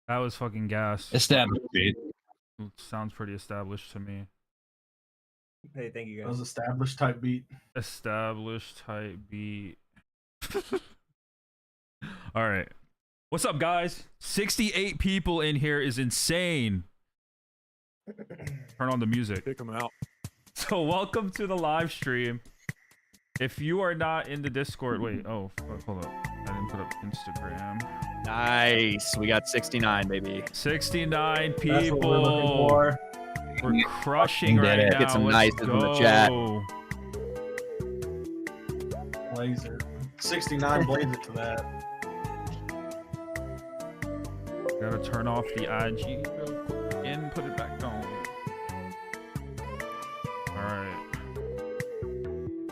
That was fucking gas. Established beat. Sounds pretty established to me. Hey, thank you That guys. was established type beat. Established type beat. All right. What's up, guys? 68 people in here is insane. Turn on the music. Kick them out. So welcome to the live stream. If you are not in the Discord, wait, oh, hold up. I didn't put up Instagram. Nice. We got 69, baby. 69 That's what we're looking people. for. We're crushing right it. now. Get some Let's nices in the chat. go. Blazer. 69 blaze it to that. Gotta turn off the IG real quick and put it back on. Alright.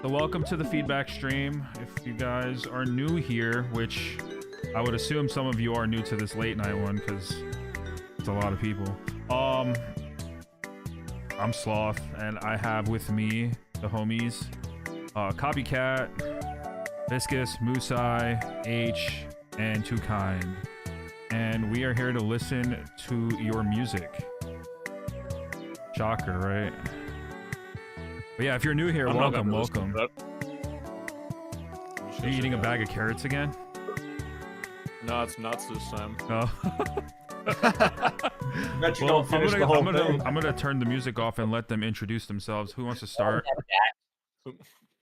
So welcome to the feedback stream. If you guys are new here, which I would assume some of you are new to this late night one because it's a lot of people. I'm Sloth, and I have with me the homies, COPYCATT, VISKUS, MOUSAI, AYCH, and TOOKIND. And we are here to listen to your music. Shocker, right? But yeah, if you're new here, welcome. Are you eating a bag of carrots again? No, it's nuts this time. Oh. Bet you Well, don't finish the whole thing. I'm gonna turn the music off and let them introduce themselves. Who wants to start?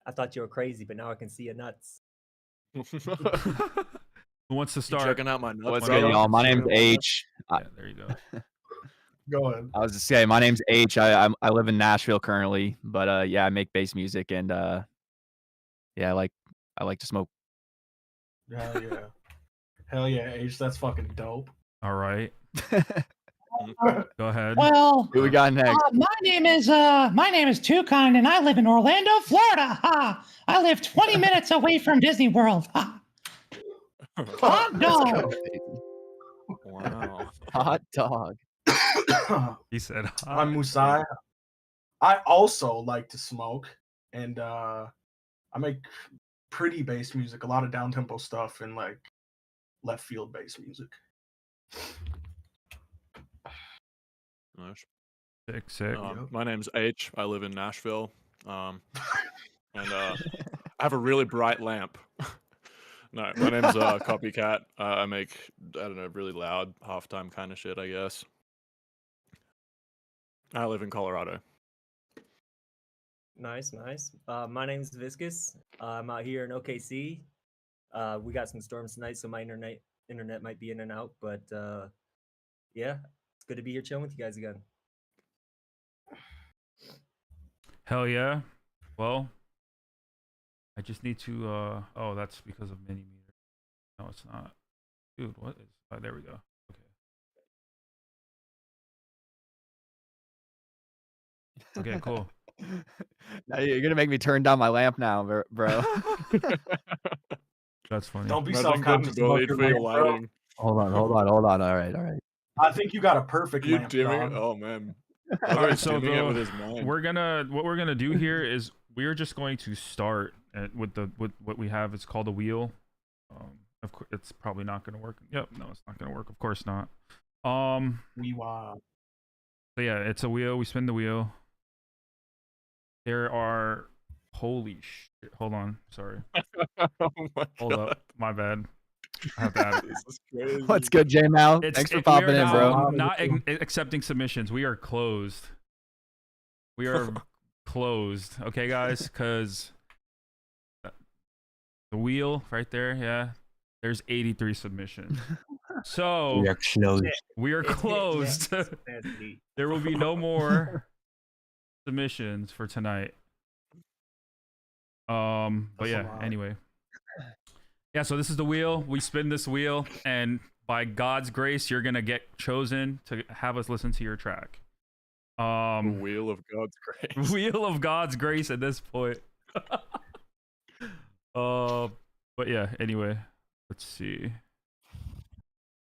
I thought you were crazy, but now I can see your nuts. Who wants to start? Checking out my nuts. What's bro? good, y'all? My name's H. Yeah, there you go. Go ahead. I was just saying, my name's H. I live in Nashville currently, but yeah, I make bass music and yeah, I like to smoke. Hell yeah. Hell yeah, H. That's fucking dope. All right, go ahead. Well, Who we got next? my name is TOOKIND, and I live in Orlando, Florida. Ha! I live 20 minutes away from Disney World. Ha! Hot dog. Wow. Hot dog. He said, I'm MOUSAI. I also like to smoke, and I make pretty bass music, a lot of down-tempo stuff, and like left field bass music. Nice. sick. My name's H. I live in Nashville. And I have a really bright lamp. No, my name's COPYCATT. I make, I don't know, really loud, half-time kind of shit, I guess. I live in Colorado. Nice, nice. My name's VISKUS. I'm out here in OKC. We got some storms tonight, so my internet might be in and out, but yeah, it's good to be here chilling with you guys again. Hell yeah. Well, I just need to oh, that's because of mini meter. No, it's not. Dude, what is, oh, there we go. Okay, cool. Now you're gonna make me turn down my lamp now, bro. That's funny. Don't be Imagine self-conscious getting about bullied your for your lamp, bro. lighting. Hold on. All right. I think you got a perfect You lamp, dimming it? dog. Oh man. All right, He's so dimming it with his mind. what we're gonna do here is we're just going to start with what we have. It's called a wheel. Of course, it's probably not gonna work. Yep, no, it's not gonna work. Of course not. Wow. So yeah, it's a wheel. We spin the wheel. There are, holy shit. Hold on, sorry. Oh my Hold God. up, my bad. I have to add it. This is crazy. What's good, J Mal? Thanks for popping in, bro. Not accepting submissions. We are closed. We are closed. Okay, guys, because the wheel right there, yeah, there's 83 submissions. So we are closed. There will be no more submissions for tonight. But yeah, anyway. Yeah, so this is the wheel. We spin this wheel, and by God's grace, you're gonna get chosen to have us listen to your track. The wheel of God's grace. Wheel of God's grace at this point. But yeah, anyway, let's see.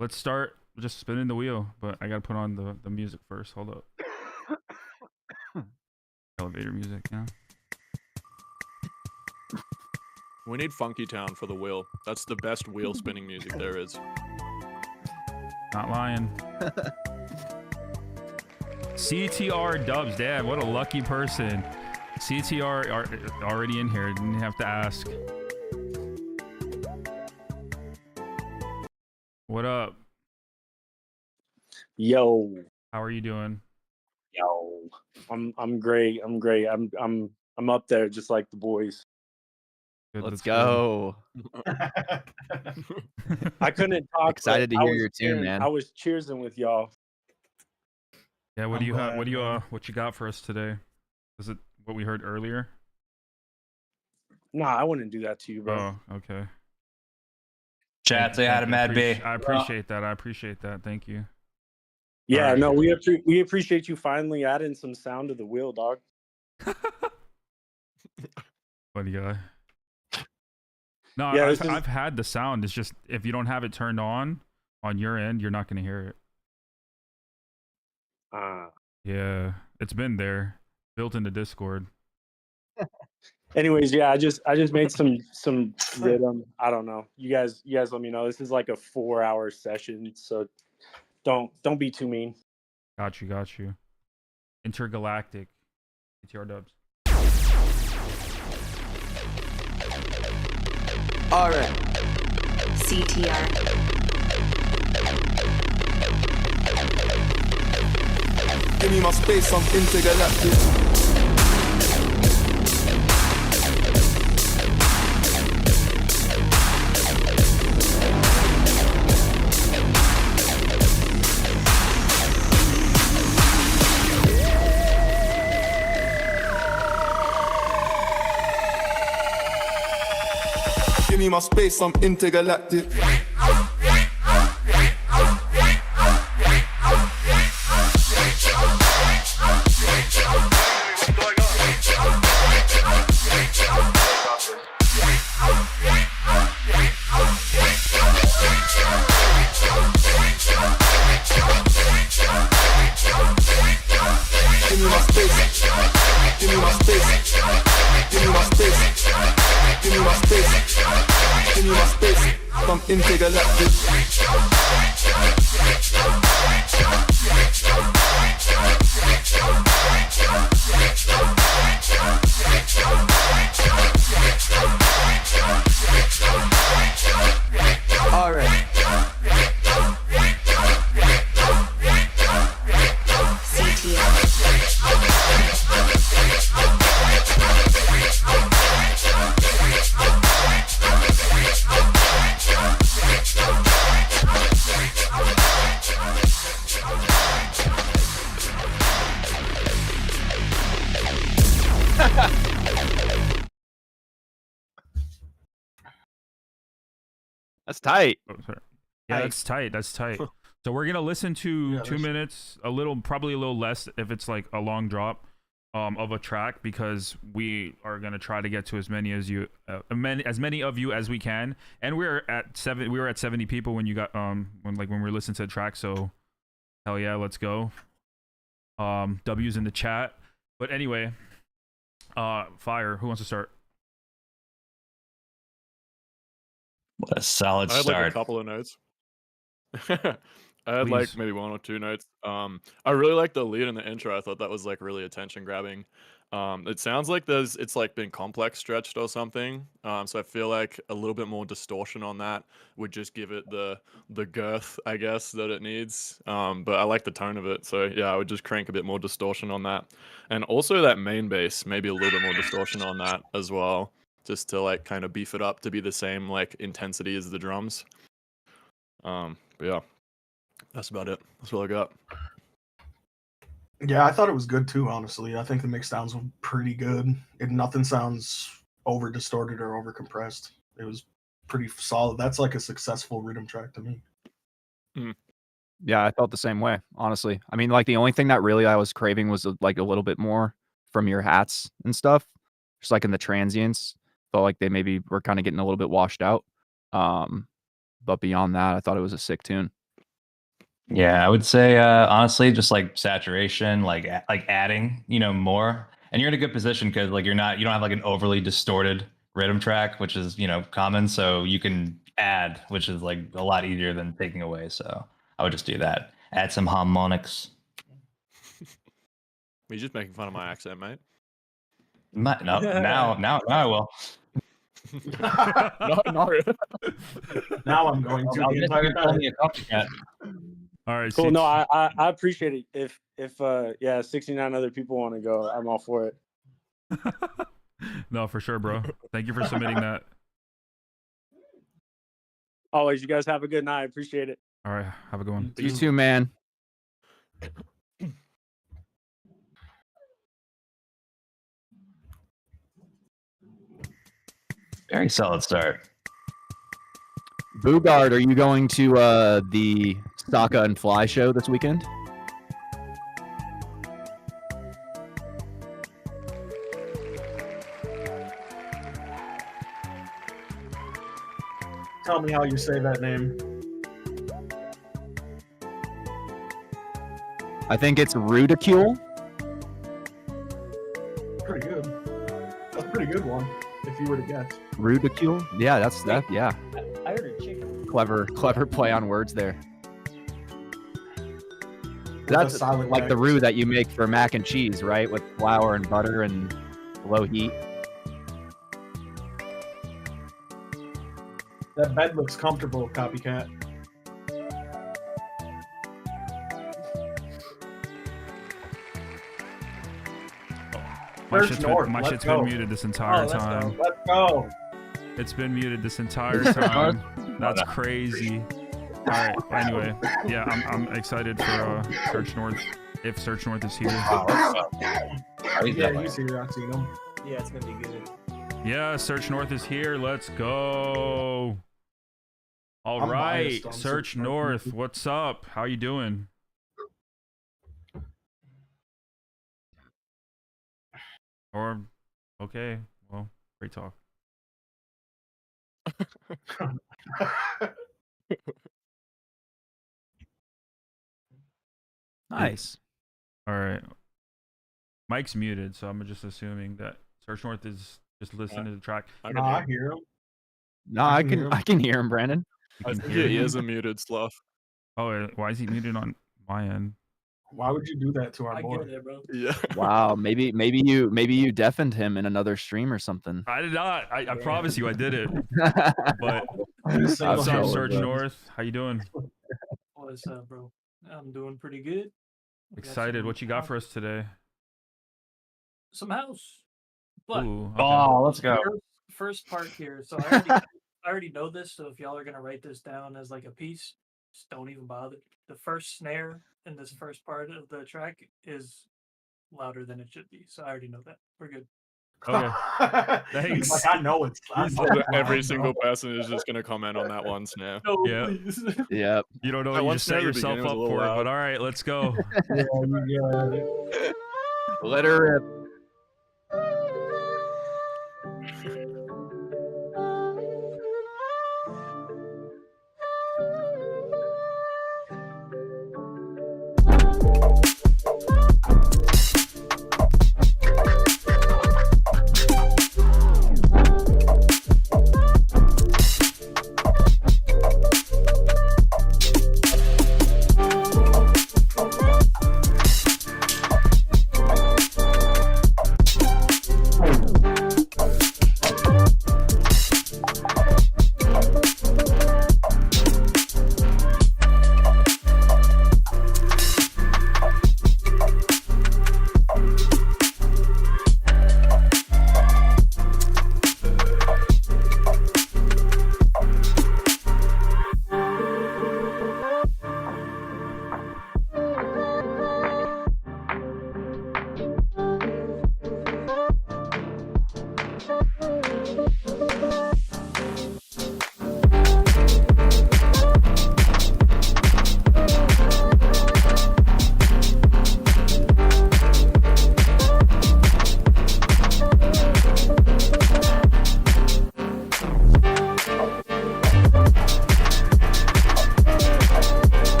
Let's start just spinning the wheel, but I gotta put on the music first. Hold up. Elevator music, yeah. We need Funky Town for the wheel. That's the best wheel spinning music there is. Not lying. CTR dubs. Damn, what a lucky person. CTR are already in here. Didn't have to ask. What up? Yo, How are you doing? yo, I'm great. I'm up there just like the boys. Good, Let's that's go. I couldn't talk. Excited to but I hear was your tune, cheering- man. I was cheersing with y'all. Yeah, what I'm do you have? glad, What do you man. what you got for us today? Is it what we heard earlier? Nah, I wouldn't do that to you, bro. Oh, okay. Chat, say hi to Mad B. I appreciate that. I appreciate that. Thank you. Yeah, Alright. no, we appreciate you finally adding some sound to the wheel, dog. Funny guy. No, Yeah, I've, this is- I've had the sound. It's just if you don't have it turned on your end, you're not gonna hear it. Yeah, it's been there, built into Discord. Anyways, yeah, I just made some rhythm. I don't know. You guys let me know. This is like a 4-hour session, so don't be too mean. Got you. Intergalactic. ATR dubs. All right. CTR. Give me my space, I'm intergalactic. Give me my space, I'm intergalactic. Give me my space. Give me my space. Give me my space. Give me my space. Give me my space. I'm intergalactic. All right. That's tight. Oh, sorry. Yeah, that's tight. That's tight. So we're gonna listen to Yeah, 2 that's- minutes, probably a little less if it's like a long drop, of a track, because we are gonna try to get to as many of you as we can. And we were at 70 people when you got when we were listening to the track. So hell yeah, let's go. W's in the chat. But anyway, Fire. Who wants to start? What a solid I had like a start. couple of notes. I had like Please. maybe 1 or 2 notes. I really like the lead in the intro. I thought that was like really attention grabbing. It sounds like it's like been complex stretched or something. So I feel like a little bit more distortion on that would just give it the girth, I guess, that it needs. But I like the tone of it. So yeah, I would just crank a bit more distortion on that. And also that main bass, maybe a little bit more distortion on that as well, just to like kind of beef it up to be the same like intensity as the drums. But yeah, that's about it. That's all I got. Yeah, I thought it was good too, honestly. I think the mix downs were pretty good. Nothing sounds over distorted or over compressed. It was pretty solid. That's like a successful rhythm track to me. Yeah, I felt the same way, honestly. I mean, like the only thing that really I was craving was like a little bit more from your hats and stuff. Just like in the transients, felt like they maybe were kind of getting a little bit washed out. But beyond that, I thought it was a sick tune. Yeah, I would say honestly, just like saturation, like adding, more, and you're in a good position because like you don't have like an overly distorted rhythm track, which is common. So you can add, which is like a lot easier than taking away. So I would just do that. Add some harmonics. You're just making fun of my accent, mate. No, now I will. No. Now I'm going to the entire time. All right. Cool. No, I appreciate it. If 69 other people want to go, I'm all for it. No, for sure, bro. Thank you for submitting that. Always, you guys have a good night. Appreciate it. All right, have a good one. You too, man. Very solid start. Boogard, are you going to the Sokka and Fly show this weekend? Tell me how you say that name. I think it's Ridicule. Pretty good. That's a pretty good one, if you were to guess. Ridicule? Yeah, that's that. Yeah, I heard a chicken. clever play on words there. With That's a silent like the X. roux that you make for mac and cheese, right? With flour and butter and low heat. That bed looks comfortable, Copycat. My First shit's North, been, my let's shit's go. been muted this entire let's go. time. Let's go. It's been muted this entire time. That's crazy. All right. Anyway, yeah, I'm excited for Search North. If Search North is here. Yeah, he's here. I've seen him. Yeah, it's gonna be good. Yeah, Search North is here. Let's go. All I'm right, biased on Search Search North. North. What's up? How you doing? Or, okay, well, great talk. Nice. All right. Mike's muted, so I'm just assuming that Search North is just listening to the track. No, I hear him. No, I I can hear can him. I can hear him, Brandon. You can Yeah, hear he him? is a muted slough. Oh, why is he muted on my end? Why would you do that to our I boy? get it, bro. Yeah. Wow, maybe you deafened him in another stream or something. I did not. I promise you, I did it. But What's what's up, sure, Search bro. North? How you doing? What's up, bro? I'm doing pretty good. We got Excited. some What you got for us today? Some house. But Ooh, okay. Oh, let's go. first part here. So I already know this. So if y'all are gonna write this down as like a piece, just don't even bother. The first snare in this first part of the track is louder than it should be. So I already know that. We're good. Okay. He's Thanks. like, I know it's. I know it's Every loud, single bro. person is just gonna comment on that one snare. No, Yeah. please. Yep. You don't know That what you one just set snare at the yourself beginning was up a little for, loud. but all right, let's go. Yeah, you got it. Let her rip.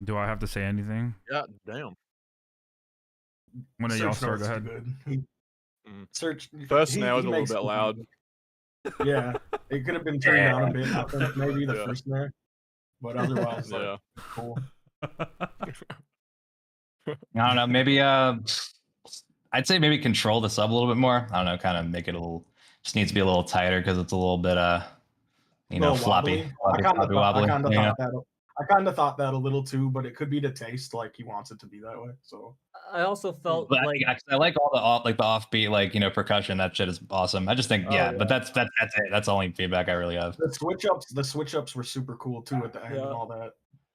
Do I have to say anything? Yeah, damn. One of y'all Search start. Go North's too ahead. good. Search First he- snare was he a little makes bit good loud. music. Yeah, it could have been turned down a bit. I think maybe the Yeah. first snare, but otherwise, like, Yeah. cool. I don't know. Maybe I'd say maybe control the sub a little bit more. I don't know, kind of make it a little. Just needs to be a little tighter because it's a little bit you know, Little floppy, wobbly. floppy, wobbly. Yeah. I kind of thought that a little too, but it could be the taste. Like he wants it to be that way. So I also felt But like I like all the the offbeat, like, you know, percussion. That shit is awesome. I just think, Oh, yeah, yeah. but that's it. That's the only feedback I really have. the switch ups were super cool too at the end and all that.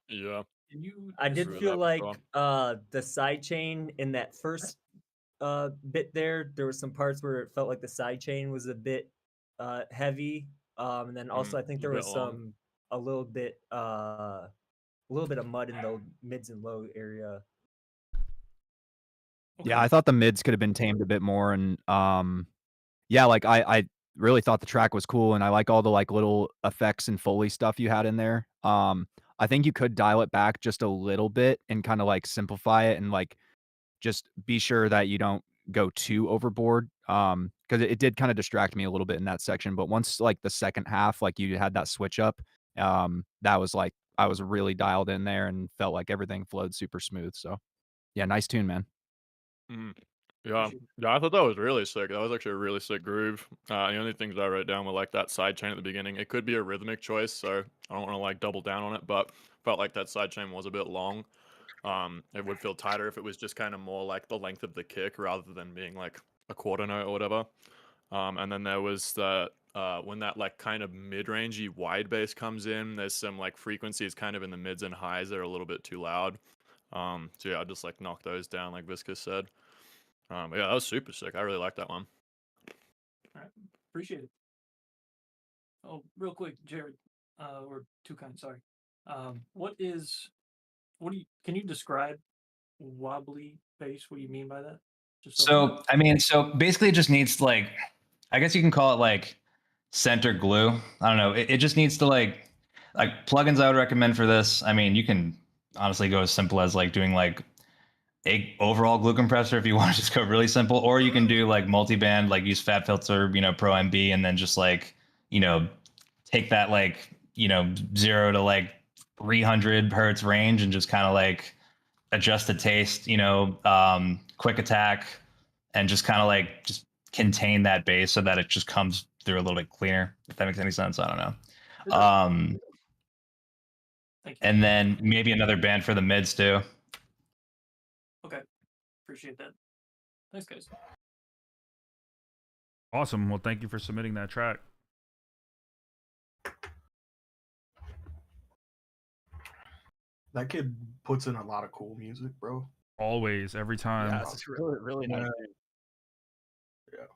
Yeah. Can you I did Screw feel that like before. the side chain in that first bit there were some parts where it felt like the side chain was a bit heavy. And then also I think a there bit was long. a little bit of mud in the mids and low area. Yeah, I thought the mids could have been tamed a bit more, and yeah, like I really thought the track was cool, and I like all the like little effects and Foley stuff you had in there. I think you could dial it back just a little bit and kind of like simplify it and like just be sure that you don't go too overboard. Because it did kind of distract me a little bit in that section. But once like the second half, like you had that switch up, that was like I was really dialed in there and felt like everything flowed super smooth. So yeah, nice tune, man. Yeah, yeah, I thought that was really sick. That was actually a really sick groove. The only things I wrote down were like that side chain at the beginning. It could be a rhythmic choice, so I don't want to like double down on it, but felt like that side chain was a bit long. It would feel tighter if it was just kind of more like the length of the kick rather than being like a quarter note or whatever. And then there was the when that like kind of mid-rangey wide bass comes in, there's some like frequencies kind of in the mids and highs that are a little bit too loud. So yeah, I just like knock those down, like Viskus said. But yeah, that was super sick. I really like that one. All right, appreciate it. Oh, real quick, Jared, or Toucan, sorry. Can you describe wobbly bass? What do you mean by that? Just So I mean, so basically, it just needs to like, I guess you can call it like center glue. I don't know. It just needs to like plugins I would recommend for this. I mean, you can honestly go as simple as like doing like a overall glue compressor if you want to just go really simple, or you can do like multi-band, like use Fat Filter, you know, Pro MB, and then just like, you know, take that like, you know, 0 to like 300 hertz range and just kind of like adjust the taste, you know, quick attack, and just kind of like just contain that bass so that it just comes through a little bit cleaner, if that makes any sense. I don't know. And then maybe another band for the mids too. Okay, appreciate that. Thanks, guys. Awesome. Well, thank you for submitting that track. That kid puts in a lot of cool music, bro. Always, every time. Yeah, it's really, really nice. Yeah.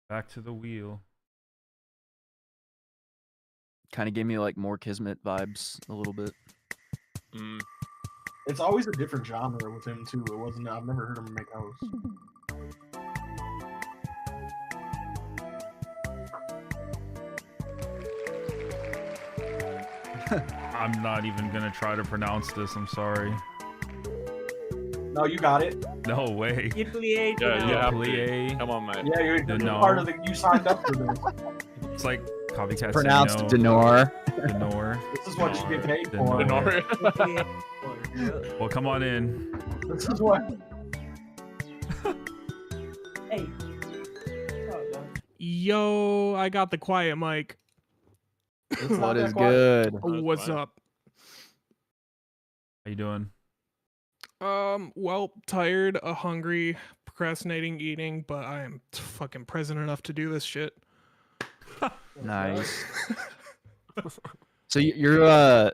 Back to the wheel. Kind of gave me like more Kismet vibes a little bit. It's always a different genre with him too. It wasn't. I've never heard him make house. I'm not even gonna try to pronounce this. I'm sorry. No, you got it. No way. Yeah, you have to. Come on, man. Yeah, you're No. part of the. You signed up for this. It's like copycat. Pronounced saying Denor. Denor. This is what you get paid for. Denor. Well, come on in. This is what. Hey. Yo, I got the quiet mic. What is good? What's up? How you doing? Well, tired, hungry, procrastinating eating, but I am fucking present enough to do this shit. Nice. So you're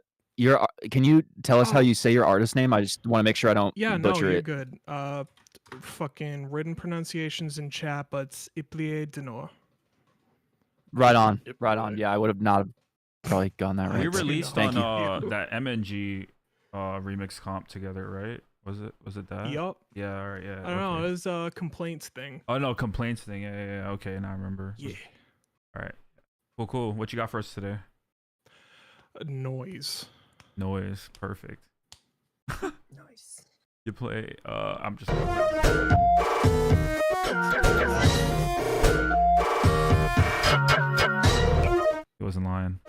can you tell us how you say your artist name? I just want to make sure I don't butcher you're it. good. Fucking written pronunciations in chat, but it's Iplié Denor. Right on. Right on. Yeah, I would have not probably gone that right. We released Thank on you. that MNG remix comp together, right? Was it that? Yup. Yeah, all right, yeah. I don't know, it was a complaints thing. Oh no, complaints thing. Yeah. Okay, now I remember. Yeah. All right. Cool. What you got for us today? Noise. Noise. Perfect. Nice. You play. I'm just. He wasn't lying.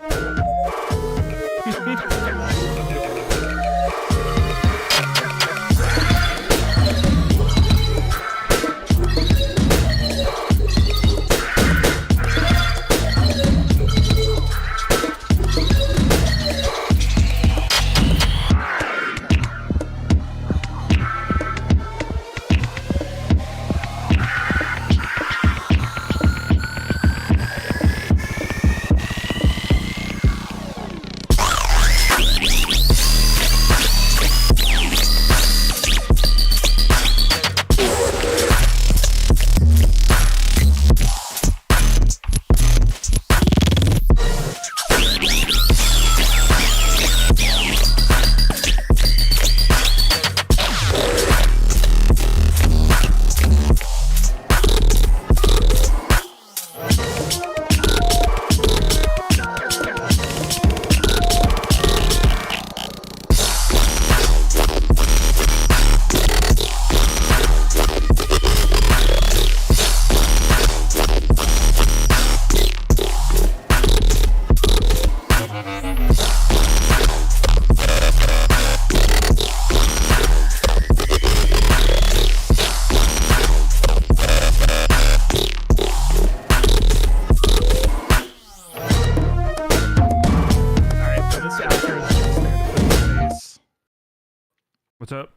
What's up?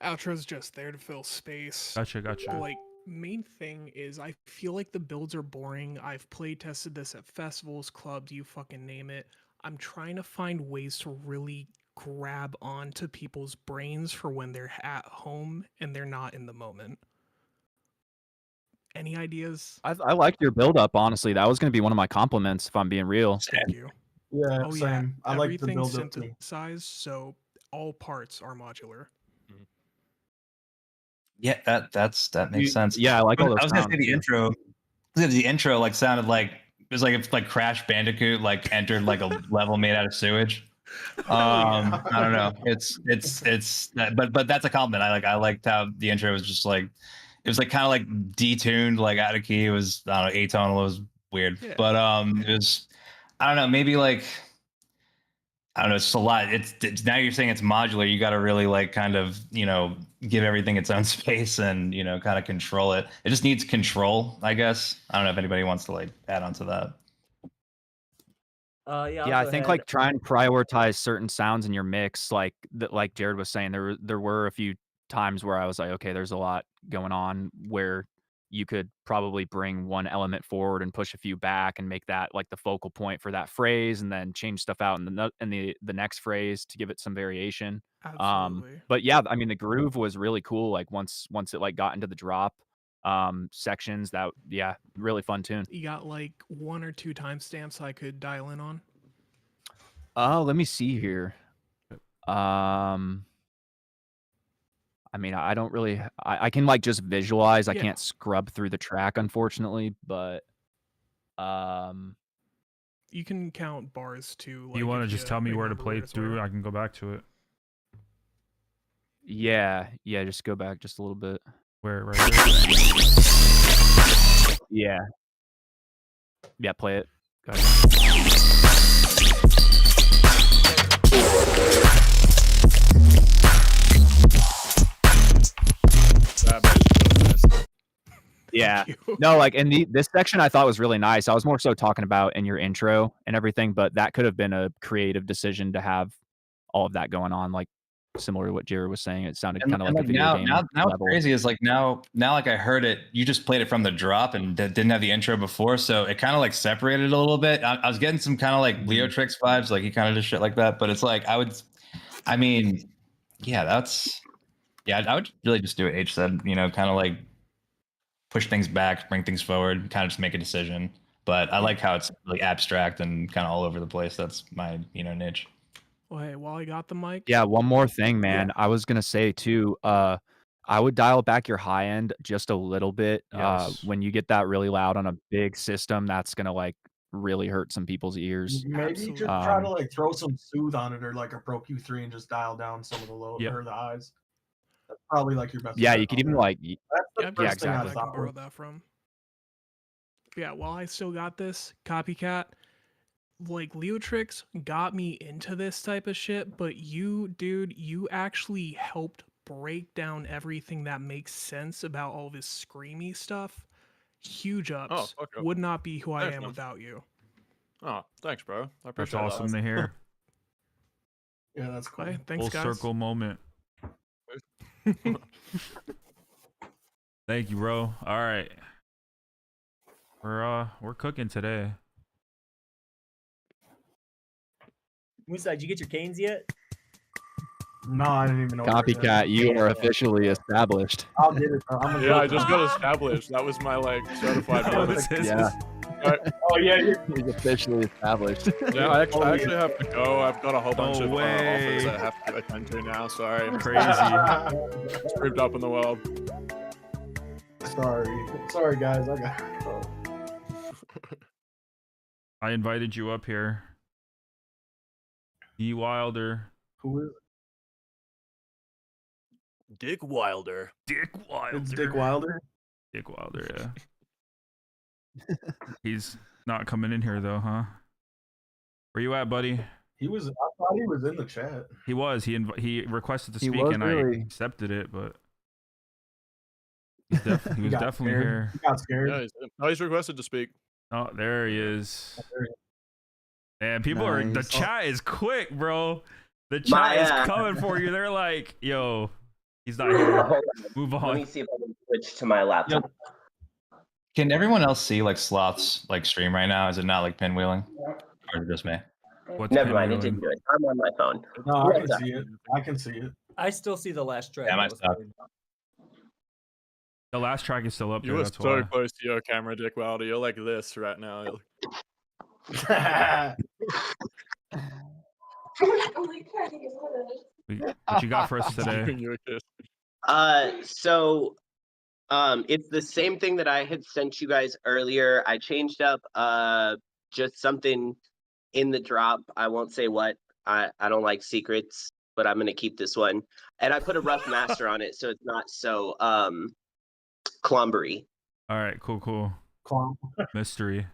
Outro's just there to fill space. Gotcha. Like, main thing is I feel like the builds are boring. I've play tested this at festivals, clubs, you fucking name it. I'm trying to find ways to really grab onto people's brains for when they're at home and they're not in the moment. Any ideas? I liked your build up, honestly. That was going to be one of my compliments, if I'm being real. Thank you. Yeah, Oh same. yeah, I like the everything's build up too. synthesized, so all parts are modular. Yeah, that makes sense. Yeah, I like all those I was gonna say sounds, the yeah. intro. The intro like sounded like it was like if like Crash Bandicoot like entered like a level made out of sewage. I don't know. But that's a compliment. I liked how the intro was just like it was like kind of like detuned, like out of key. It was I don't know, atonal. It was weird, Yeah. but it was I don't know, maybe like I don't know. It's just a lot. It's now you're saying it's modular. You got to really like kind of give everything its own space and kind of control it. It just needs control, I guess. I don't know if anybody wants to like add on to that. Yeah, I think like try and prioritize certain sounds in your mix, like like Jared was saying. There were a few times where I was like, okay, there's a lot going on where you could probably bring one element forward and push a few back and make that like the focal point for that phrase, and then change stuff out in the next phrase to give it some variation. Absolutely. But yeah, I mean the groove was really cool. Like once it like got into the drop sections, that really fun tune. You got like 1 or 2 timestamps I could dial in on? Let me see here. I mean, I don't really. I can like just visualize. I Yeah. can't scrub through the track, unfortunately. But You can count bars too. Like You want to if just tell me where to remember play it's through? where. I can go back to it. yeah, just go back just a little bit. Where right here? Yeah, play it. Go ahead. Yeah. Thank you. No, like in this section I thought was really nice. I was more so talking about in your intro and everything, but that could have been a creative decision to have all of that going on, like similar to what Jared was saying. It sounded kind of like a video game now what's level. crazy is like now like I heard it. You just played it from the drop and didn't have the intro before, so it kind of like separated a little bit. I was getting some kind of like Leo Tricks vibes, like he kind of did shit like that. But it's like I would really just do what H said. Kind of like push things back, bring things forward, kind of just make a decision. But I like how it's like abstract and kind of all over the place. That's my niche. Well, hey, while I got the mic. Yeah, one more thing, man. I was gonna say too. I would dial back your high end just a little bit. Yes. When you get that really loud on a big system, that's gonna like really hurt some people's ears. Maybe Absolutely. just try to like throw some soothe on it or like a Pro Q3 and just dial down some of the low Yep. or the highs. That's probably like your best. Yeah, bet you could on even that. like That's the Yeah, first just thing I'd I can stop borrow with. that from. Yeah, while I still got this copycat, like Leotrix got me into this type of shit, but you, dude, you actually helped break down everything that makes sense about all this screamy stuff. Huge ups. fuck yeah. Would not be who I Thanks, am man. without you. Oh, thanks, bro. I That's appreciate awesome that. to hear. Yeah, that's cool. Okay, thanks, Full guys. circle moment. Thank you, bro. All right. We're cooking today. Mousai, did you get your canes yet? No, I didn't even know. what they were Copycat, you are officially established. I'll get it. Bro. I'm gonna Yeah, I get it. just got established. That was my like certified Oh, moment. this is- Yeah, Oh yeah, he's officially established. Yeah, I actually have to go. I've got a whole bunch No of way. offers I have to attend to now. Sorry, I'm Crazy. screwed up in the world. Sorry guys. I got. I invited you up here. E Wilder. Who is Dick Wilder. Dick Wilder. it's Dick Wilder? Dick Wilder, yeah. He's not coming in here though, huh? Where you at, buddy? He was. I thought he was in the chat. He was. He requested to He speak, was and I really- accepted it, but he was got definitely scared. here. He got scared. Yeah, he's requested to speak. Oh, there he is. There he is. And people are. The Nice. chat is quick, bro. The chat My, is coming for you. They're like, "Yo, he's not here. Hold on. Move Let me on." see if I can switch to my laptop. Can everyone else see like Sloth's like stream right now? Is it not like pinwheeling, or is it just me? What's Never mind, it pinwheeling? didn't do it. I'm on my phone. No, I can What's up? see it. I can see it. I still see the last track. Yeah, my that was stuff. played. The last track is still up You there. were That's so why. close to your camera, Dick Wilder. You're like this right now. You're What you got for us like, today? giving you a kiss. It's the same thing that I had sent you guys earlier. I changed up just something in the drop. I won't say what. I don't like secrets, but I'm gonna keep this one. And I put a rough master on it so it's not so clumbery. All right, cool. Clown. Mystery.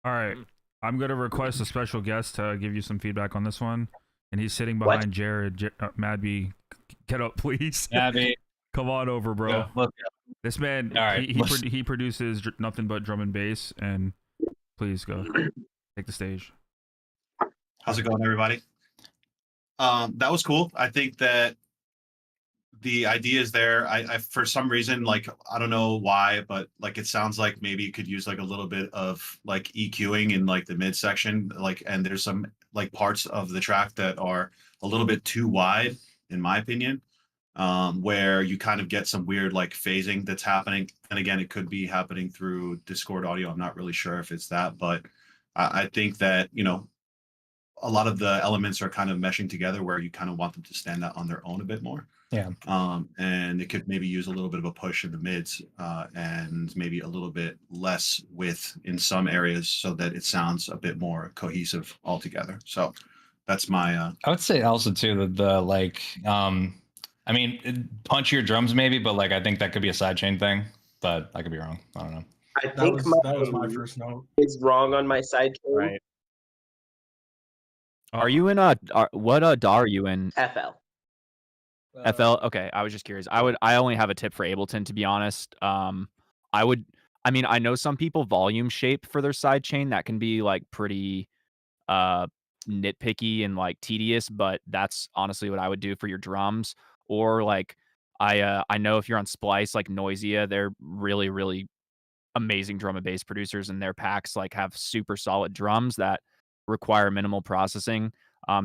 All right, I'm gonna request a special guest to give you some feedback on this one, and he's sitting behind Jared. Madby, get up, please. Abby, Come on over, bro. Yeah, look. This man, All right, he produces nothing but drum and bass. And please go take the stage. How's it going, everybody? That was cool. I think that the idea is there. I for some reason, like, I don't know why, but like it sounds like maybe you could use like a little bit of like EQing in like the midsection, like, and there's some like parts of the track that are a little bit too wide, in my opinion, where you kind of get some weird like phasing that's happening. And again, it could be happening through Discord audio. I'm not really sure if it's that, but I think that, you know, a lot of the elements are kind of meshing together where you kind of want them to stand out on their own a bit more. Yeah. And it could maybe use a little bit of a push in the mids and maybe a little bit less width in some areas so that it sounds a bit more cohesive altogether. So that's my I would say also too that the like I mean punch your drums maybe, but like I think that could be a sidechain thing, but I could be wrong. I don't know. I think that was my first note. Is wrong on my side chain. Right. Are you in what DAW are you in? FL. FL. Okay, I was just curious. I only have a tip for Ableton, to be honest. I mean, I know some people volume shape for their side chain. That can be like pretty nitpicky and like tedious, but that's honestly what I would do for your drums. Or like I know if you're on Splice, like Noisia, they're really, really amazing drum and bass producers, and their packs like have super solid drums that require minimal processing.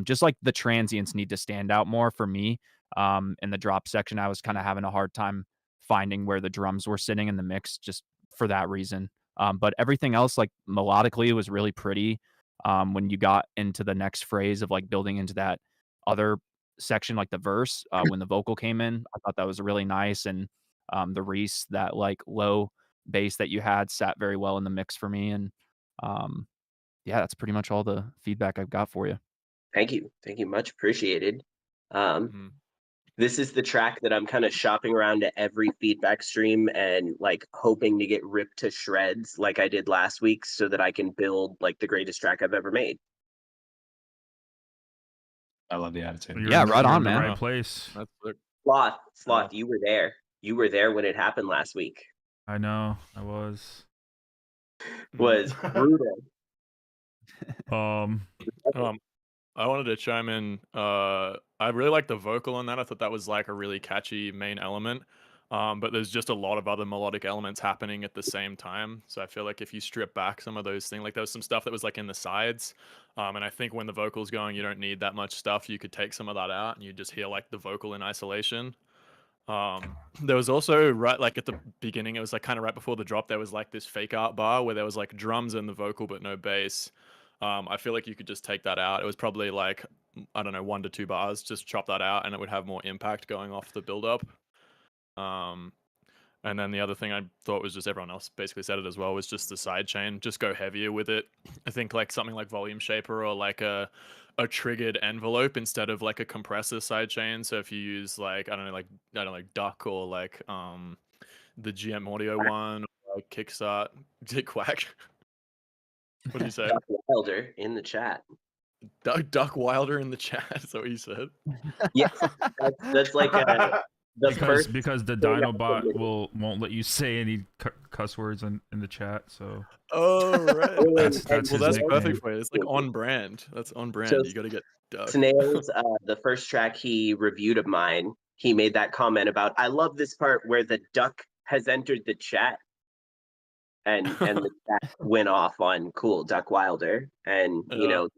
Just like the transients need to stand out more for me. In the drop section, I was kind of having a hard time finding where the drums were sitting in the mix just for that reason. But everything else, like melodically, was really pretty. When you got into the next phrase of like building into that other section, like the verse, when the vocal came in, I thought that was really nice. And the Reese, that like low bass that you had, sat very well in the mix for me. And yeah, that's pretty much all the feedback I've got for you. Thank you. Much appreciated. This is the track that I'm kind of shopping around to every feedback stream and like hoping to get ripped to shreds like I did last week so that I can build like the greatest track I've ever made. I love the attitude. Yeah, right on, in the man. right place. That's sick. Sloth, you were there. You were there when it happened last week. I know. I was. Was brutal. I wanted to chime in. I really like the vocal on that. I thought that was like a really catchy main element. But there's just a lot of other melodic elements happening at the same time. So I feel like if you strip back some of those things, like there was some stuff that was like in the sides. And I think when the vocal's going, you don't need that much stuff. You could take some of that out and you just hear like the vocal in isolation. There was also right like at the beginning, it was like kind of right before the drop, there was like this fake out bar where there was like drums in the vocal but no bass. I feel like you could just take that out. It was probably like, I don't know, 1 to 2 bars, just chop that out and it would have more impact going off the build up. And then the other thing I thought was just everyone else basically said it as well, was just the side chain, just go heavier with it. I think like something like Volume Shaper or like a triggered envelope instead of like a compressor side chain. So if you use like, I don't know, like Duck or like the GM Audio one, or like Kickstart, Dick Whack. What did you say? Duck Wilder in the chat. Duck Wilder in the chat. Is that what you said? Yes, that's like because the Dinobot won't let you say any cuss words in the chat. So right. that's well, that's nickname. perfect for it. It's like on brand. That's on brand. So you got to get Duck. Snails, the first track he reviewed of mine, he made that comment about, I love this part where the duck has entered the chat. And the chat went off on cool Duck Wilder. And you know,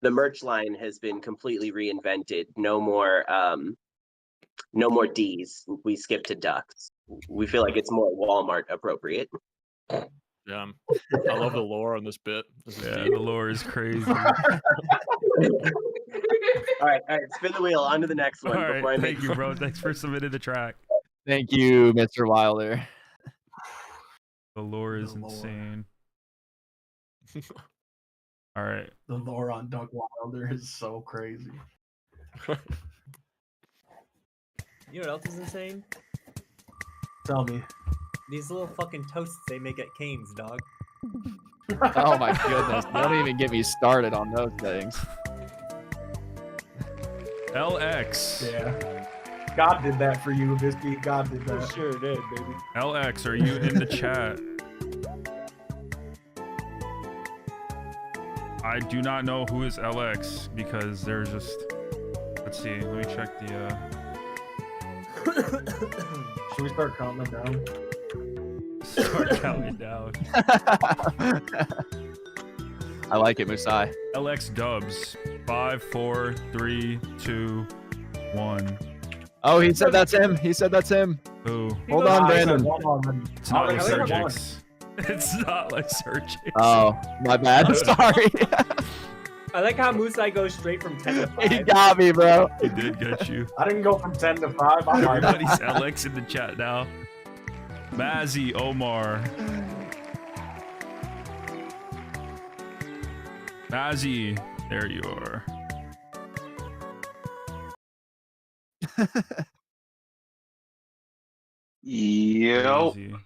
the merch line has been completely reinvented. No more D's. We skip to ducks. We feel like it's more Walmart appropriate. Yeah, I love the lore on this bit. The lore is crazy. All right, spin the wheel. On to the next one. All right, thank you, bro. Thanks for submitting the track. Thank you, Mr. Wilder. The lore is insane. All right. The lore on Duck Wilder is so crazy. You know what else is insane? Tell me. These little fucking toasts they make at Cane's, dog. Oh my goodness. Don't even get me started on those things. LX. Yeah. God did that for you, Visky. God did that. Sure did, baby. LX, are you in the chat? I do not know who is LX because there's just. Let's see. Let me check the. Should we start counting down? Start counting down. I like it, Musai. LX dubs. 5, 4, 3, 2, 1. Oh, he said that's him. He said that's him. Who? Hold on, Brandon. It's not I like Lysergix. It's not Lysergix. Oh, my bad. Sorry. I like how Mousai goes straight from 10 to 5. He got me, bro. He did get you. I didn't go from 10 to 5. I'm like, Everybody's LX in the chat now. Mazzy, Omar. Mazzy, there you are. Yo. Mazzy.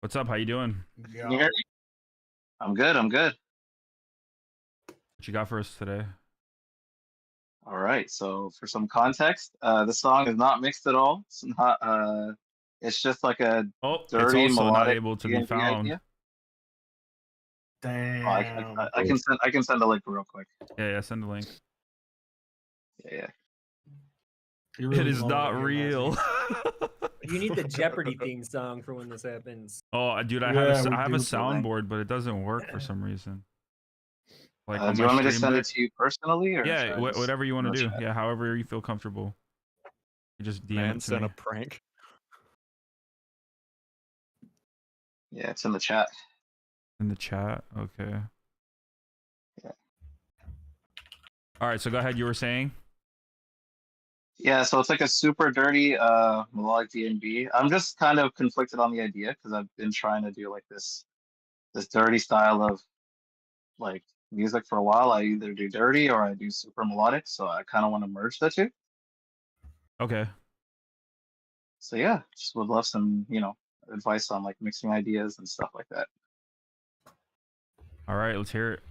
What's up? How you doing? Can you hear me? I'm good. I'm good. What you got for us today? All right. So for some context, the song is not mixed at all. It's not. It's just like a dirty it's also not melodic able to be D&D found. idea. damn. Oh, I can send a link real quick. Yeah, send the link. Yeah. You're It really is blowing not up here, real. You need the Jeopardy theme song for when this happens. Oh, dude, I Yeah, have we I have a do. soundboard, but it doesn't work for some reason. Like, on Do you my want me to stream send it deck. to you personally, or Yeah, should I just whatever you want in to the do. chat? Yeah, however you feel comfortable. You just DM Man it to sent me. a prank. Yeah, it's in the chat. In the chat. Okay. Yeah. All right, so go ahead. You were saying. Yeah, so it's like a super dirty melodic D&B. I'm just kind of conflicted on the idea because I've been trying to do like this dirty style of like music for a while. I either do dirty or I do super melodic, so I kind of want to merge the two. Okay. So yeah, just would love some, advice on like mixing ideas and stuff like that. All right, let's hear it.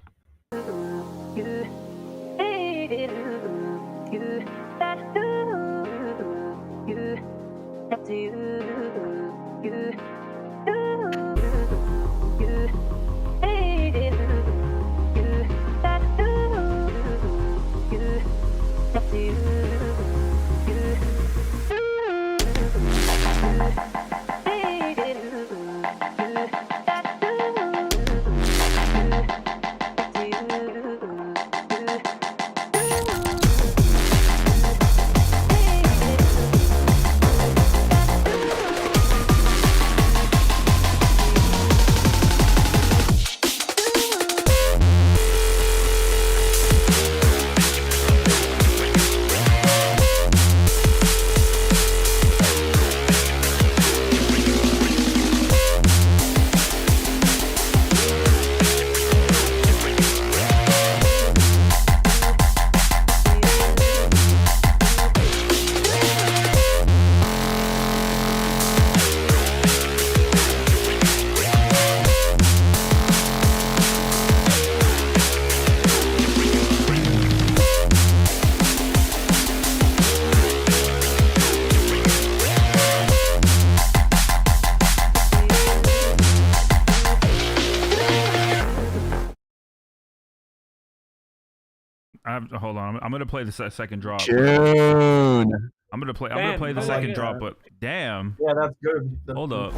Hold on. I'm gonna play the second drop. June. I'm gonna play Damn, the I like second that. drop, but damn. Yeah, that's good. That's Hold good. up.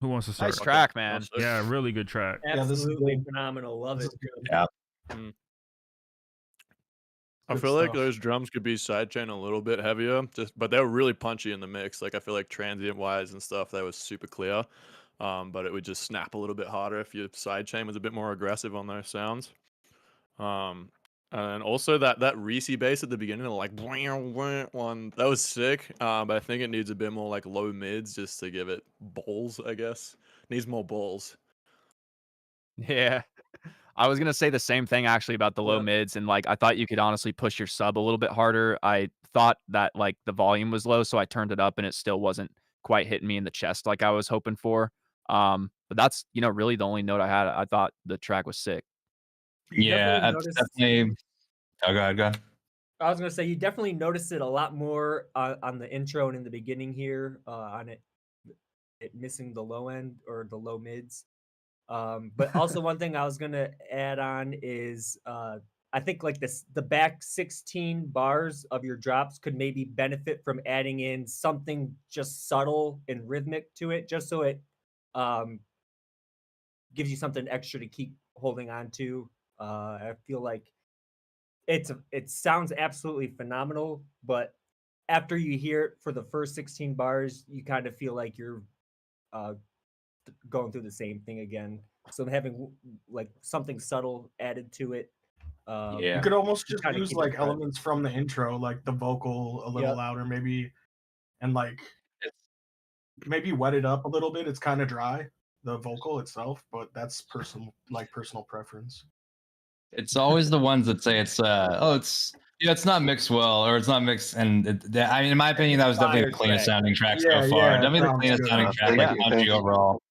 Who wants to start? Nice track, man. Yeah, really good track. Yeah, this is Absolutely good. phenomenal. Love This it. is good. Yeah. I Good feel like stuff. those drums could be sidechain a little bit heavier, but they were really punchy in the mix. Like I feel like transient wise and stuff, that was super clear. But it would just snap a little bit harder if your sidechain was a bit more aggressive on those sounds. And also that Reese bass at the beginning, like one, that was sick. But I think it needs a bit more like low mids just to give it balls. I guess needs more balls. Yeah. I was gonna say the same thing actually about the low Yep. mids, and like I thought you could honestly push your sub a little bit harder. I thought that like the volume was low, so I turned it up, and it still wasn't quite hitting me in the chest like I was hoping for. But that's really the only note I had. I thought the track was sick. Yeah, Definitely that's noticed. definitely. Oh, go ahead, go ahead. I was gonna say you definitely noticed it a lot more on the intro and in the beginning here on it missing the low end or the low mids. But also one thing I was gonna add on is I think like the back 16 bars of your drops could maybe benefit from adding in something just subtle and rhythmic to it, just so it um, gives you something extra to keep holding on to. I feel like it sounds absolutely phenomenal, but after you hear it for the first 16 bars, you kind of feel like you're uh, going through the same thing again. So having like something subtle added to it. You could almost just kinda use keep it like fresh. elements from the intro, like the vocal a little Yep. louder, maybe, and like maybe wet it up a little bit. It's kind of dry, the vocal itself, but that's personal preference. It's always the ones that say it's it's not mixed well, or it's not mixed. And I mean, in my opinion, that was definitely the Fire cleanest track. sounding track Yeah, so far. yeah, it Definitely the sounds cleanest good. sounding track, like Thank punchy you. overall,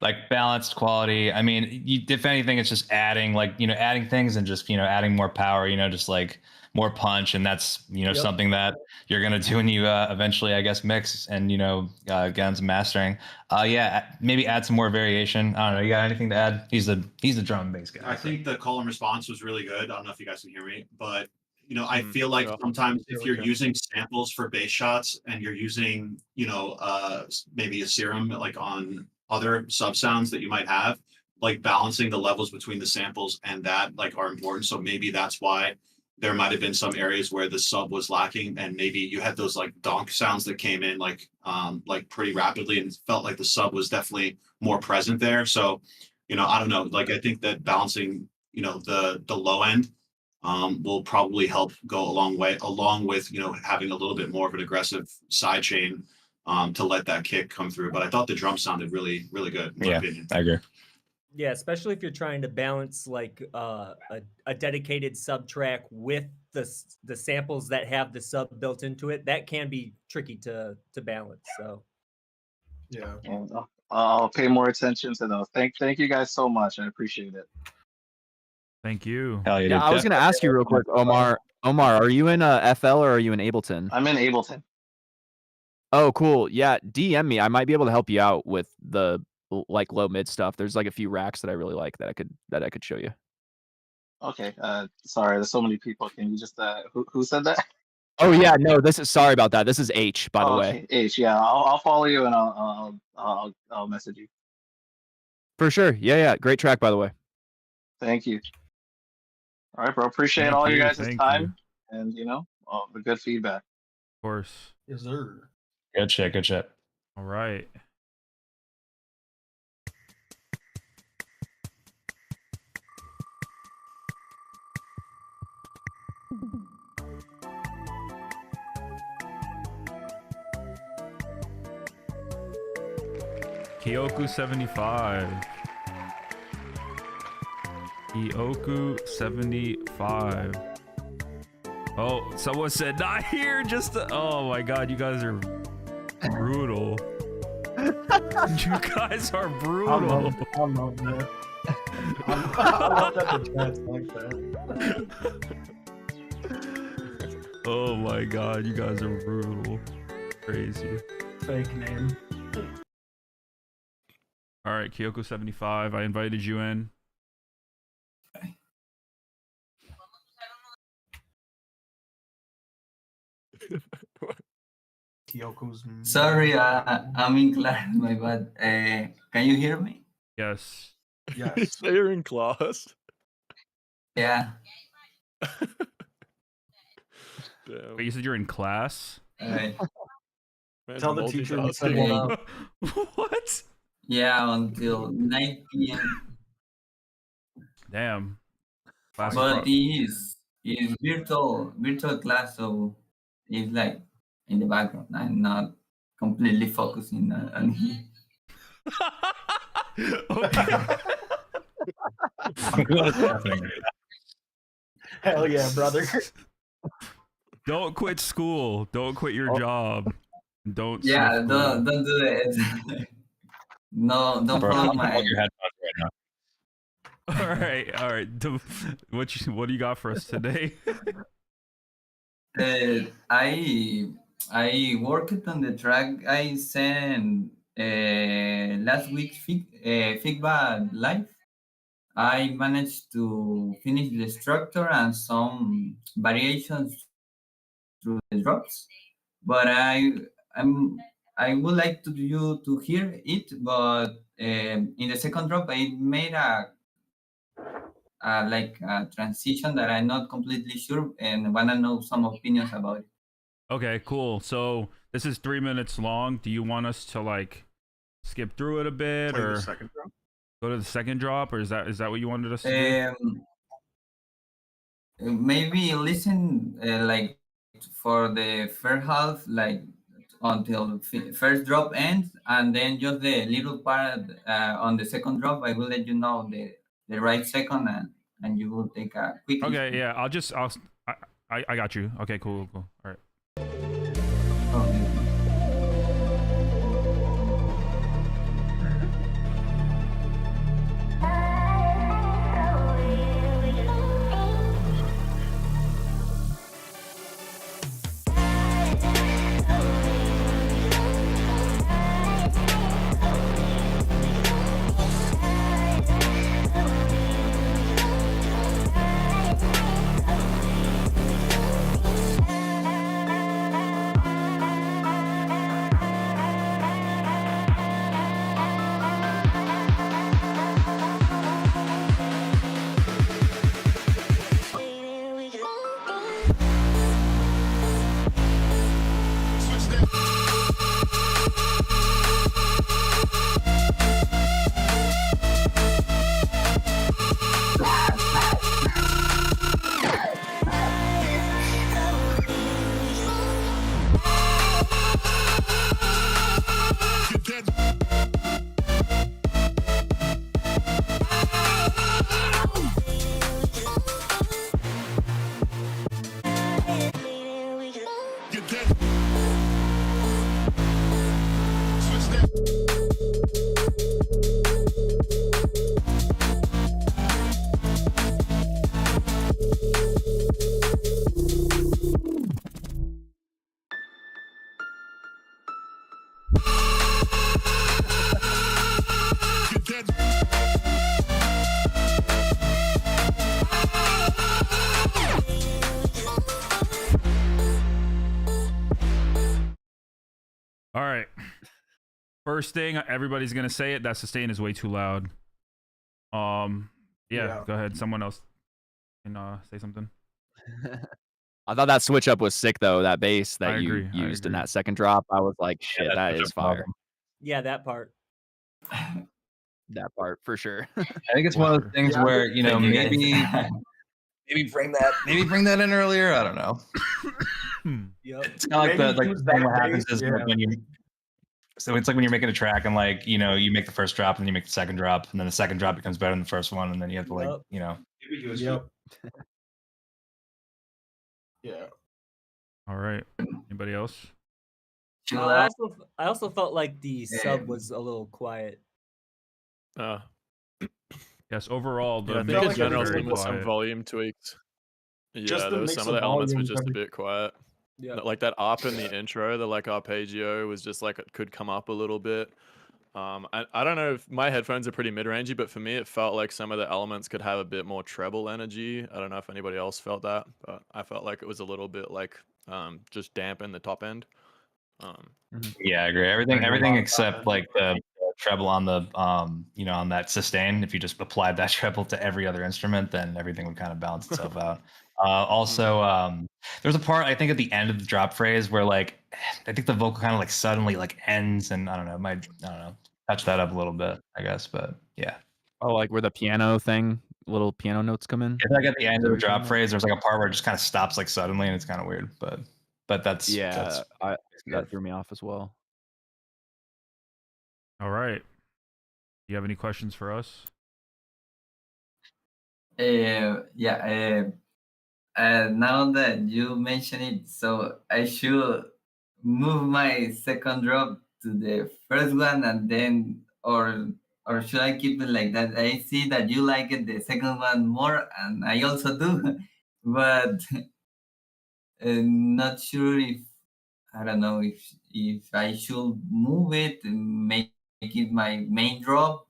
like balanced quality. I mean, if anything, it's just adding adding things and just adding more power. Just like more punch, and that's Yep. something that you're gonna do when you eventually, I guess, mix and get into mastering. Yeah, maybe add some more variation. I don't know. You got anything to add? He's the drum and bass guy. I think the call and response was really good. I don't know if you guys can hear me, but I Mhm. feel like Yeah. sometimes Yeah, if we you're can. using samples for bass shots and you're using, maybe a serum like on other sub sounds that you might have, like balancing the levels between the samples and that like are important. So maybe that's why there might have been some areas where the sub was lacking, and maybe you had those like donk sounds that came in like pretty rapidly, and it felt like the sub was definitely more present there. So I don't know. Like I think that balancing, the low end will probably help go a long way, along with having a little bit more of an aggressive side chain to let that kick come through. But I thought the drum sounded really, really good, in my opinion. I agree. Yeah, especially if you're trying to balance like a dedicated sub track with the samples that have the sub built into it, that can be tricky to balance. So Yeah. And I'll pay more attention to those. Thank you guys so much. I appreciate it. Thank you. Hell Yeah, I was gonna ask you real quick, Omar. Omar, are you in FL or are you in Ableton? I'm in Ableton. Oh, cool. Yeah, DM me. I might be able to help you out with the like low mid stuff. There's like a few racks that I really like that I could show you. Okay. Sorry, there's so many people. Can you just who said that? Oh yeah, no, sorry about that. This is H, by the way. Okay, H. Yeah, I'll follow you and I'll message you. For sure. Yeah. Great track, by the way. Thank you. All right, bro. Appreciate Thank all you you, guys' thank time and the good feedback. Of course. Yes, sir. Good shit. Good shit. All right. Kyoku 75. Kyoku 75. Oh, someone said not here. Oh my god, you guys are brutal. You guys are brutal. I love that. I love that the chat's like that. Oh my god, you guys are brutal. Crazy. Fake name. All right, Kyoko 75. I invited you in. Kyoko's. Sorry, I'm in class. My bad. Can you hear me? Yes. Yes. They're in class. Yeah. Damn. Wait, you said you're in class? Alright. Man, Tell the teacher you said multitasking. hello. What? Yeah, until 9 p.m. Damn. Class But pro- it's virtual class, so it's like in the background. I'm not completely focusing on it. Okay. What is happening? Hell yeah, brother. Don't quit school. Don't quit your job. Don't. Yeah, skip school. don't do it. No, don't Bro, follow I'm my. on your headphones right now. All right. What you got for us today? I worked on the track I sent last week feedback live. I managed to finish the structure and some variations through the drops, but I would like you to hear it. But in the second drop, I made a transition that I'm not completely sure and wanna know some opinions about it. Okay, cool. So this is 3 minutes long. Do you want us to like skip through it a bit, Play or the second drop? go to the second drop, or is that what you wanted us to do? Maybe listen like for the first half, like until first drop ends, and then just the little part on the second drop. I will let you know the right second, and you will take a quick. Okay, yeah. I got you. Okay, cool. All right. All right. First thing, everybody's gonna say it. That sustain is way too loud. Yeah. Go ahead. Someone else can say something. I thought that switch up was sick though. That bass that I you agree, I used in agree. that second drop, I was like, shit, that is fire. Yeah, that part. That part for sure. I think it's one of those things where, you know, Thank you, guys. maybe bring that in earlier. I don't know. Yep. It's kind of like Maybe the use thing that what happens bass, is yeah. when you. So it's like when you're making a track and like, you know, you make the first drop and then you make the second drop and then the second drop becomes better than the first one and then you have to like, Yep. you know. Yep. Yeah. All right. Anybody else? I also felt like the sub was a little quiet. Yes. Overall, the Yeah, I mix think is in general very some quiet. volume tweaks. Just Yeah, the there was mix some of of the elements were volumes, just a every- bit quiet. Yeah. Like that up in the intro, the like arpeggio was just like it could come up a little bit. I don't know if my headphones are pretty mid-rangey, but for me it felt like some of the elements could have a bit more treble energy. I don't know if anybody else felt that, but I felt like it was a little bit like just damp in the top end. Yeah, I agree. Everything except like the treble on the you know, on that sustain. If you just applied that treble to every other instrument, then everything would kind of balance itself out. Also, there's a part I think at the end of the drop phrase where like I think the vocal kind of like suddenly like ends, and I don't know, touch that up a little bit, I guess, but yeah. Oh, like where the piano thing, little piano notes come in. It's like at the end of the Is that what you're drop talking about? phrase, there's like a part where it just kind of stops like suddenly, and it's kind of weird, but that's Yeah, that's that threw me off as well. All right. You have any questions for us? Yeah. Now that you mention it, so I should move my second drop to the first one, and then, or should I keep it like that? I see that you like it the second one more, and I also do, but not sure if I don't know if I should move it and make it my main drop,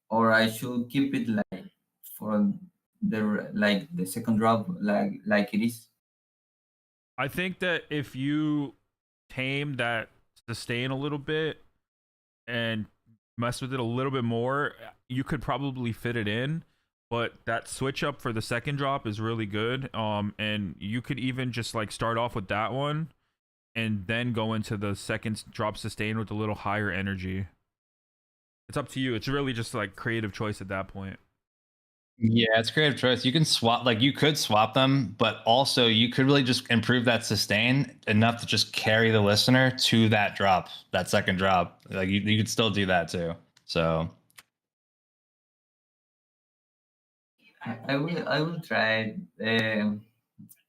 or I should keep it like for the second drop like it is. I think that if you tame that sustain a little bit and mess with it a little bit more, you could probably fit it in. But that switch up for the second drop is really good. And you could even just like start off with that one and then go into the second drop sustain with a little higher energy. It's up to you. It's really just like creative choice at that point. Yeah, it's creative choice. You can swap, like you could swap them, but also you could really just improve that sustain enough to just carry the listener to that drop, that second drop. Like you could still do that too. So I will try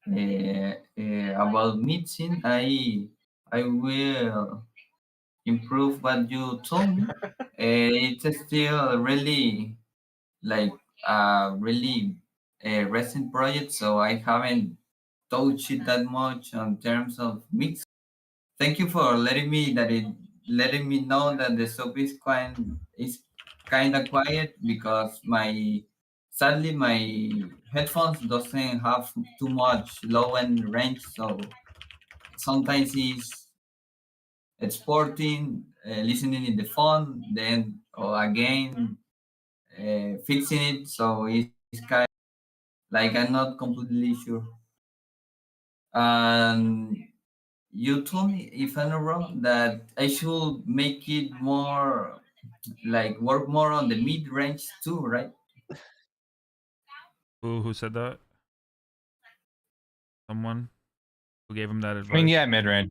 about mixing. I will improve what you told me. It's still really like really a recent project, so I haven't touched it that much on terms of mix. Thank you for letting me know that the soap is kind of quiet, because sadly my headphones doesn't have too much low end range, so sometimes it's exporting, listening in the phone, then again fixing it, so it's kind of like I'm not completely sure. And you told me, if I'm not wrong, that I should make it more like work more on the mid range too, right? Who said that? Someone who gave him that advice? I mean, yeah, mid range.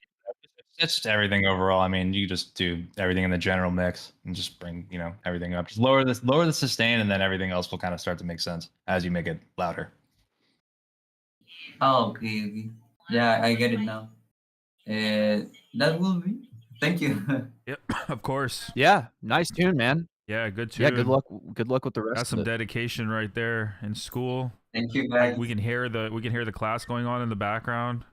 It's just everything overall. I mean, you just do everything in the general mix and just bring, everything up. Just lower the sustain, and then everything else will kind of start to make sense as you make it louder. Oh, okay. Yeah, I get it now. That will be. Thank you. Yep, of course. Yeah, nice tune, man. Yeah, good tune. Yeah, good luck. Good luck with the rest. That's some of it. dedication right there in school. Thank you, guys. We can hear the class going on in the background.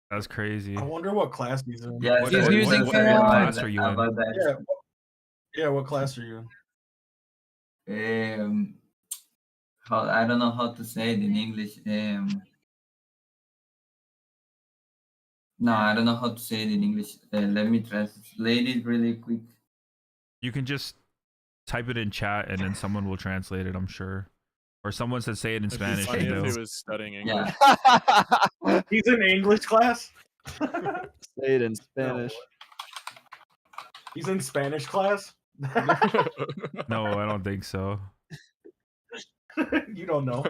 That's crazy. I wonder what class he's in. Yeah, what class are you in? Yeah, what class are you in? I don't know how to say it in English. No, I don't know how to say it in English. Let me translate it really quick. You can just type it in chat and then someone will translate it, I'm sure. Or someone said say it in Spanish. Funny if he was studying English. Yeah. He's in English class? Say it in Spanish. He's in Spanish class? No, I don't think so. You don't know.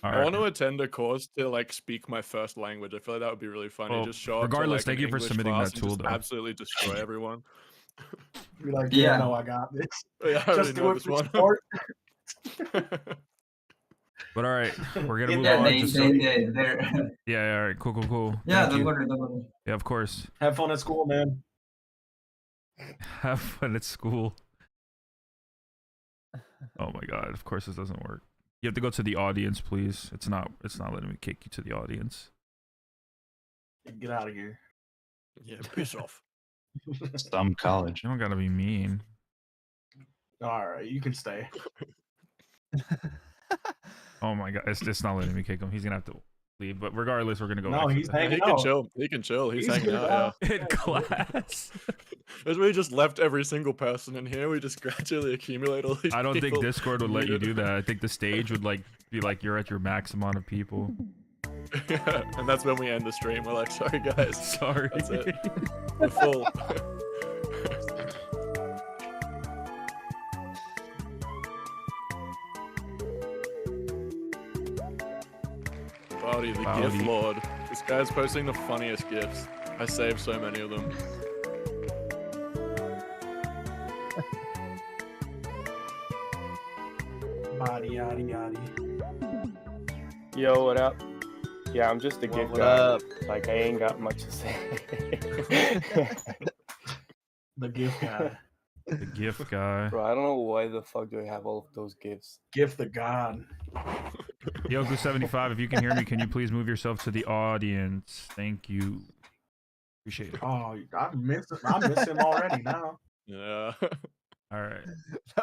I want to attend a course to like speak my first language. I feel like that would be really funny. Well, just show up regardless, to, like, thank you for English submitting class that and tool, just though. absolutely destroy everyone. Be like, yeah, no, I got this. Yeah, I Just already do know it this for one. sport. But all right, we're gonna move Yeah, on. they Just say so... they're Yeah, all right, cool. Yeah, Thank you. don't worry. Yeah, of course. Have fun at school, man. Have fun at school. Oh my god, of course this doesn't work. You have to go to the audience, please. It's not letting me kick you to the audience. Get out of here. Yeah, piss off. Some college. You don't gotta be mean. All right, you can stay. Oh my god, it's not letting me kick him. He's gonna have to leave. But regardless, we're gonna go. No, he's hanging He out. can chill. He can chill. He's hanging out. Yeah. In class. That's where we just left every single person in here. We just gradually accumulate all these. I don't think people. Discord would let you do that. I think the stage would like Be like you're at your max amount of people. Yeah, and that's when we end the stream. We're like, sorry guys. Sorry. That's it. We're full. Bowdy, the Bowdy. GIF lord. This guy's posting the funniest GIFs. I saved so many of them. Body, yaddy, yaddy. Yo, what up? Yeah, I'm just a What gift guy. up? Like, I ain't got much to say. The gift guy. The gift guy. Bro, I don't know why the fuck do I have all of those gifts. Gift the god. Yogu75, if you can hear me, can you please move yourself to the audience? Thank you. Appreciate it. Oh, I miss him already now. Yeah. All right.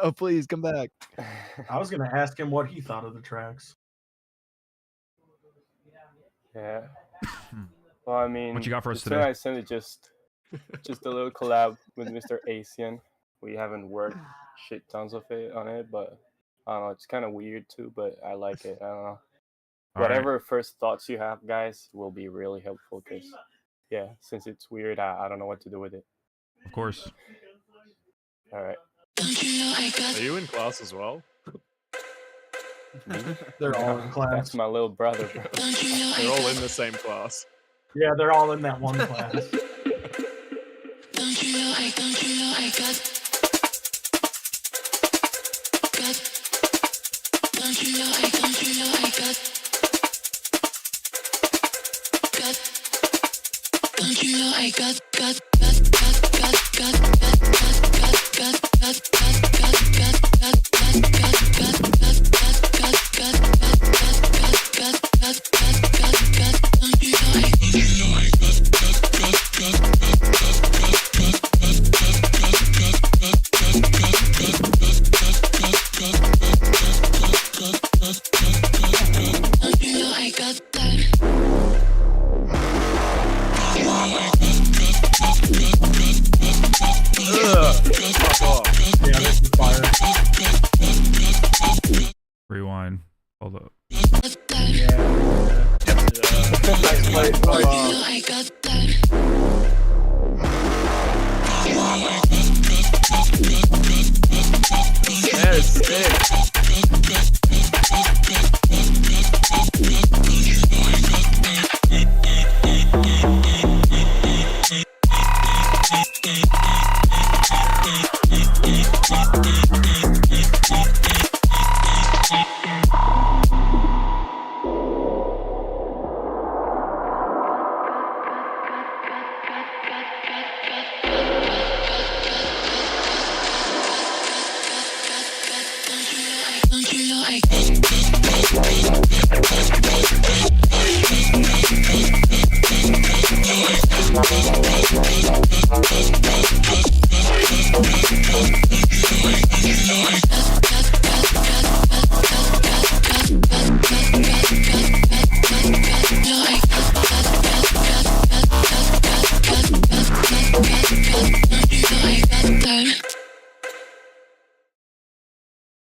Oh, please come back. I was gonna ask him what he thought of the tracks. Yeah. Well, I mean, What you got for us the tune today? I sent it just a little collab with Mr. Asian. We haven't worked shit tons of it on it, but I don't know. It's kind of weird too, but I like it. I don't know. All Whatever first thoughts you have, guys, will be really helpful. Cause yeah, since it's weird, I don't know what to do with it. Of course. All right. Are you in class as well? They're all in class. That's my little brother, bro. They're all in the same class. Yeah, they're all in that one class. Don't you know I got Don't you know I got Don't you know I got Rewind. Hold up.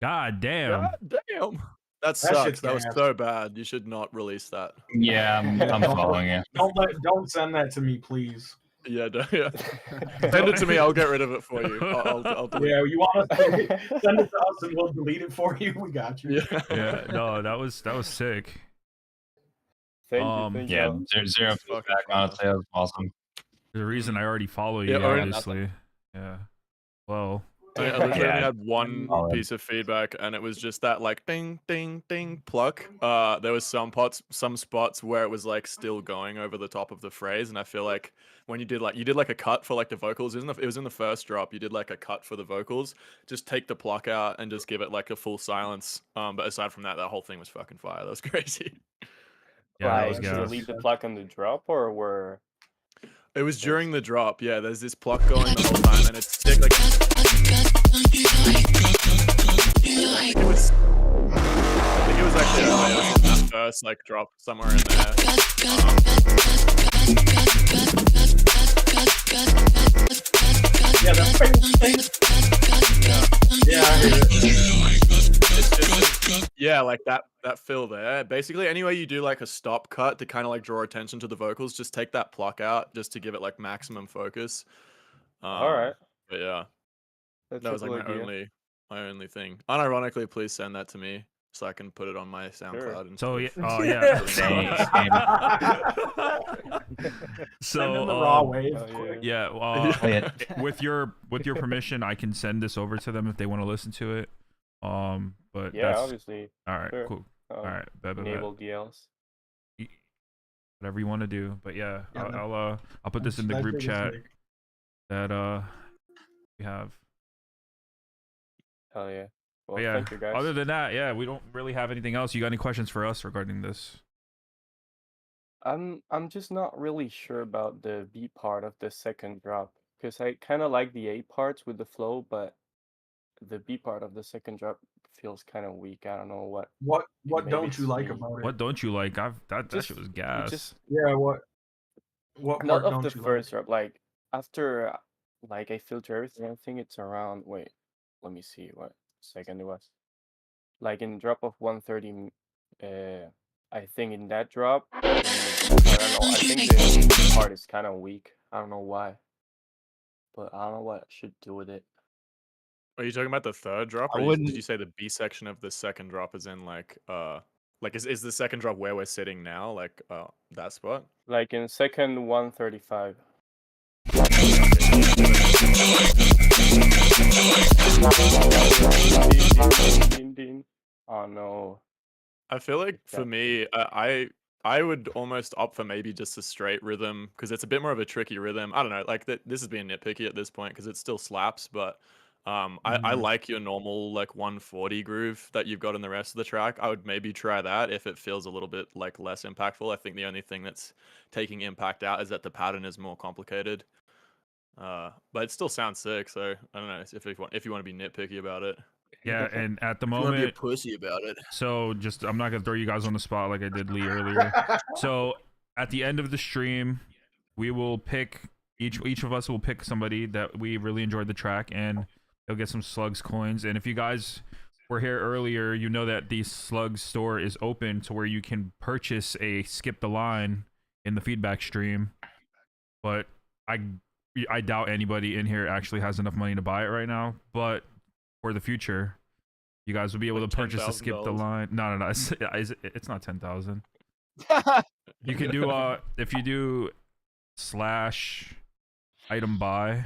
God damn. God damn. That shit's sucks. That was gas. so bad. You should not release that. Yeah, I'm following you. Don't send that to me, please. Yeah, yeah. Send it to me. I'll get rid of it for you. I'll delete Yeah, you want us to send it to us and we'll delete it for you. We got you. Yeah. Yeah, no, that was sick. Thank Yeah, you. zero feedback. Honestly, that was awesome. There's a reason I already follow you, Yeah, already- obviously. Yeah. Well. I literally Yeah. only had one Solid. piece of feedback, and it was just that like ding, ding, ding pluck. There was some spots where it was like still going over the top of the phrase, and I feel like when you did like a cut for like the vocals, it was in the first drop. You did like a cut for the vocals. Just take the pluck out and just give it like a full silence. But aside from that, that whole thing was fucking fire. That was crazy. Yeah, that was Should gas. leave the pluck on the drop, or were It was during the drop. Yeah, there's this pluck going the whole time, and it's sick. Like I think it was actually that first like drop somewhere in there. Yeah, that's yeah, I hear it. Yeah, like that fill there. Basically, anyway you do like a stop cut to kind of like draw attention to the vocals, just take that pluck out just to give it like maximum focus. Alright. But yeah, That's that a was like cool my idea. only thing. Unironically, please send that to me so I can put it on my SoundCloud. And So yeah, oh yeah. So Send in the raw wave. yeah, with your permission, I can send this over to them if they want to listen to it. But Yeah, that's obviously. all right. Sure. Cool. All right, Enable DLs. whatever you want to do. But yeah, Yeah, I'll put this in the That's group biggest chat mistake. that we have. Hell yeah. Well, But yeah, thank you guys. other than that, yeah, we don't really have anything else. You got any questions for us regarding this? I'm just not really sure about the B part of the second drop because I kind of like the A parts with the flow, but the B part of the second drop feels kind of weak. I don't know what. What maybe don't you it's like me. about it? What don't you like? That Just- shit was it gas. just Yeah, what part not of don't the you first like? drop. Like after, like I filter everything. I think it's around. Wait, let me see what second it was. Like in drop of 130. I think in that drop, I don't know. I think the part is kind of weak. I don't know why, but I don't know what I should do with it. Are you talking about the third drop, I or did wouldn't- you say the B section of the second drop is in like is the second drop where we're sitting now, like that spot? Like in second 135. Oh no. I feel like for Yeah. me, I would almost opt for maybe just a straight rhythm because it's a bit more of a tricky rhythm. I don't know, like this is being nitpicky at this point because it still slaps, but I like your normal like 140 groove that you've got in the rest of the track. I would maybe try that if it feels a little bit like less impactful. I think the only thing that's taking impact out is that the pattern is more complicated. But it still sounds sick, so I don't know if you want to be nitpicky about it. Yeah, and at the If you wanna be a moment, pussy about it. So just I'm not gonna throw you guys on the spot like I did Lee earlier. So at the end of the stream, we will pick each of us will pick somebody that we really enjoyed the track, and they'll get some Slugs coins. And if you guys were here earlier, you know that the Slugs store is open to where you can purchase a Skip the Line in the feedback stream. But I doubt anybody in here actually has enough money to buy it right now. But for the future, you guys will be able Like to purchase a Skip the $10,000. Line. No, it's not 10,000. You can do if you do / item buy,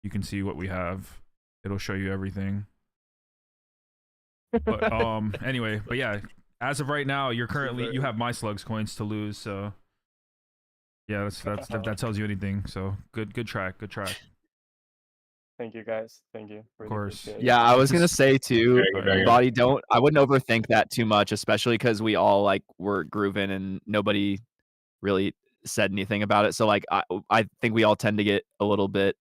you can see what we have. It'll show you everything. But anyway, but yeah, as of right now, you have my Slugs coins to lose. So yeah, if that tells you anything. So good track. Thank you guys. Thank you. Of course. Yeah, I was gonna say too, Very good. Body, I wouldn't overthink that too much, especially because we all like were grooving and nobody really said anything about it. So like I think we all tend to get a little bit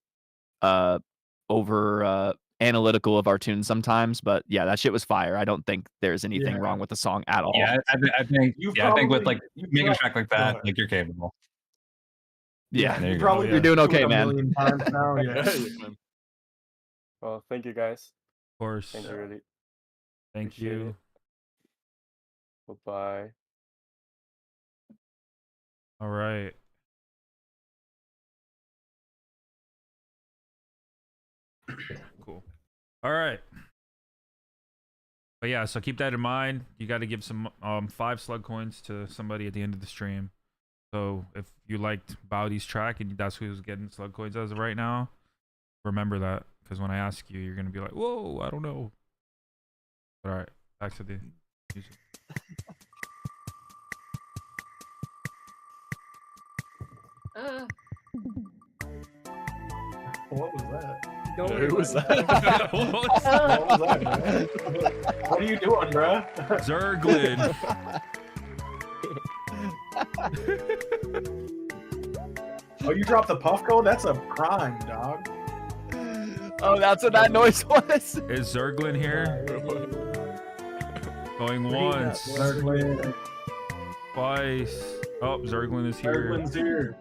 over analytical of our tunes sometimes, but yeah, that shit was fire. I don't think there's anything wrong with the song at all. Yeah, I think I think with like making a track like that, ahead. like you're capable. Yeah, There you go. probably You're doing do it okay, a man. million times now, yeah. Well, thank you guys. Of course. Thank you, really. Thank Appreciate you. it. Bye-bye. All right. Cool. All right. But yeah, so keep that in mind. You got to give some 5 slug coins to somebody at the end of the stream. So if you liked Bowdy's track and that's who's getting slug coins as of right now, remember that, because when I ask you, you're gonna be like, "Whoa, I don't know." But all right, back to the music. What was that? Who was that? What was that, man? What are you doing, bro? Zerglin. Oh, you dropped the puff code? That's a crime, dog. Oh, that's what that noise was. Is Zerglin here? Going once. Zerglin. Twice. Oh, Zerglin is here. Zerglin's here.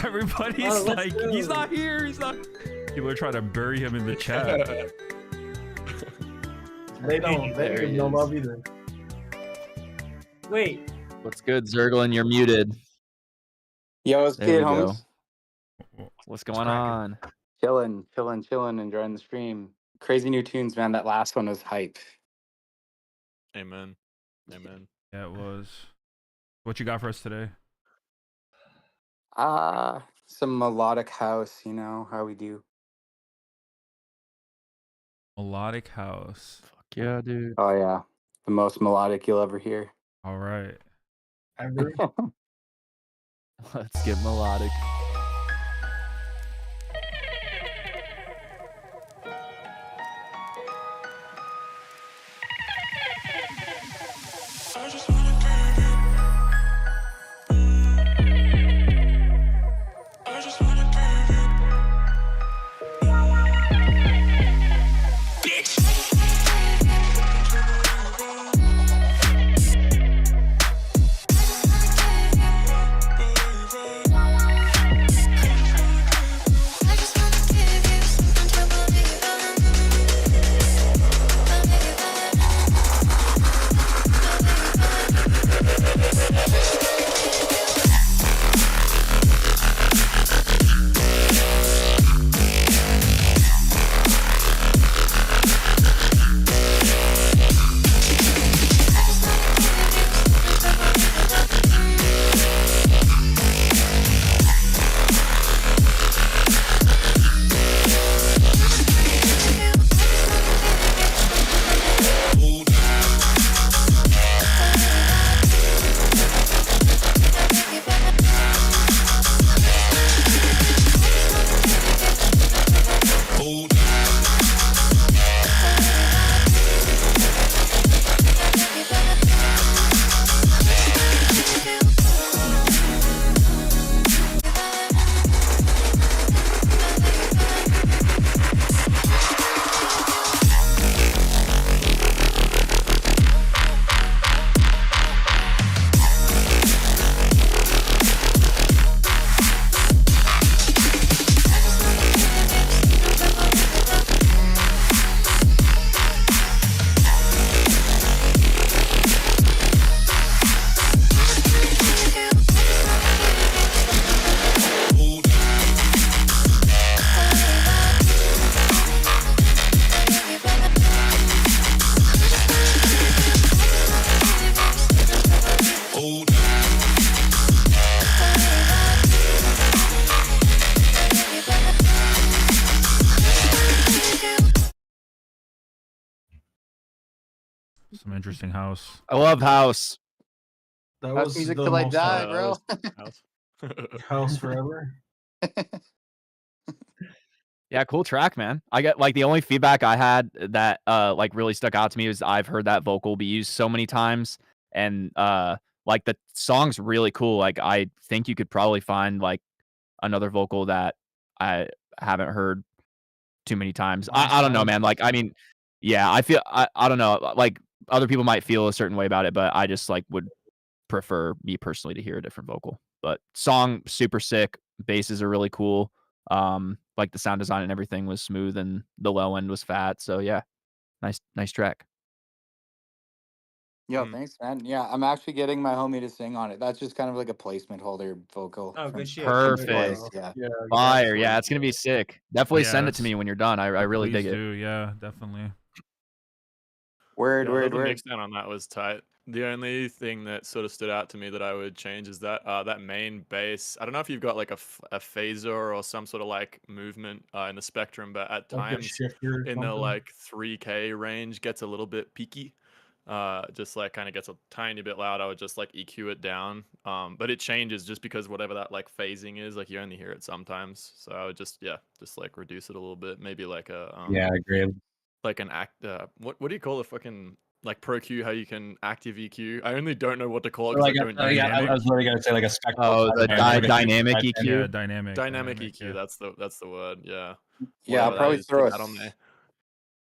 Everybody's Oh, let's like, go. he's not here. He's not. People are trying to bury him in the chat. They don't. They There give he no is. love either. Wait. What's good, Zerglin? You're muted. Yo, what's There good, we go. homies? What's going on? Chilling, enjoying the stream. Crazy new tunes, man. That last one was hype. Amen. Amen. Yeah, it was. What you got for us today? Some melodic house, you know how we do. Melodic house. Fuck yeah, dude. Oh yeah, the most melodic you'll ever hear. All right. Ever. Let's get melodic. Some interesting house. I love house. That House was music the till I most die, that bro. was house. house forever. Yeah, cool track, man. I get like the only feedback I had that like really stuck out to me was I've heard that vocal be used so many times, and like the song's really cool. Like I think you could probably find like another vocal that I haven't heard too many times. I don't know, man. Like I mean, yeah, I don't know. Like other people might feel a certain way about it, but I just like would prefer me personally to hear a different vocal. But song super sick. Basses are really cool. Like the sound design and everything was smooth, and the low end was fat. So yeah, nice track. Yo, thanks, man. Yeah, I'm actually getting my homie to sing on it. That's just kind of like a placement holder vocal. Oh, from good shit. Perfect. Voice, yeah. Fire. Yeah, it's gonna be sick. Definitely Yeah, send it to me when you're done. I really Please dig it. do. Yeah, definitely. Word, Yeah, word, the word. mix down on that was tight. The only thing that sort of stood out to me that I would change is that that main bass. I don't know if you've got like a phaser or some sort of like movement in the spectrum, but at Like a times shifter or in the something. like 3K range gets a little bit peaky. Just like kind of gets a tiny bit loud. I would just like EQ it down. But it changes just because whatever that like phasing is, like you only hear it sometimes. So I would just like reduce it a little bit. Maybe like a Yeah, I agree. like an act. What do you call the fucking like Pro Q? How you can active EQ? I only don't know what to call it because Like I don't use yeah, it. I was literally gonna say like a spectral. Oh, the dynamic EQ. Yeah, dynamic. Dynamic EQ. Yeah. That's the word. Yeah. Yeah, I'll Whatever that probably is, throw stick that on there.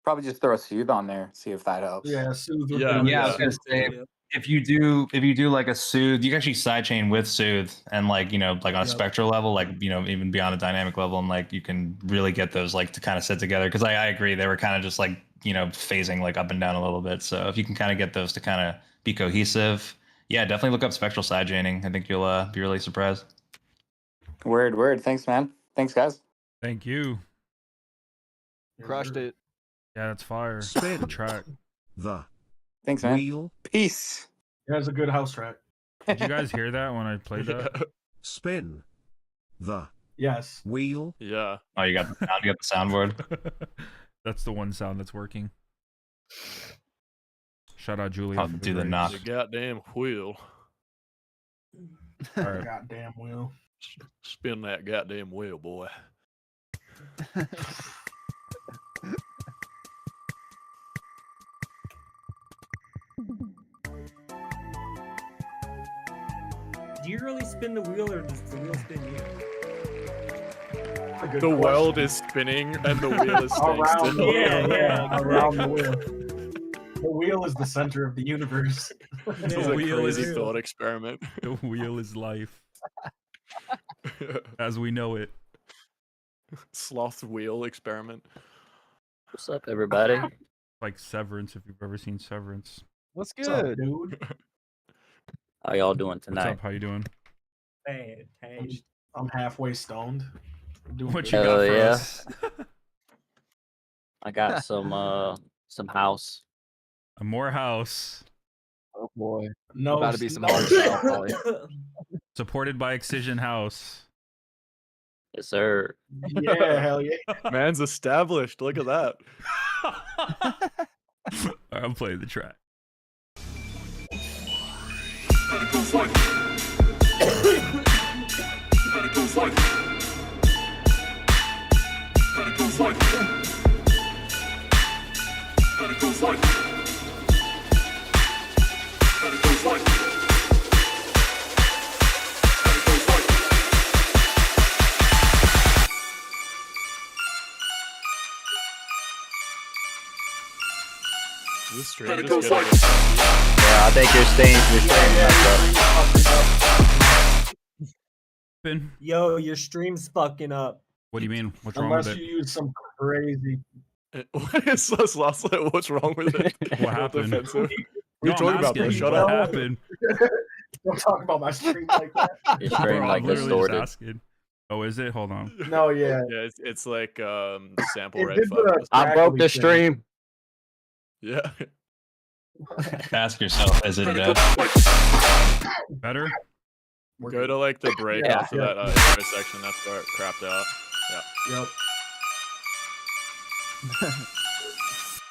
probably just throw a soothe on there, see if that helps. Yeah, soothe. Yeah, I was gonna say if you do like a soothe, you can actually sidechain with soothe, and like like on a spectral level, like even beyond a dynamic level, and like you can really get those like to kind of sit together. Because I agree, they were kind of just like phasing like up and down a little bit. So if you can kind of get those to kind of be cohesive, yeah, definitely look up spectral side chaining. I think you'll be really surprised. Word. Thanks, man. Thanks, guys. Thank you. Crushed it. Yeah, that's fire. Spin. Good track. The Thanks, man. wheel. Peace. That's a good house track. Did you guys hear that when I played that? Spin. The Yes. wheel. Yeah. Oh, you got the soundboard. That's the one sound that's working. Shout out Julia. I'll do the knock. The goddamn wheel. All right. Goddamn wheel. Spin that goddamn wheel, boy. Do you really spin the wheel, or does the wheel spin you? The world is spinning and the wheel is staying Around still. the wheel, yeah, around the wheel. The wheel is the center of the universe. This is a crazy thought experiment. The wheel is life. As we know it. Sloth wheel experiment. What's up, everybody? Like Severance, if you've ever seen Severance. What's What's up, good? dude? How y'all doing What's tonight? up? How you doing? Fantastic. I'm halfway stoned. I'm doing What good. you got Hell for yeah. us? I got some house. More house. Oh boy. No, About to be some no. hard stuff, probably. Supported by Excision House. Yes, sir. Yeah, hell yeah. Man's established. Look at that. I'm playing the track. This stream just getting Yeah, I think your stream's messed up. Yo, your stream's fucking up. What do you mean? What's wrong Unless with you it? use some crazy. It's so lost. What's wrong with it? What happened? Offensive. No, What are you talking I'm about, bro? asking, Shut what up. happened? Don't talk about my stream like that. Your Bro, stream I'm like literally just distorted. asking. Oh, is it? Hold on. No, yeah. Yeah, it's like sample It rate. did put a I broke the crackly thing. stream. Yeah. Ask yourself, is it dead? Better? Go to like the break Yeah. after that intro section. That's where it crapped out. Yeah. Yep.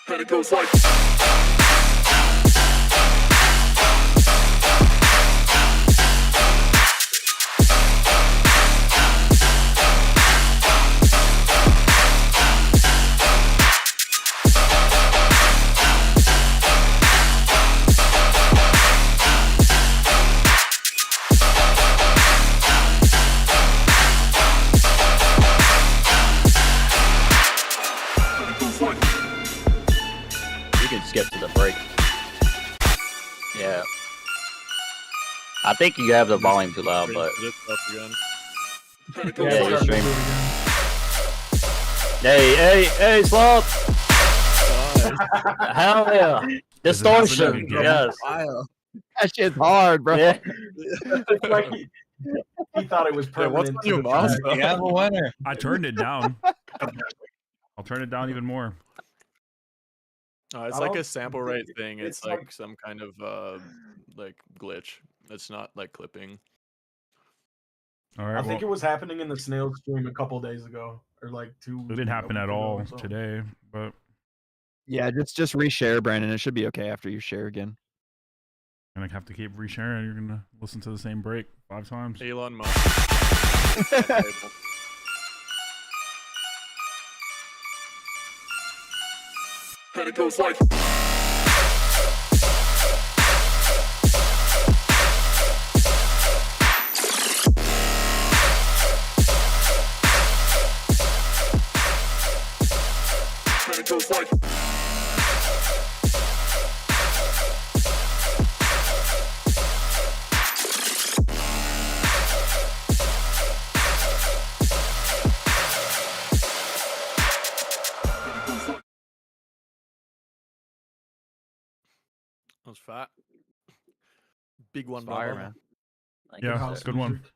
And it goes like. You can skip to the break. Yeah. I think you have the volume too loud, but yeah, your stream. Hey, Sloth! Hell yeah! Distortion, yes. That shit's hard, bro. Yeah. It's like he thought it was Yeah, what's permanent. on to your the mouse, track. You have a winner. I turned it down. I'll turn it down even more. It's I like a don't- sample rate thing. It's it's like like- some kind of like glitch. It's not like clipping. All I right. think Well, it was happening in the snail stream a couple days ago, or like two. it didn't happen at all so. today, but Yeah, just reshare, Brandon. It should be okay after you share again. I'm gonna have to keep resharing. You're gonna listen to the same break 5 times. Elon Musk. And it goes like. was fat. Big one, Fire, brother. man. Yeah, house good one. music.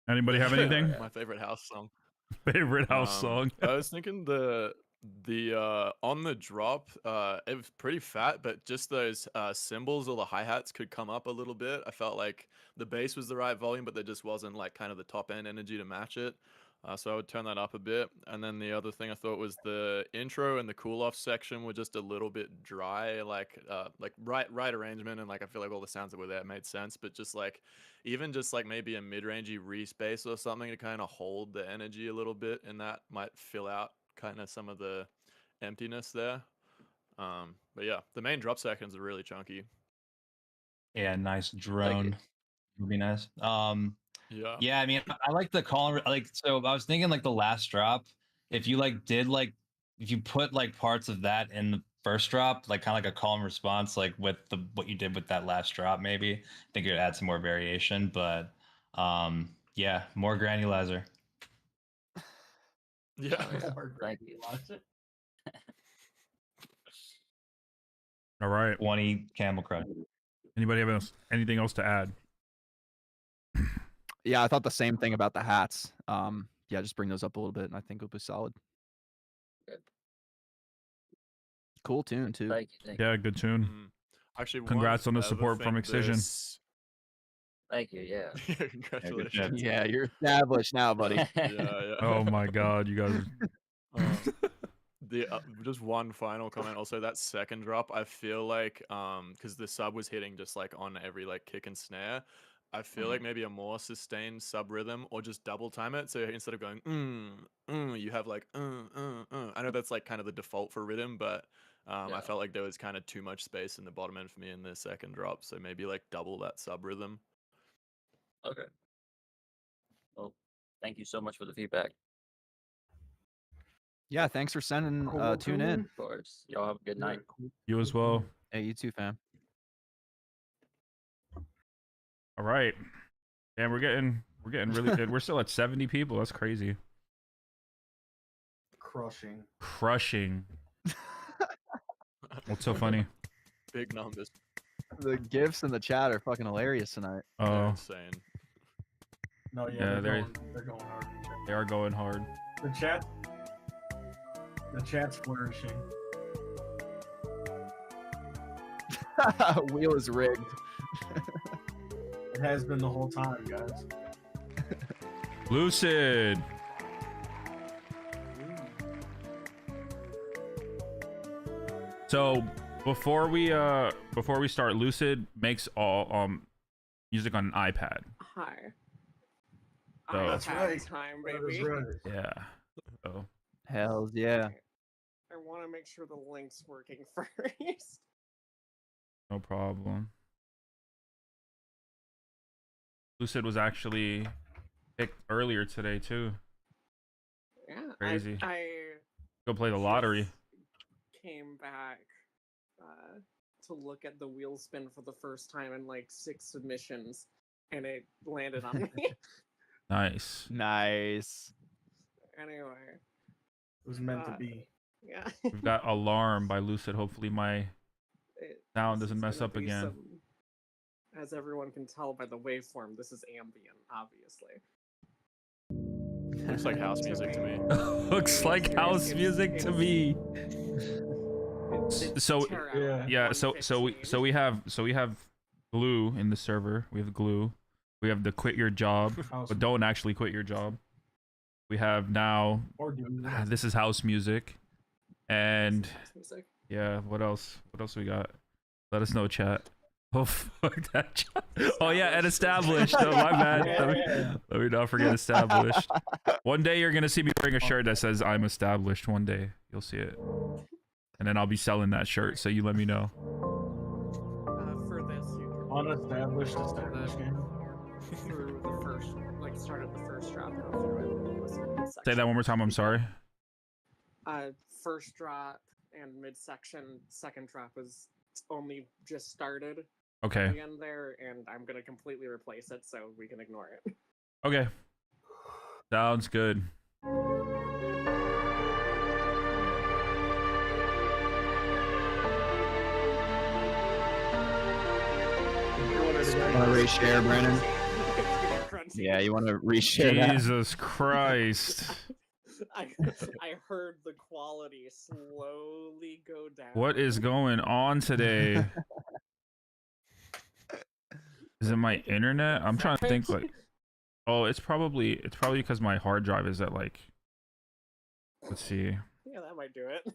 Anybody have anything? My favorite house song. Favorite house song? I was thinking the on the drop, it was pretty fat, but just those cymbals or the hi-hats could come up a little bit. I felt like the bass was the right volume, but there just wasn't like kind of the top end energy to match it. So I would turn that up a bit. And then the other thing I thought was the intro and the cool off section were just a little bit dry, like right arrangement, and like I feel like all the sounds that were there made sense, but just like even just like maybe a mid-rangey re-space or something to kind of hold the energy a little bit, and that might fill out kind of some of the emptiness there. But yeah, the main drop seconds are really chunky. Yeah, nice drone. Would be nice. Yeah. Yeah, I mean, I like the call. Like, so I was thinking like the last drop. If you like did like, if you put like parts of that in the first drop, like kind of like a call and response, like with the what you did with that last drop, maybe I think it would add some more variation. But yeah, more granulizer. Yeah. Thank you. All right. 20 Camel Crush. Anybody have anything else to add? Yeah, I thought the same thing about the hats. Yeah, just bring those up a little bit, and I think it'll be solid. Good. Cool tune too. Thank you. Yeah, good tune. Actually, congrats on the one support other from thing Excision. Thank you. Yeah. Congratulations. Yeah, you're established now, buddy. Yeah. Oh my God, you guys. The just one final comment. Also, that second drop, I feel like because the sub was hitting just like on every like kick and snare, I feel like maybe a more sustained sub rhythm or just double time it. So instead of going you have like I know that's like kind of the default for rhythm, but I felt like there was kind of too much space in the bottom end for me in the second drop. So maybe like double that sub rhythm. Okay. Well, thank you so much for the feedback. Yeah, thanks for sending tune in. Of course. Y'all have a good night. You as well. Hey, you too, fam. All right. And we're getting really good. We're still at 70 people. That's crazy. Crushing. What's so funny? Big numbers. The gifs in the chat are fucking hilarious tonight. Oh. Insane. No, Yeah, they're going hard. They are going hard. The chat's flourishing. Wheel is rigged. It has been the whole time, guys. Lucid. So before we start, Lucid makes all music on an iPad. Hi. So, That's right. Time, baby. Yeah. So Hells yeah. I want to make sure the link's working first. no problem. Lucid was actually picked earlier today too. Yeah. Crazy. I Go play the lottery. came back to look at the wheel spin for the first time in like 6 submissions, and it landed on me. Nice. Anyway. It was meant to be. Yeah. We've got Alarm by Lucid. Hopefully my sound doesn't mess up again. As everyone can tell by the waveform, this is ambient, obviously. Looks like house music to me. Looks like house music to me. So yeah, so we have glue in the server. We have glue. We have the quit your job, but don't actually quit your job. We have now. This is house music, and yeah. What else? What else we got? Let us know, chat. Oh fuck that chat. Oh yeah, and established. Oh my bad. Let me not forget established. One day you're gonna see me wearing a shirt that says "I'm established." One day you'll see it, and then I'll be selling that shirt. So you let me know. For this, you can Unestablished game. through the first, like, start of the first drop. Go through it and listen to the Say that one more time. I'm sorry. First drop and midsection. Second drop is only just started. Okay. At the end there, and I'm gonna completely replace it so we can ignore it. Okay. Sounds good. Want to reshare, Brandon? Crunchy. Yeah, you want to reshare that? Jesus Christ. I heard the quality slowly go down. What is going on today? Is it my internet? I'm trying to think like, oh, it's probably because my hard drive is at like, let's see. Yeah, that might do it.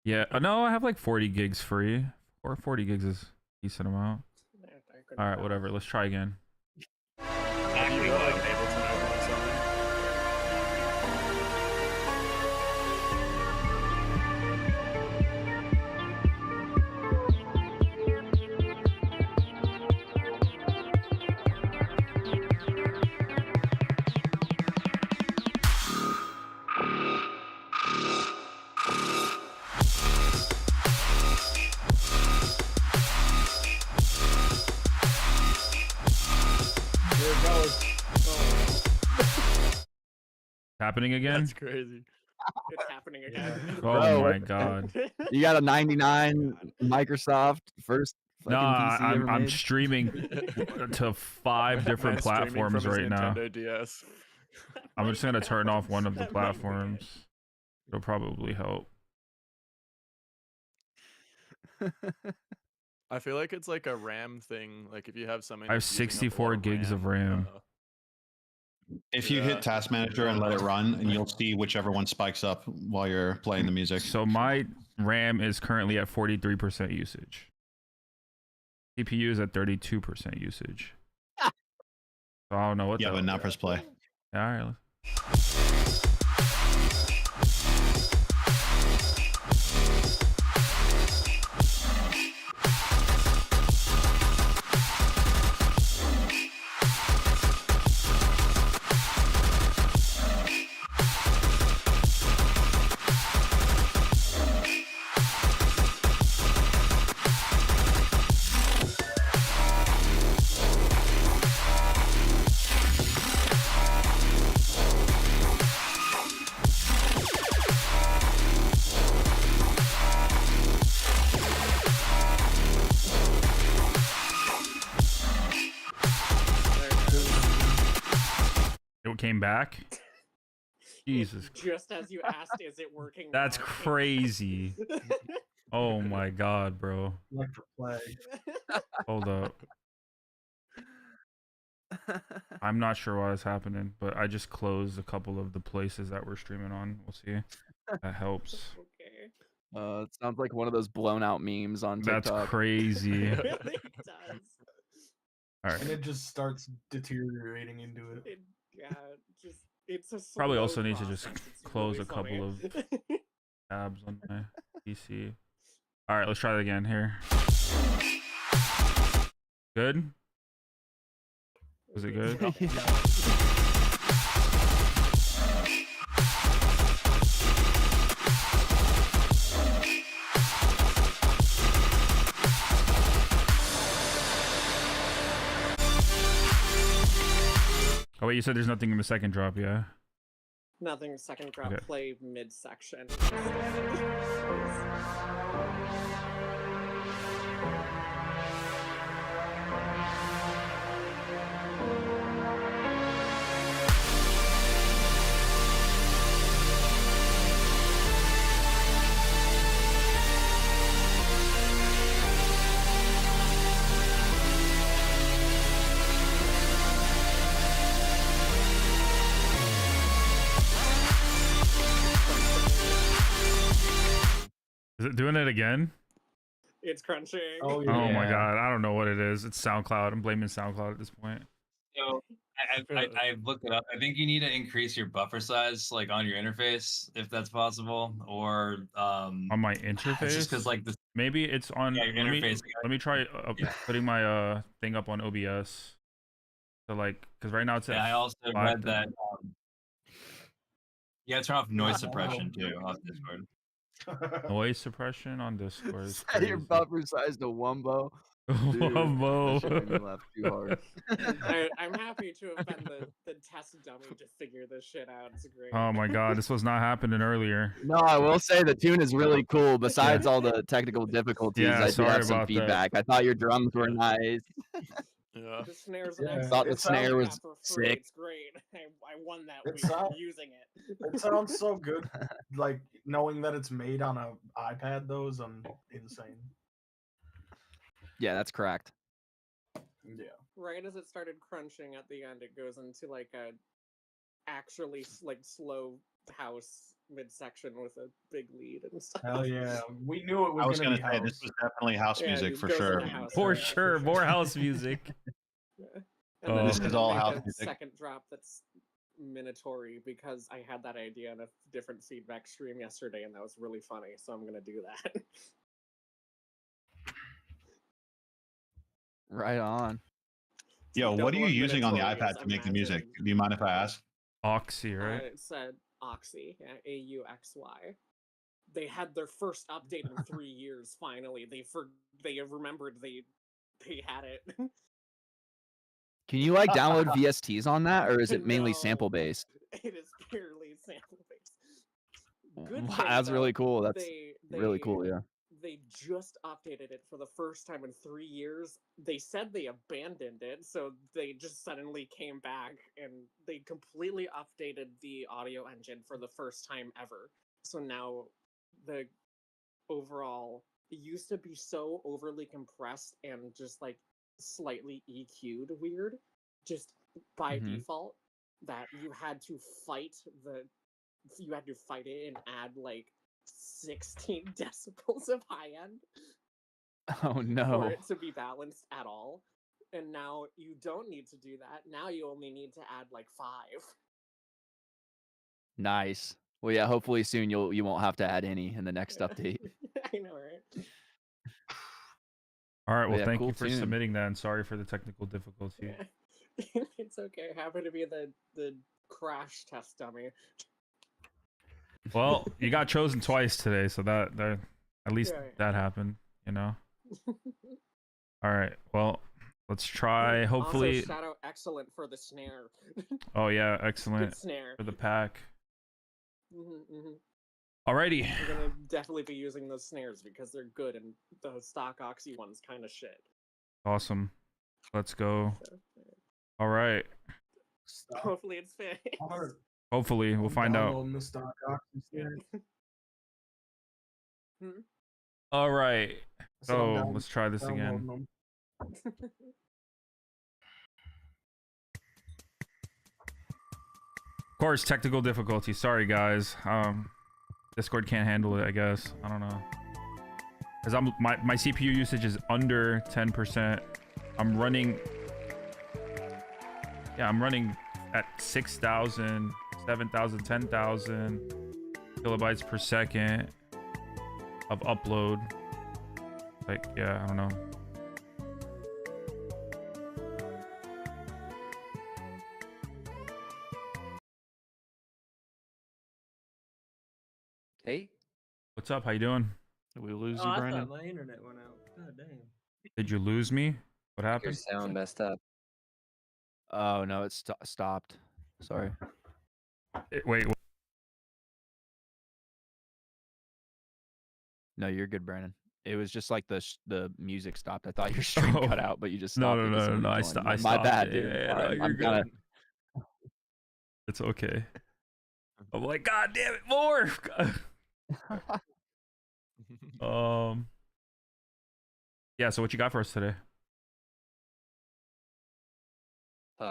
Yeah, no, I have like 40 gigs free. Or 40 gigs is a decent amount. All right, whatever. Let's try again. Have you able to know something? Here it goes. Happening again? That's crazy. It's happening again. Oh Bro, my god. You got a 99 Microsoft first No, fucking PC ever I'm made? streaming to 5 different Man's streaming platforms from his right now. Nintendo DS. I'm just gonna turn off one of the platforms. It'll probably help. I feel like it's like a RAM thing. Like if you have something. I have that's using up a lot 64 gigs of RAM. If you hit Task Manager and let it run, and you'll see whichever one spikes up while you're playing the music. So my RAM is currently at 43% usage. CPU is at 32% usage. So I don't know what. Yeah, but now press play. All right. It came back. Jesus. Just as you asked, is it working? That's now? crazy. Oh my god, bro. Like to play. Hold up. I'm not sure why it's happening, but I just closed a couple of the places that we're streaming on. We'll see. That helps. Okay. It sounds like one of those blown out memes on TikTok. That's crazy. It really does. All right. And it just starts deteriorating into it. Yeah, just it's a Probably slow also need to just process. It's close really a couple funny. of tabs on my PC. All right, let's try it again here. Good? Was it good? Oh wait, you said there's nothing in the second drop, yeah? Nothing second drop Okay. play midsection. Is it doing it again? It's crunching. Oh my god, I don't know what it is. It's SoundCloud. I'm blaming SoundCloud at this point. So I've looked it up. I think you need to increase your buffer size, like on your interface, if that's possible, or On my interface? It's just because like this. Maybe it's on. Yeah, your let me- interface. Let me try Yeah. putting my thing up on OBS. So like, because right now it's at Yeah, I also 5. read that. You gotta turn off noise suppression too on Discord. Noise suppression on Discord. is Set your crazy. buffer size to Wumbo. Dude, Wumbo. that shit made me laugh too hard. I'm happy to have been the test dummy to figure this shit out. It's great. Oh my god, this was not happening earlier. No, I will say the tune is really cool. Besides all the technical difficulties, Yeah, I do sorry have some about that. feedback. I thought your drums were nice. Yeah. The snare's Yeah, an Thought the excellent snare thing. was Yeah, for free. sick. It's great. I won that It week for sounds using it. it sounds so good. Like knowing that it's made on a iPad though is insane. Yeah, that's correct. Yeah. Right as it started crunching at the end, it goes into like a actually like slow house midsection with a big lead and stuff. Hell yeah. We knew it was I was gonna gonna be say this house. was definitely house Yeah, music it for goes sure. into house. For Yeah, sure, more house music. Yeah. And then This I'm is gonna all make house a music. second drop that's Minatory because I had that idea in a different feedback stream yesterday, and that was really funny. So I'm gonna do that. Right on. Yo, you what don't are know you what using on the Minatory iPad is, to make the imagine. music? Do you mind if I ask? Oxy, right? It said Oxy, yeah, AUXY. They had their first update in 3 years. Finally, they remembered they had it. Can you like download VSTs on that, or is it mainly No, sample based? it is purely sample based. Good Wow, thing, that's really though, cool. That's they really cool. Yeah. they just updated it for the first time in 3 years. They said they abandoned it, so they just suddenly came back and they completely updated the audio engine for the first time ever. So now the overall, it used to be so overly compressed and just like slightly EQ'd weird, just by Mhm. default, that you had to fight it and add like 16 decibels of high end Oh for no. it to be balanced at all. And now you don't need to do that. Now you only need to add like 5. Nice. Well, yeah. Hopefully soon you won't have to add any in the next update. I know, right? All right. But Well, yeah, thank cool you for tune. submitting that, and sorry for the technical difficulty. It's okay. Happy to be the crash test dummy. Well, you got chosen twice today, so that at least Right. that happened, you know. All right. Well, let's try. Hopefully. Also, shout out excellent for the snare. Oh yeah, excellent Good snare. for the pack. Mm-hmm. Alrighty. We're gonna definitely be using those snares because they're good, and the stock Oxy one's kind of shit. Awesome. Let's go. All right. Hopefully it's fixed. Hopefully we'll find out. Downloading the stock Oxy snare. All right. So I'm So down- let's try this again. downloading them. Of course, technical difficulty. Sorry, guys. Discord can't handle it, I guess. I don't know. Because my CPU usage is under 10%. I'm running. Yeah, I'm running at 6,000, 7,000, 10,000 kilobytes per second of upload. Like, yeah, I don't know. Hey. What's up? How you doing? Did we lose Oh, I thought my internet went out. God damn. Did you lose me? What Your happened? sound messed up. Oh no, it stopped. Sorry. Wait. No, you're good, Brandon. It was just like the music stopped. I thought your stream cut out, but you just stopped. No. I I stopped. My bad, it. dude. Yeah, All no, right, you're I'm good. gonna. It's okay. I'm like, God damn it, more. Yeah. So what you got for us today?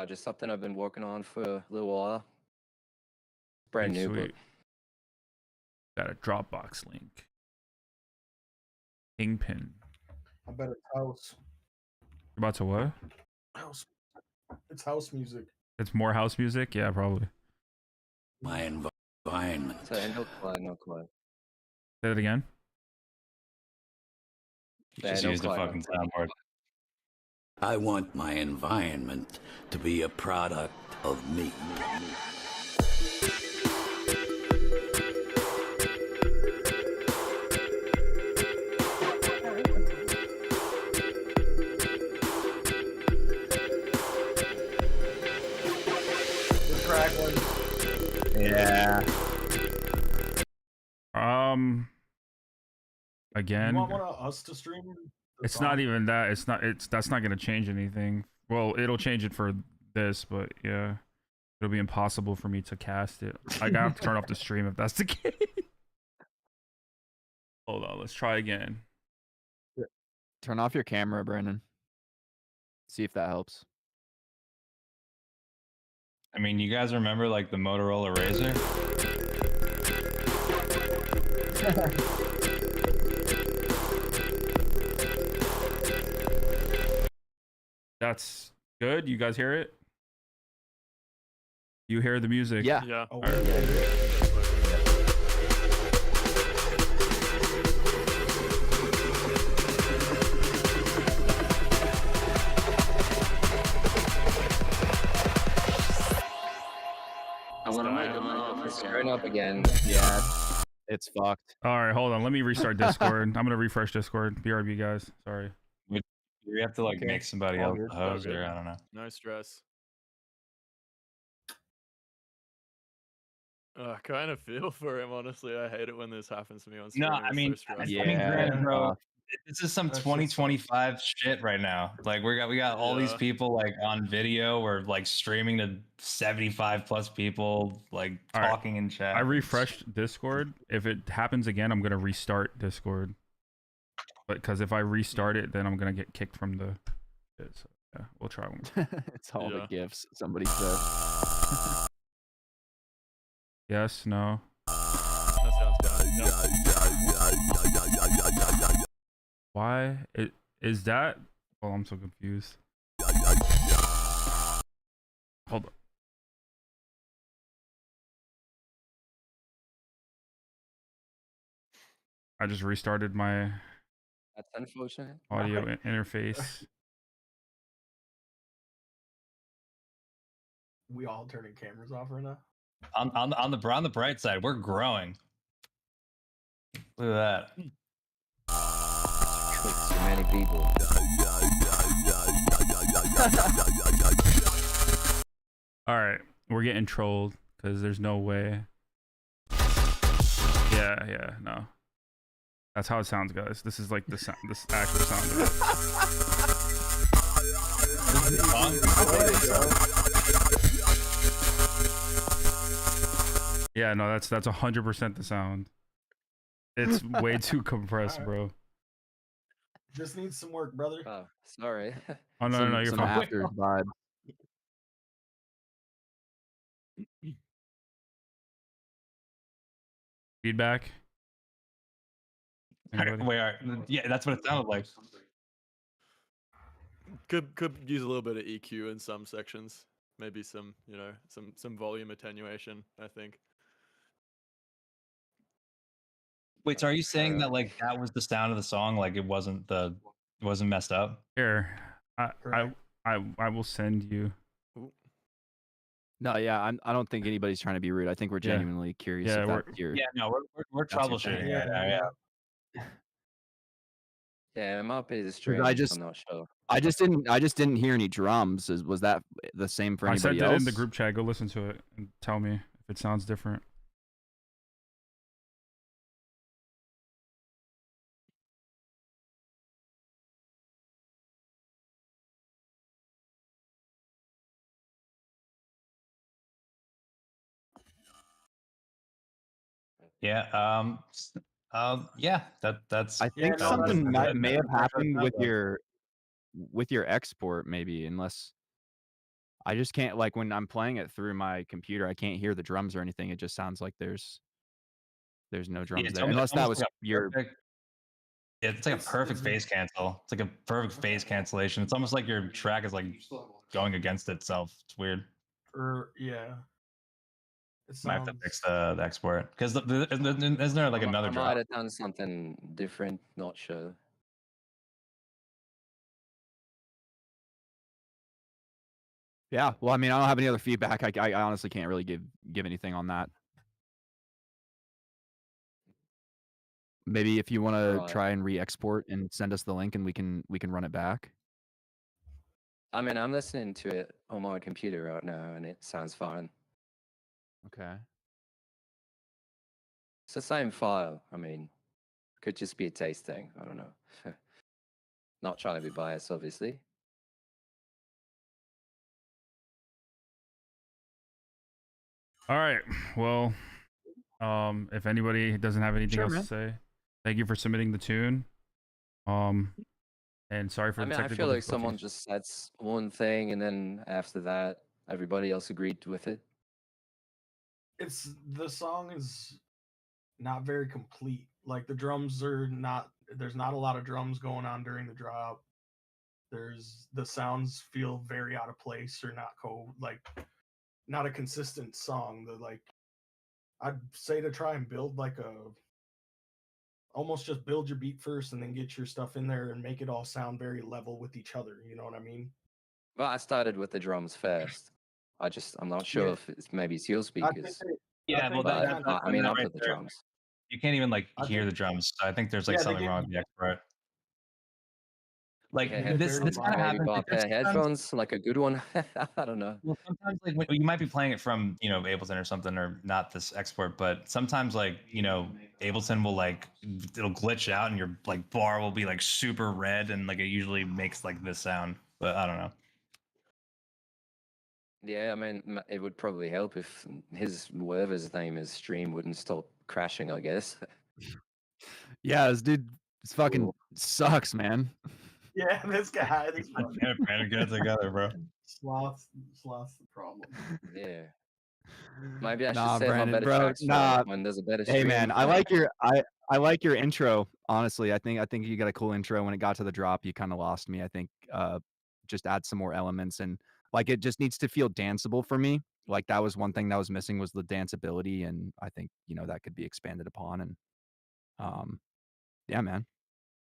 Just something I've been working on for a little while. Brand Pretty new, sweet. Got a Dropbox link. Kingpin. I bet it's house. You're about to what? House. It's house music. It's more house music? Yeah, probably. My environment. So, no quad. Say that again. Just use the fucking soundboard. I want my environment to be a product of me. Yeah. Again. You want one of us to stream? It's not even that. That's not gonna change anything Well, it'll change it for this, but yeah, it'll be impossible for me to cast it. I gotta have to turn off the stream if that's the case. Hold on, let's try again. Turn off your camera, Brandon. See if that helps. I mean, you guys remember like the Motorola Razr? That's good. You guys hear it? You hear the music? Yeah. Yeah. All right. It's screwing up again. Yeah, it's fucked. All right, hold on. Let me restart Discord. I'm gonna refresh Discord. BRB, guys. Sorry. We have to like Okay. make somebody All else good. the host, Okay. or I don't know. No stress. I kind of feel for him, honestly. I hate it when this happens to me on stream. No, I It's mean, so I stressful. mean, granted, bro, uh, this is some That shit's 2025 shit right now. Like we got all these Yeah. people like on video. We're like streaming to 75 plus people, like All right. talking in chat. I refreshed Discord. If it happens again, I'm gonna restart Discord. But because if I restart it, then I'm gonna get kicked from the. So, yeah, we'll try one. It's all Yeah. the gifts somebody said. Yes. No. That sounds good. Why? Is that? Oh, I'm so confused. Hold on. I just restarted my That's unfortunate. audio interface. We all turning cameras off right now. On the bright side, we're growing. Look at that. Too many people. All right, we're getting trolled because there's no way. Yeah, no. That's how it sounds, guys. This is like the sound, this actual sound of it. Yeah, no, that's 100% the sound. It's way too compressed, bro. Just needs some work, brother. Oh, sorry. Oh no, you're some fine. after vibe. Feedback. Anybody? Wait, yeah, that's what it sounded like. Could use a little bit of EQ in some sections. Maybe some, you know, some volume attenuation, I think. Wait, so are you saying that like that was the sound of the song? Like it wasn't messed up? Here, I will send you. No, yeah, I don't think anybody's trying to be rude. I think we're Yeah. genuinely curious Yeah, if we're- that's your. Yeah, no, we're That's your troubleshooting. thing. Yeah. Yeah, it might be the stream. I just, I'm not sure. I just didn't hear any drums. Was that the same for I anybody sent else? it in the group chat. Go listen to it and tell me if it sounds different. Yeah. Yeah. That's. I think no, something that's- may have that's- happened with that's- your export, maybe, unless I just can't, like, when I'm playing it through my computer, I can't hear the drums or anything. It just sounds like there's no drums it's there, almost- unless that was almost like a your. perfect- Yeah, it's like a perfect phase cancel. It's like a perfect phase cancellation. It's almost like your track is like going against itself. It's weird. Yeah. It Might have to sounds. fix the export because isn't there like another I might drop? have done something different. Not sure. Yeah, well, I mean, I don't have any other feedback. I honestly can't really give anything on that. Maybe if you want to Right. try and re-export and send us the link, and we can run it back. I mean, I'm listening to it on my computer right now, and it sounds fine. Okay. It's the same file. I mean, could just be a taste thing. I don't know. Not trying to be biased, obviously. All right. Well, if anybody doesn't have anything else to say, thank you for submitting the tune. And sorry for I the mean, I technical feel like someone difficulties. just said one thing, and then after that, everybody else agreed with it. The song is not very complete. Like the drums are not. There's not a lot of drums going on during the drop. The sounds feel very out of place or not a consistent song. I'd say to try and build almost just build your beat first and then get your stuff in there and make it all sound very level with each other. You know what I mean? Well, I started with the drums first. I'm not sure if maybe it's your speakers. Yeah, well, but I mean, that I'll right put the there. drums. You can't even like hear the drums. So I think there's like something wrong with the expert. Like this kind of Maybe happens. buy a Like, pair there's of sometimes- headphones, like a good one. I don't know. Well, sometimes like you might be playing it from Ableton or something, or not this export, but sometimes like Ableton will it'll glitch out and your like bar will be like super red and like it usually makes like this sound, but I don't know. Yeah, I mean, it would probably help if whatever his name is, stream wouldn't stop crashing, I guess. Yeah, this dude fucking sucks, man. Yeah, this guy. This man, get it together, bro. Sloth's the problem. Yeah. Maybe I should Nah, save my Brandon, better bro. tracks for when there's a better stream. Hey, man, I like your intro. Honestly, I think you got a cool intro. When it got to the drop, you kind of lost me. I think just add some more elements and like it just needs to feel danceable for me. Like that was one thing that was missing was the danceability, and I think that could be expanded upon. And yeah, man.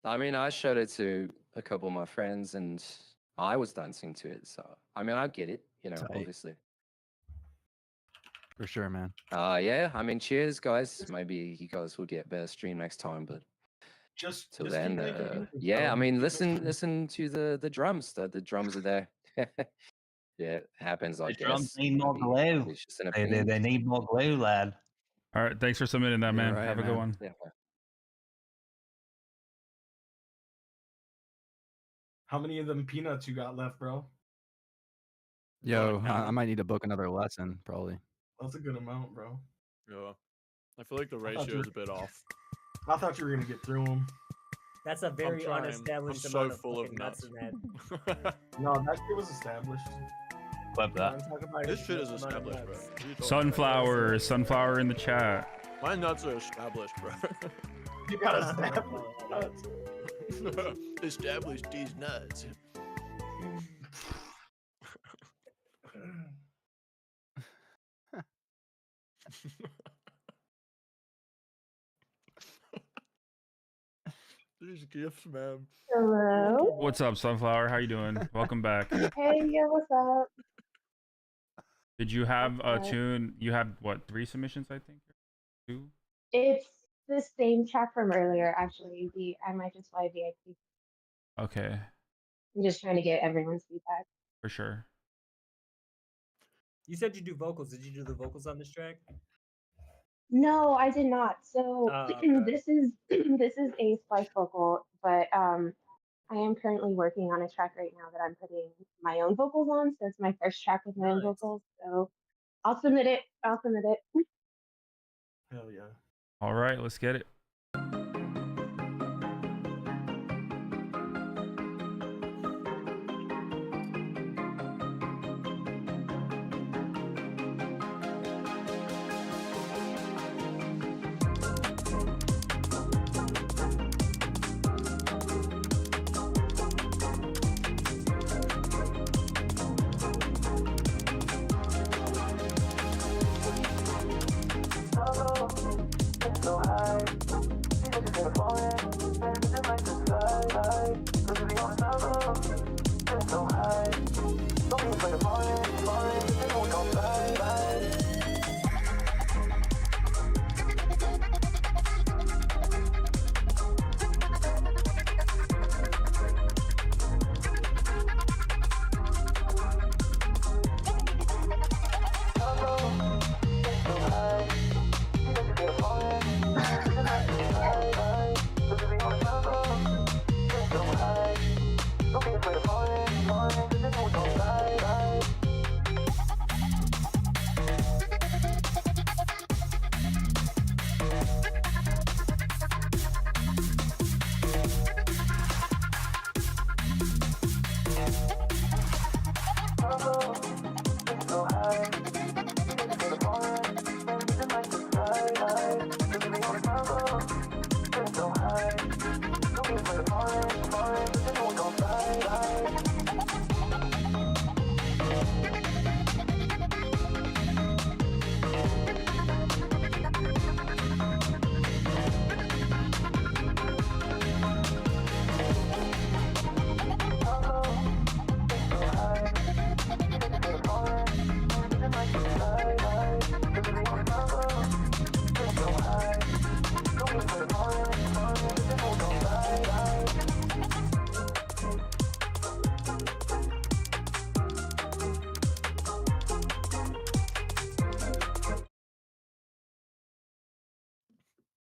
I mean, I showed it to a couple of my friends, and I was dancing to it. So I mean, I get it. Tight. Obviously. For sure, man. Yeah. I mean, cheers, guys. Maybe you guys will get better stream next time, but till just then, keep making music, yeah. bro. I mean, Keep listen to the drums. The drums are there. Yeah, it happens. I The guess. drums need more glue. It's just an They opinion. need more glue, lad. All right. Thanks for submitting that, man. right, Have a good man. one. Yeah. How many of them peanuts you got left, bro? Yo, I might need to book another lesson, probably. That's a good amount, bro. Yeah. I feel like the thought ratio you is a bit off. I thought you were gonna get through them. That's a very trying. unestablished I'm so amount of full of fucking nuts in nuts. that. No, that shit was established. Flip I'm that. talking about This his shit is amount of established, bro. nuts. What are you talking Sunflower in the chat. about? My nuts are established, bro. You got established nuts. Establish these nuts. These gifts, man. Hello. What's up, Sunflower? How you doing? Welcome back. Hey, yeah, what's up? Did you have a Okay. tune? You had what? 3 submissions, I think. 2. It's the same track from earlier, actually. I might just play VIP. Okay, I'm just trying to get everyone's feedback. for sure. You said you do vocals. Did you do the vocals on this track? No, I did not. So okay. this is a splice vocal, but I am currently working on a track right now that I'm putting my own vocals on. So it's my first track with my own vocals. So I'll submit it. Hell yeah. All right, let's get it.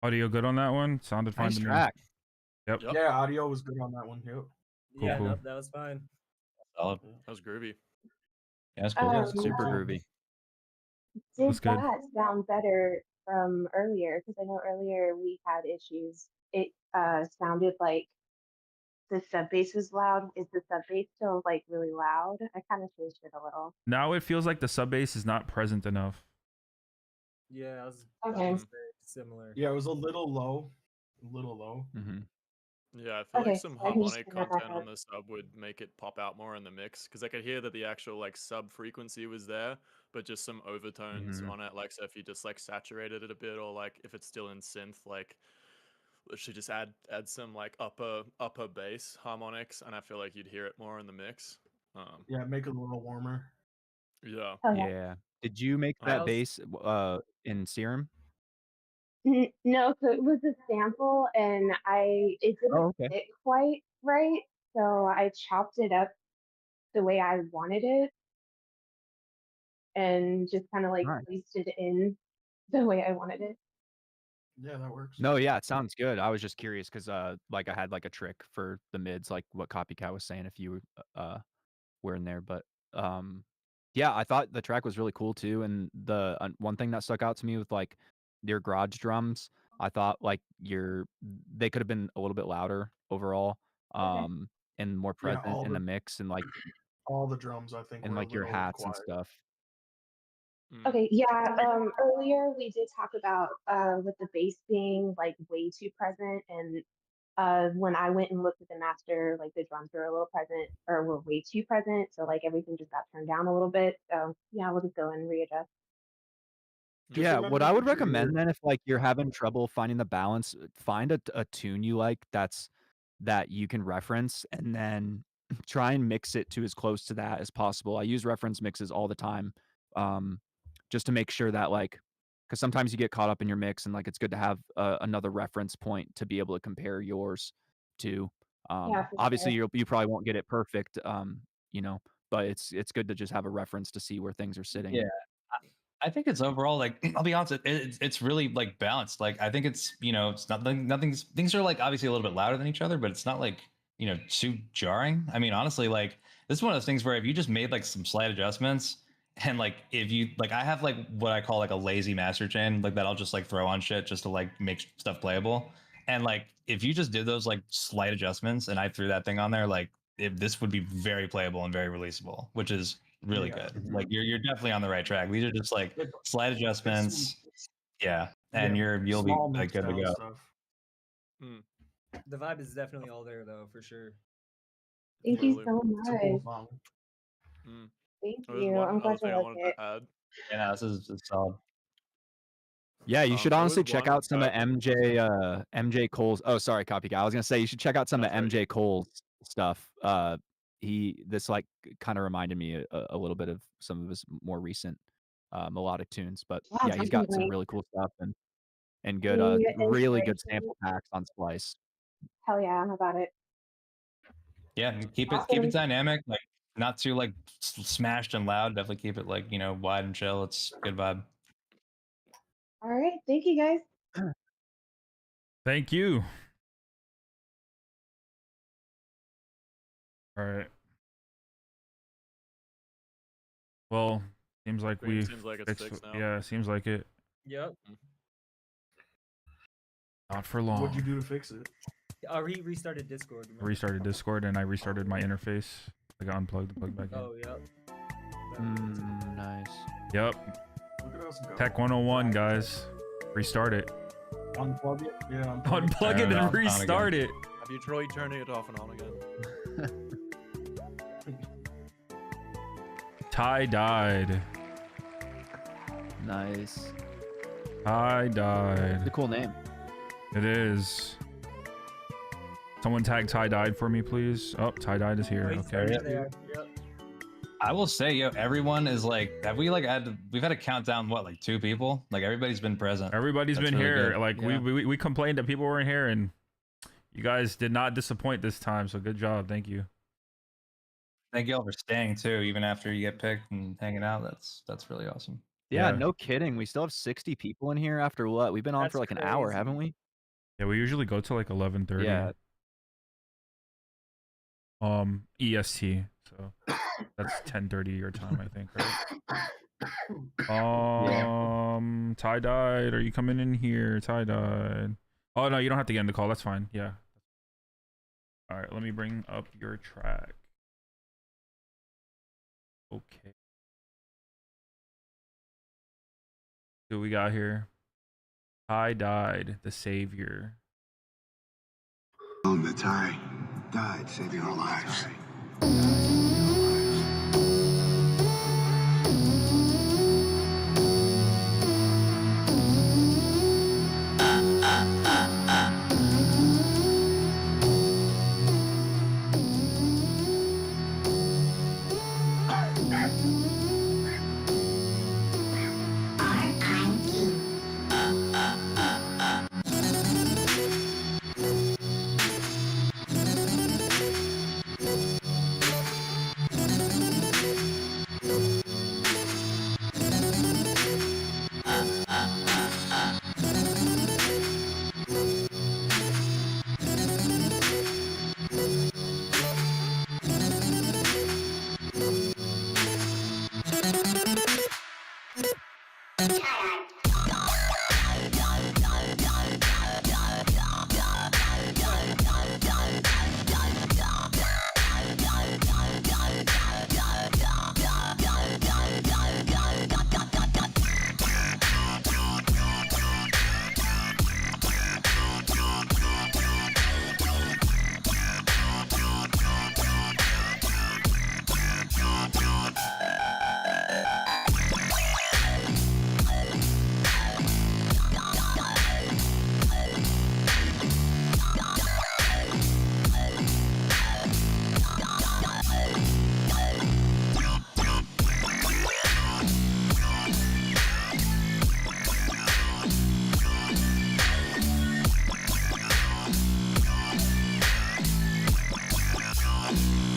Audio good on that one? Sounded fine Nice to me. track. Yep. Yeah, audio was good on that one. Yep. Cool, Yeah, cool. nope, that was fine. Solid. That was groovy. Yeah, that's cool. Super groovy. Did That's good. that sound better from earlier? Because I know earlier we had issues. It sounded like the sub bass was loud. Is the sub bass still like really loud? I kind of changed it a little. Now it feels like the sub bass is not present enough. Yeah, I was Okay. very similar. Yeah, it was a little low. A little low. Mm-hmm. Yeah, I feel Okay, like some so I can just harmonic turn that back content on up. the sub would make it pop out more in the mix because I could hear that the actual like sub frequency was there, but just some overtones Mhm. on it. Like, so if you just like saturated it a bit, or like if it's still in synth, like literally just add some like upper bass harmonics, and I feel like you'd hear it more in the mix. Yeah, make it a little warmer. Yeah. Okay. Yeah. Did you make I that also- bass in Serum? No, so it was a sample, and it didn't Oh, okay. fit quite right, so I chopped it up the way I wanted it, and just kind of like Nice. placed it in the way I wanted it. Yeah, that works. No, yeah, it sounds good. I was just curious because like I had like a trick for the mids, like what Copycat was saying if you were in there. But yeah, I thought the track was really cool too. And the one thing that stuck out to me with like your garage drums, I thought like they could have been a little bit louder overall, and more Yeah, present in the mix and like all the drums I think and were a like your little hats and quiet. stuff. Okay, yeah. Earlier we did talk about with the bass being like way too present, and when I went and looked at the master, like the drums were a little present or were way too present, so like everything just got turned down a little bit. So yeah, we'll just go and readjust. Just Yeah, remember what to I would put your recommend ear- then if like you're having trouble finding the balance, find a tune you like that you can reference and then try and mix it to as close to that as possible. I use reference mixes all the time. Just to make sure that like because sometimes you get caught up in your mix and like it's good to have another reference point to be able to compare yours to. Yeah, for Obviously sure. you probably won't get it perfect, but it's good to just have a reference to see where things are sitting. Yeah. I think it's overall like I'll be honest, it's really like balanced. Like I think it's it's nothing's things are like obviously a little bit louder than each other, but it's not like too jarring. I mean honestly, like this is one of those things where if you just made like some slight adjustments and like if you like I have like what I call like a lazy master chain like that I'll just like throw on shit just to like make stuff playable. And like if you just did those like slight adjustments and I threw that thing on there, like this would be very playable and very releasable, which is really good. Like you're definitely on the right track. These are just like slight adjustments. Yeah. And you'll be small like mix good to down go. stuff. The vibe is definitely all there though, for sure. Thank you Totally. so It's a cool much. song. Thank There was you. one I'm other glad you thing I like wanted it. to add. Yeah, this is solid. Yeah, you should there honestly was check one out some of MJ Cole's. Oh, sorry, Copycat. I was gonna say you should check out some of MJ Cole's stuff. This like kind of reminded me a little bit of some of his more recent melodic tunes. But Wow, yeah, he's got some definitely. really cool stuff and good Any really good inspiration? sample packs on Splice. Hell yeah, I'm about it. Yeah, keep Awesome. it dynamic, like not too like smashed and loud. Definitely keep it like wide and chill. It's good vibe. All right, thank you guys. Thank you. All right. Well, seems like Green we seems like it's fixed now. Yeah, seems like it. Yep. Not for long. What'd you do to fix it? Restarted Discord. I restarted Discord and I restarted my interface. I got unplugged and plugged back in. Oh, yep. Nice. Yep. Look at us go. Tech 101, guys. Restart it. Unplug it? Yeah, Unplug it and restart it. Have you tried turning it off and on again? Ty died. Nice. Ty died. It's a cool name. It is. Someone tag Ty died for me, please. Oh, Ty died is here. Okay. Yep. I will say, everyone is like, we've had a countdown, what, like 2 people? Like everybody's been present. Everybody's That's been really here. good. Like Yeah. we complained that people weren't here, and you guys did not disappoint this time. So good job. Thank you. Thank you all for staying too, even after you get picked and hanging out. That's really awesome. Yeah, Yeah. no kidding. We still have 60 people in here after what? We've been on That's for like an hour, haven't crazy. we? Yeah, we usually go to like 11:30. Yeah. EST. So that's 10:30 your time, I think, right? Yeah. Tie-dyed, are you coming in here? Tie-dyed. Oh no, you don't have to get in the call. That's fine. Yeah. All right, let me bring up your track. Okay. Who we got here? Tie-dyed, the savior. The tie died, saving our lives.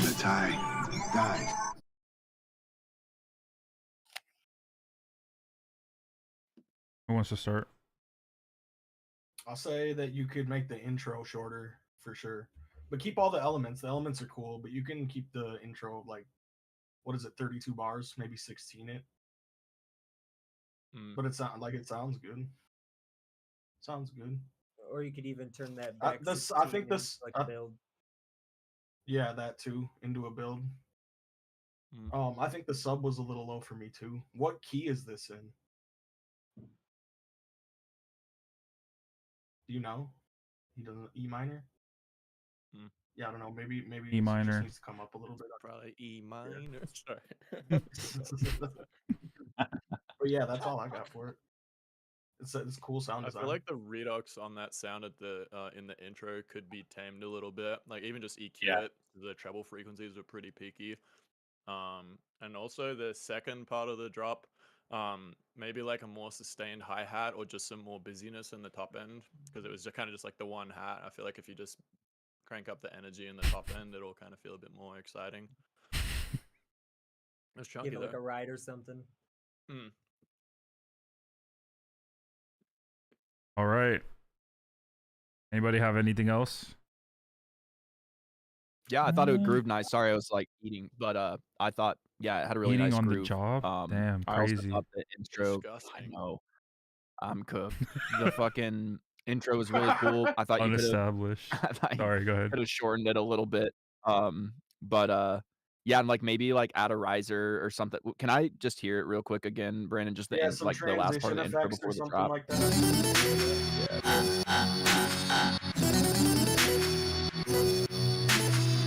The tie died. Who wants to start? I'll say that you could make the intro shorter for sure, but keep all the elements. The elements are cool, but you can keep the intro like, what is it, 32 bars, maybe 16 it. But it's not like it sounds good. Sounds good. Or you could even turn that back. I think this like a build. Yeah, that too into a build. I think the sub was a little low for me too. What key is this in? Do you know? He doesn't. E minor. Yeah, I don't know. Maybe E it minor. just needs to come up a little bit. Probably E minor. Sorry. But yeah, that's all I got for it. It's cool sound I design. feel like the redux on that sound at the in the intro could be tamed a little bit. Like even just EQ it. The treble frequencies are pretty peaky. And also the second part of the drop, maybe like a more sustained hi-hat or just some more busyness in the top end, because it was just kind of just like the one hat. I feel like if you just crank up the energy in the top end, it'll kind of feel a bit more exciting. It's chunky Give it like though. a ride or something. All right. Anybody have anything else? Yeah, I thought it would groove nice. Sorry, I was like eating, but I thought it had a really Eating nice on groove. the job? Damn, I also crazy. thought the intro. I know, I'm cooked. The fucking intro was really cool. I thought you could Unestablished. have. Sorry, go ahead. Could have shortened it a little bit. But yeah, and like maybe like add a riser or something. Can I just hear it real quick again, Brandon? Just the Some like the last part of transition the intro effects or before the something drop. like that.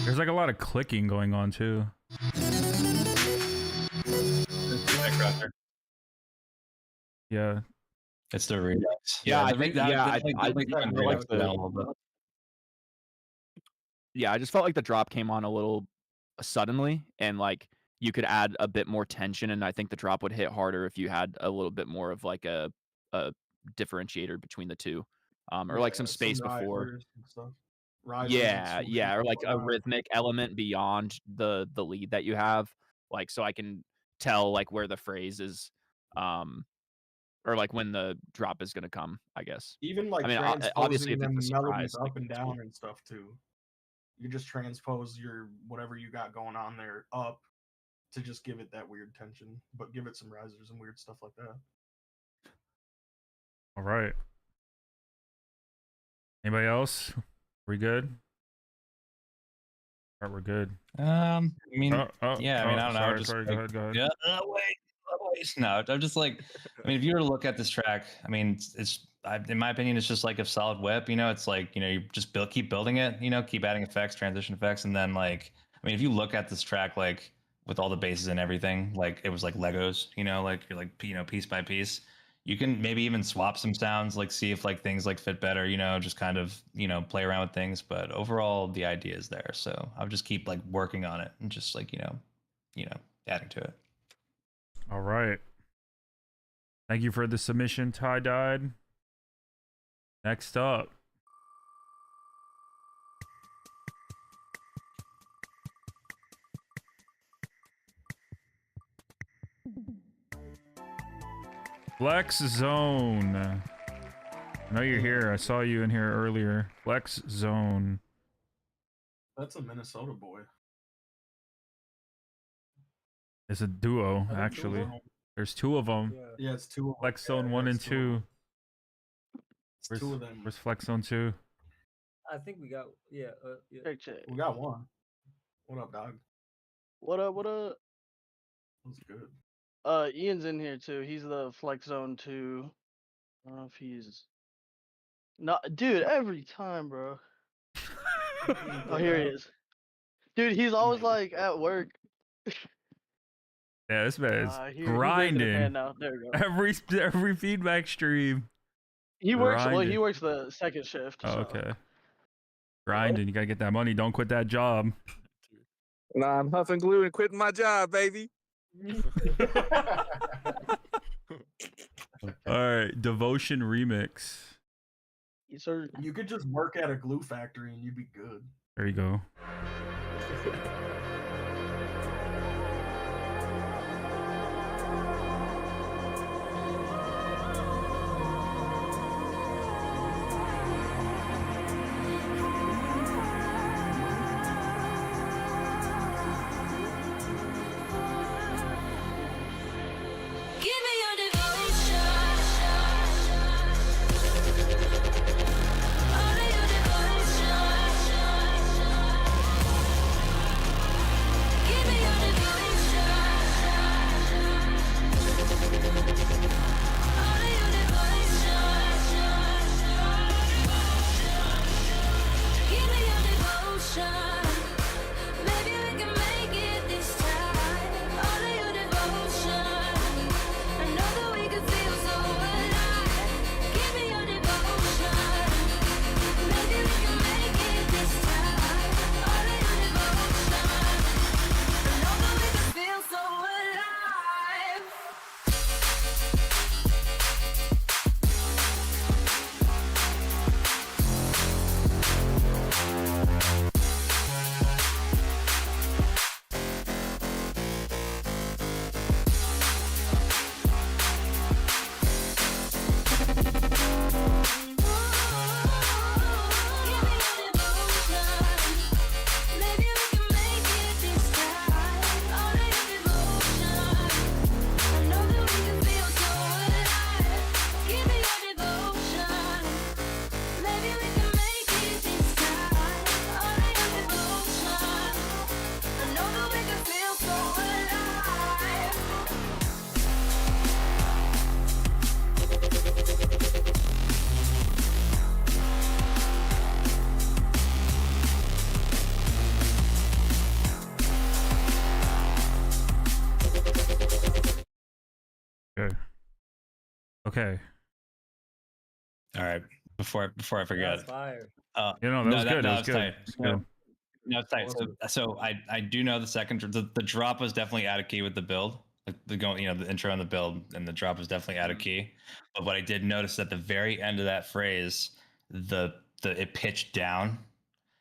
There's like a lot of clicking going on too. Yeah. It's the redux. Yeah, I the think. re- that- Yeah, the- I think. the I think redux I like is down a little bit. Yeah, I just felt like the drop came on a little suddenly, and like you could add a bit more tension, and I think the drop would hit harder if you had a little bit more of like a differentiator between the two, or like some space before. risers and stuff. Risers and Yeah, swoops yeah, or and like a whatnot. rhythmic element beyond the lead that you have, like so I can tell like where the phrase is or like when the drop is gonna come, I guess. Even like I mean, obviously, transposing if them it's a melodies surprise, like, up and it's cool. down and stuff too. You just transpose your whatever you got going on there up to just give it that weird tension, but give it some risers and weird stuff like that. All right. Anybody else? We good? All right, we're good. I mean, yeah, I mean, I don't know. Sorry, Just sorry. like, Go ahead. Go ahead. yeah, wait, no, I'm just like, I mean, if you were to look at this track, I mean, in my opinion, it's just like a solid whip. You know, it's like, you know, you just keep building it. You know, keep adding effects, transition effects, and then like, I mean, if you look at this track, like with all the bases and everything, like it was like Legos. You know, like you're like, you know, piece by piece. You can maybe even swap some sounds, like see if like things like fit better, you know, just kind of, you know, play around with things. But overall, the idea is there. So I'll just keep like working on it and just like, you know, adding to it. All right. Thank you for the submission, Tie Dyed. Next up. Flex Zone. I know you're here. I saw you in here earlier. Flex Zone. That's a Minnesota boy. It's a duo, actually. There's two of them. Yeah, it's two of them. Flex Zone 1 and 2. It's two of them. Where's Flex Zone 2? I think we got yeah. Check, check. We got one. What up, dog? What up? What up? That's good. Ian's in here too. He's the Flex Zone 2. I don't know if he's not, dude. Every time, bro. Oh, here he is. Dude, he's always like at work. Yeah, this man is He's raising a hand grinding. now. There we go. Every feedback stream. He works. Well, Grinding. he works the second shift. Oh, so. okay. Grinding. You gotta get that money. Don't quit that job. Nah, I'm huffing glue and quitting my job, baby. All right, Devotion Remix. Yes, sir. You could just work at a glue factory and you'd be good. There you go. Give me your devotion. All of your devotion. Give me your devotion. All of your devotion. Give me your devotion. Maybe we can make it this time. All of your devotion. I know that we could feel so alive. Give me your devotion. Maybe we can make it this time. All of your devotion. I know that we could feel so alive. Maybe we can make it this time. All of your devotion. I know that we can feel so alive. Give me your devotion. Maybe we can make it this time. All of your devotion. I know that we can feel so alive. Okay. Okay. All right. Before I forget. That's fire. You know, that was good. That was good. tight. It's No, good. no, it's tight. So I do know the second the drop was definitely out of key with the build. Like the intro and the build and the drop was definitely out of key. But what I did notice at the very end of that phrase, it pitched down.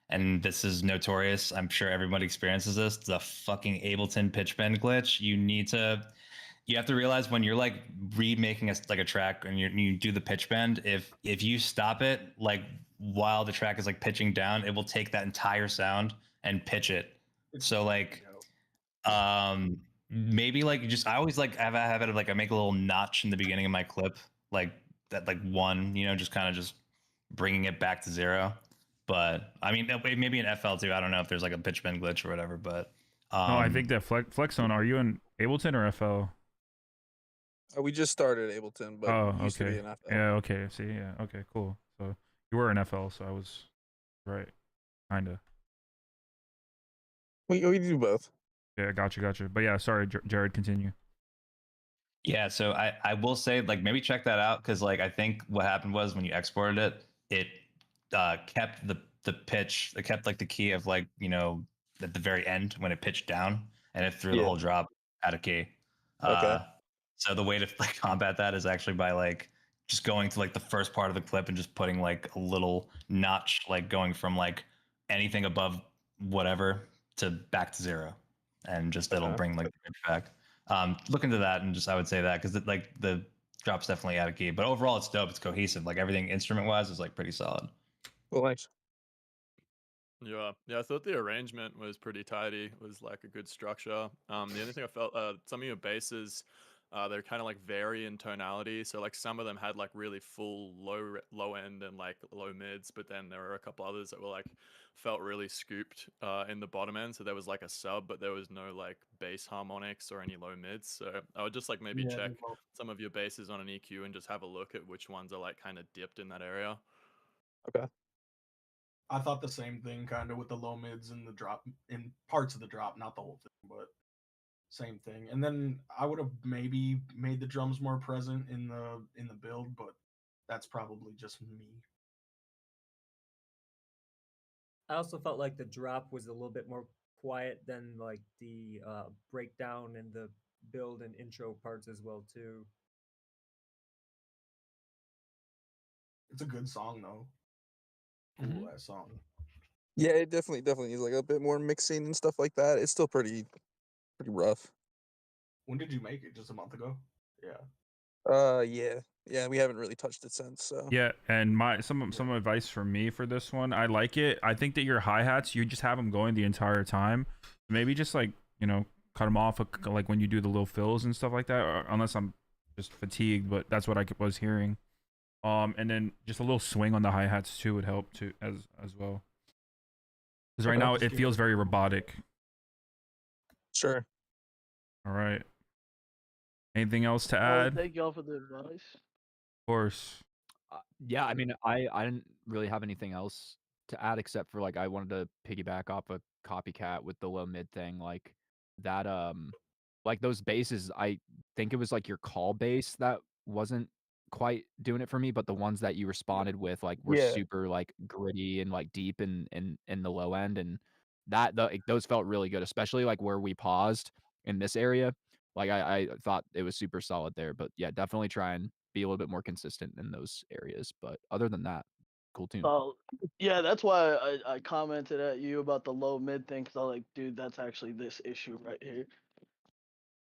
And this is notorious. I'm sure everybody experiences this. The fucking Ableton pitch bend glitch. You need to you have to realize when you're like remaking a track and you do the pitch bend, if you stop it like while the track is like pitching down, it will take that entire sound and pitch it. So like maybe like just I always like have a habit of like I make a little notch in the beginning of my clip, like that, like one, just kind of just bringing it back to 0. But I mean, maybe in FL too. I don't know if there's like a pitch bend glitch or whatever. But no, I think that Flex Zone. Are you in Ableton or FL? We just started Ableton, but Oh, used to be okay. in FL. Yeah, okay. See, yeah, okay, cool. So you were in FL, so I was right, kinda. We do both. Yeah, gotcha. But yeah, sorry, Jared, continue. Yeah, so I will say like maybe check that out because like I think what happened was when you exported it, it kept the pitch, it kept like the key of like at the very end when it pitched down and it threw the whole drop out of key. Okay. So the way to like combat that is actually by like just going to like the first part of the clip and just putting like a little notch, like going from like anything above whatever to back to 0, and just it'll bring like the pitch back. Look into that and just I would say that because like the drop's definitely out of key, but overall it's dope. It's cohesive. Like everything instrument wise is like pretty solid. Well, thanks. Yeah, I thought the arrangement was pretty tidy. It was like a good structure. The only thing I felt, some of your basses, they're kind of like vary in tonality. So like some of them had like really full low end and like low mids, but then there were a couple others that were like felt really scooped in the bottom end. So there was like a sub, but there was no like bass harmonics or any low mids. So I would just like maybe check some of your basses on an EQ and just have a look at which ones are like kind of dipped in that area. Okay. I thought the same thing, kind of with the low mids and the drop in parts of the drop, not the whole thing, but same thing. And then I would have maybe made the drums more present in the build, but that's probably just me. I also felt like the drop was a little bit more quiet than like the breakdown and the build and intro parts as well too. It's a good song though. Cool ass song. Yeah, it definitely needs like a bit more mixing and stuff like that. It's still pretty rough. When did you make it? Just a month ago? Yeah. Yeah, we haven't really touched it since. So Yeah, and some advice from me for this one. I like it. I think that your hi-hats, you just have them going the entire time. Maybe just like cut them off like when you do the little fills and stuff like that. Or, unless I'm just fatigued, but that's what I was hearing. And then just a little swing on the hi-hats too would help too as well. Because right now it feels very robotic. Sure. All right. Anything else to add? Thank y'all for the advice. Of course. Yeah, I mean, I didn't really have anything else to add except for like I wanted to piggyback off a copycat with the low mid thing, like that. Like those basses, I think it was like your call bass that wasn't quite doing it for me, but the ones that you responded with like were super like gritty and like deep in the low end, and those felt really good, especially like where we paused in this area. Like I thought it was super solid there, but yeah, definitely try and be a little bit more consistent in those areas. But other than that, cool tune. Oh, yeah, that's why I commented at you about the low mid thing, because I was like, dude, that's actually this issue right here.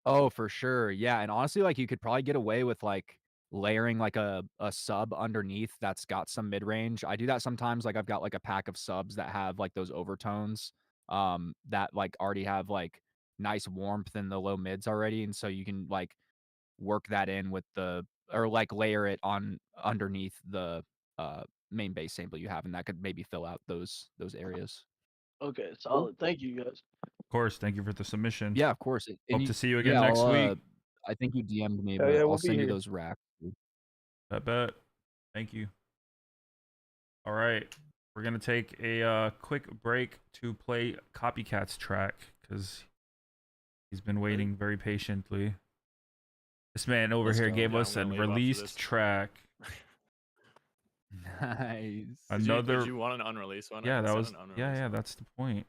Oh, for sure. Yeah, and honestly, like you could probably get away with like layering like a sub underneath that's got some mid range. I do that sometimes. Like I've got like a pack of subs that have like those overtones, that like already have like nice warmth in the low mids already, and so you can like work that in with or like layer it on underneath the main bass sample you have, and that could maybe fill out those areas. Okay, solid. Thank you guys. Of course. Thank you for the submission. Yeah, of course. Hope to see you again next week. I think you DM'd me, Oh, but yeah, I'll we'll be send you here. those racks. Bet. Thank you. All right. We're going to take a quick break to play Copycatt's track because he's been waiting very patiently. This man over here gave us a released track. Nice. Another. Did you want an unreleased one? Yeah, that was. Yeah, that's the point.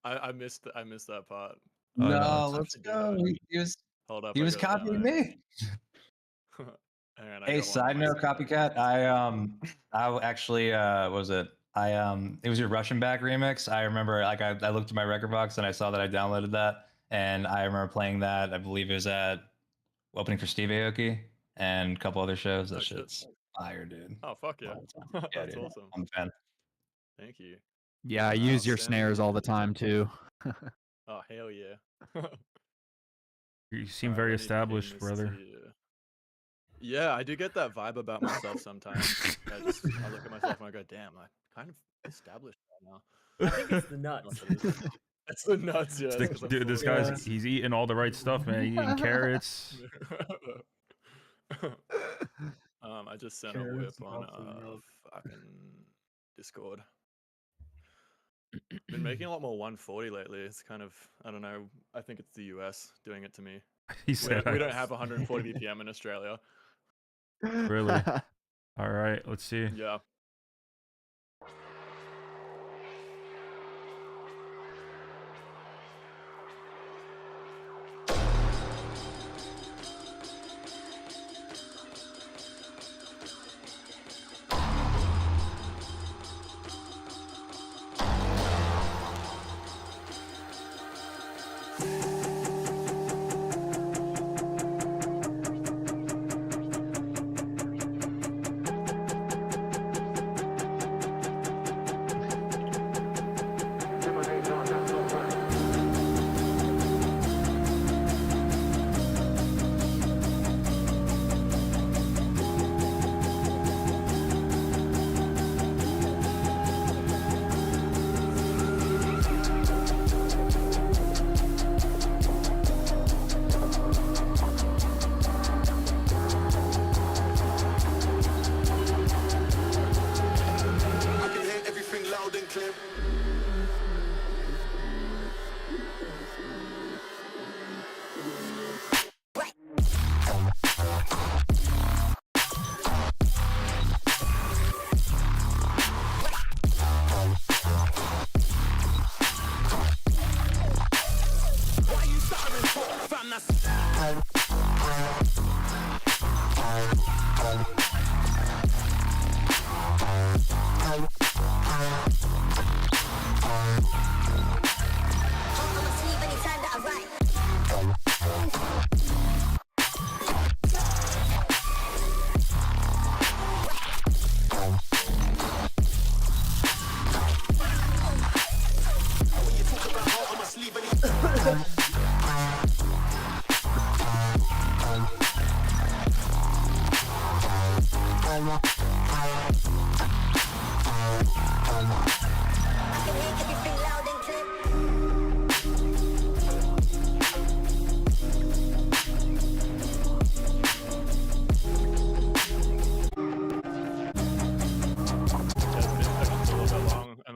I missed that part. No, let's go. Hold up. He was copying me. Hey, side note, copycat. I actually what was it? It was your Russian back remix. I remember like I looked at my record box and I saw that I downloaded that, and I remember playing that. I believe it was at opening for Steve Aoki and a couple other shows. That Oh, shit. shit's fire, dude. Oh, fuck yeah. Yeah, That's dude. awesome. I'm a fan. Thank you. Yeah, I use your Outstanding. snares all the time too. Oh, hell yeah. You seem Alright, very let me ping established, this brother. to you. Yeah, I do get that vibe about myself sometimes. I look at myself and I go, damn, I'm kind of established right now. I think it's the nuts. It's the nuts, yeah. It's dude, this guy's he's eating all the right stuff, man. He's eating carrots. I just sent a whip Carrots, on nuts, and milk. fucking Discord. Been making a lot more 140 lately. It's kind of, I don't know. I think it's the US doing it to me. He said we don't have 140 BPM in Australia. Really? All right, let's see. Yeah.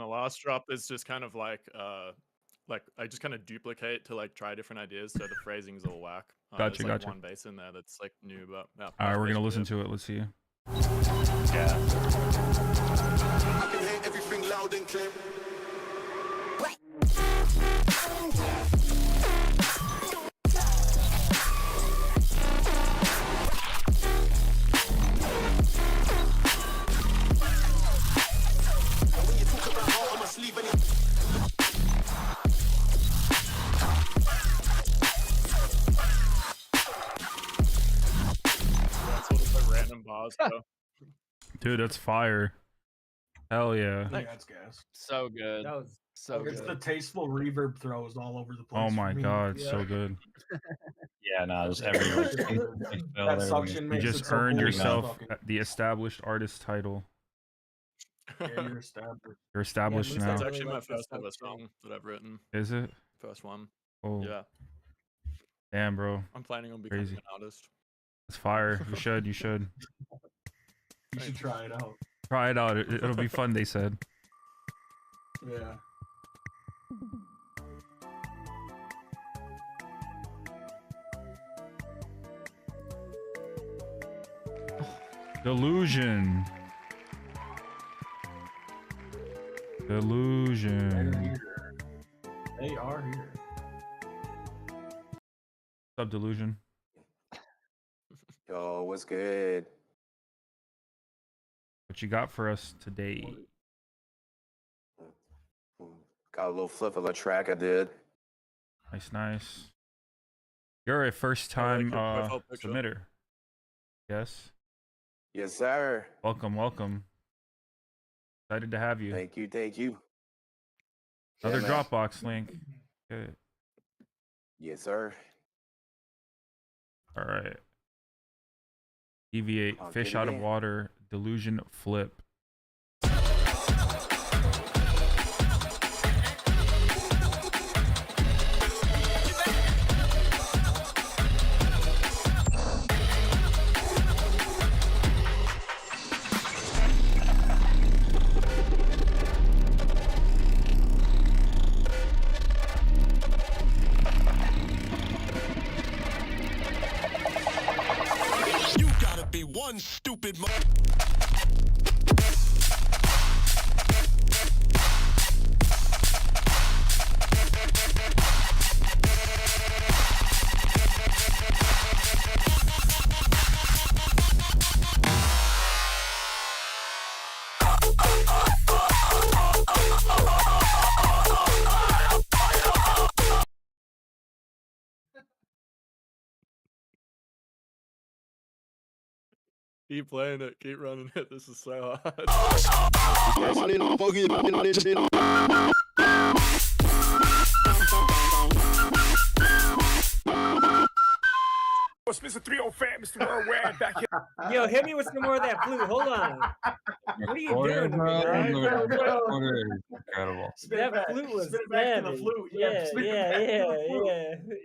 Last drop is just kind of like I just kind of duplicate to like try different ideas, so the phrasing's all whack. Gotcha, There's like gotcha. one bass in there that's like new, but yeah. All right, that's we're gonna basically listen to it. Let's see. Yeah. I can hear everything loud and clear. When you talk about how I must leave any. That's sort of like random bars though. Dude, that's fire. Hell yeah. Yeah, it's gas. So good. That was So It's good. the tasteful reverb throws all over the place. Oh for my me. god, so good. Yeah, no, just every like, That suction You makes just it so earned cool. yourself the established artist title. Yeah, you're established. You're established It's now. actually my first ever song that I've written. Is it? First one. Oh. Yeah. Damn, bro. I'm planning on becoming Crazy. an artist. It's fire. You should. You should. You should try it out. Try it out. It'll be fun, they said. Yeah. Delusion. Delusion. They are here. What's up, Delusion? Yo, what's good? What you got for us today? Got a little flip of a track I did. Nice, nice. You're a first-time profile picture. submitter. Yes. Yes, sir. Welcome, welcome. Excited to have you. Thank you, thank you. Another Yeah, man. Dropbox link. Good. Yes, sir. All right. Deviate, I'll fish get it out of in. water, delusion, flip. You gotta be one stupid mo- Keep playing it. Keep running it. This is so hard. Mr. 305, Mr. Worldwide back here. Yo, hit me with some more of that flute. Hold on. What are you Recorder, doing to me, bro. man? Recorder is incredible. Spin it That back. flute was Spin it back to the savage. flute. Yeah, spin it yeah, back to yeah, the flute.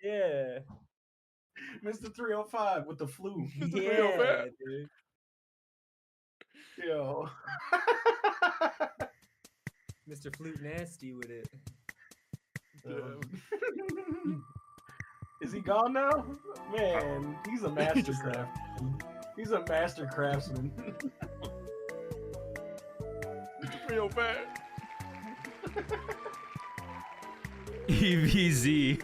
yeah, yeah. Mr. 305 with the flute. Yeah, dude. Yo. Mr. Flute Nasty with it. Is he gone now? Man, he's a master craftsman. He's a master craftsman. 305. EVZ.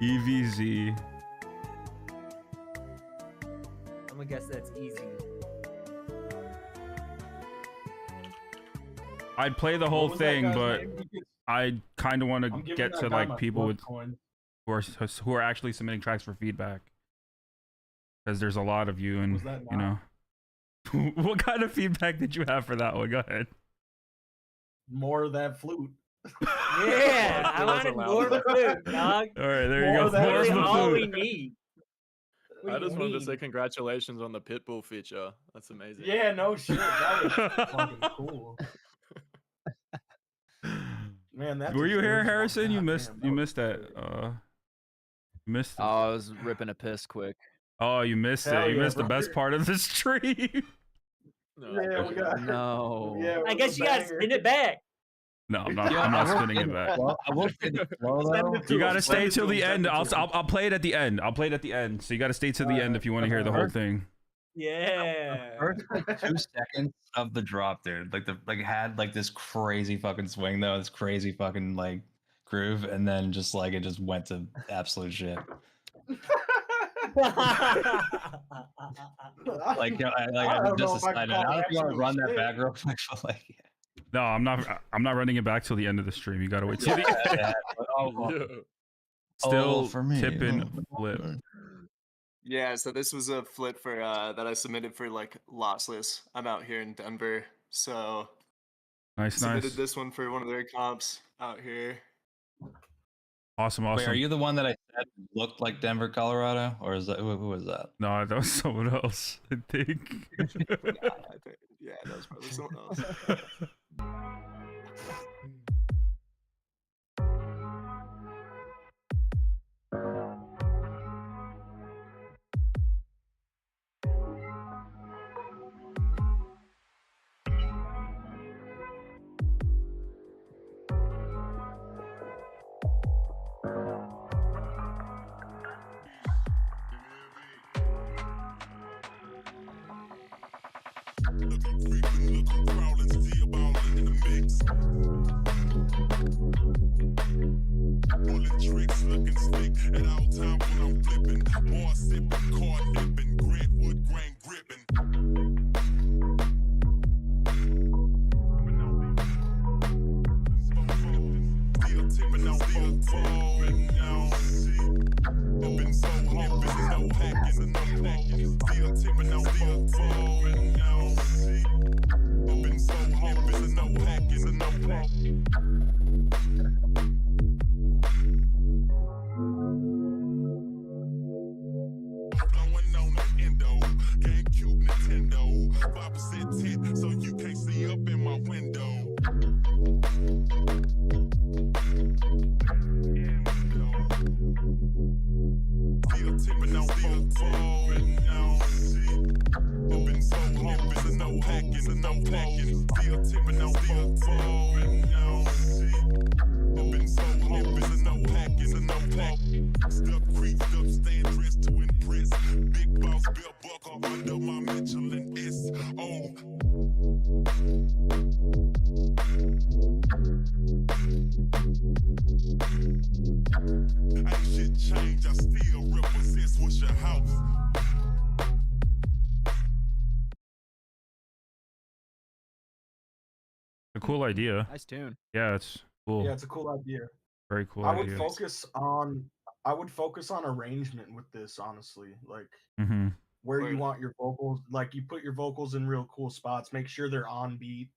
EVZ. I'm gonna guess that's easy. I'd play the whole was that thing, guy's but name? Because I kind of want I'm to giving get that to guy like my people blood with coin. who are actually submitting tracks for feedback, because there's a lot of you, and Was that you know. What kind of feedback did you have for that one? Go ahead. More of that flute. Yeah, I wanted more flute, dog. All right, there you More go. of that More of Literally the all we flute. need. What I do just you wanted to mean? say congratulations on the Pitbull feature. That's amazing. Yeah, no shit. That was fucking cool. Man, that Were you here, deserves one. Harrison? You God missed. damn, You was missed that. You missed. Oh, I was ripping a piss quick. Oh, you missed Hell it. You yeah, missed the best brother. part of the stream. Yeah, we got. No. Yeah, it I was guess a you gotta banger. spin it back. No, I'm not. Yeah, I'm not I will spinning say it the back. flow- I will say the flow though. You gotta Send stay it to till him, the send end. it to him. I'll play it at the end. I'll play it at the end. So you gotta stay to the end if you want to hear the whole thing. Yeah. First like 2 seconds of the drop, dude. Like it had like this crazy fucking swing though, this crazy fucking like groove, and then just like it just went to absolute shit. Like I don't know just if I can decided. call I don't know it if you want to absolute run that shit. back real quick, but like No, I'm not. I'm not running it back till the end of the stream. You gotta wait till the end. yeah, but, well, Still for me. tipping flip. Yeah, so this was a flip for that I submitted for like lossless. I'm out here in Denver, so Nice, submitted nice. this one for one of their comps out here. Awesome, Wait, awesome. are you the one that I said looked like Denver, Colorado, or is that who was that? No, that was someone else. I think. Yeah, that was probably someone else. Pulling tricks, looking slick at all time when I'm flipping. Bar sipping, card dipping, Grantwood grain gripping. Still tipping on 4-4. been so hopeless, there's no hacking, still tipping on phone now. I've been so hopeless, there's no hacking, blowing on the endo, GameCube, Nintendo, 5% tint, so you can't see up in my window. Still tipping on phone now. I've been so hopeless, there's no hacking, still tipping on phone now. I've been so hopeless, there's no hacking, Stuck creased up, stand dressed to impress. Big boss belt buckle under my Michelin S.O. Ain't shit changed, I still represent what's your house. A cool idea. Nice tune. Yeah, it's cool. Yeah, it's a cool idea. Very cool I would idea. focus on arrangement with this, honestly. Like Mm-hmm. where you want your vocals, like you put your vocals in real cool spots, make sure they're on beat.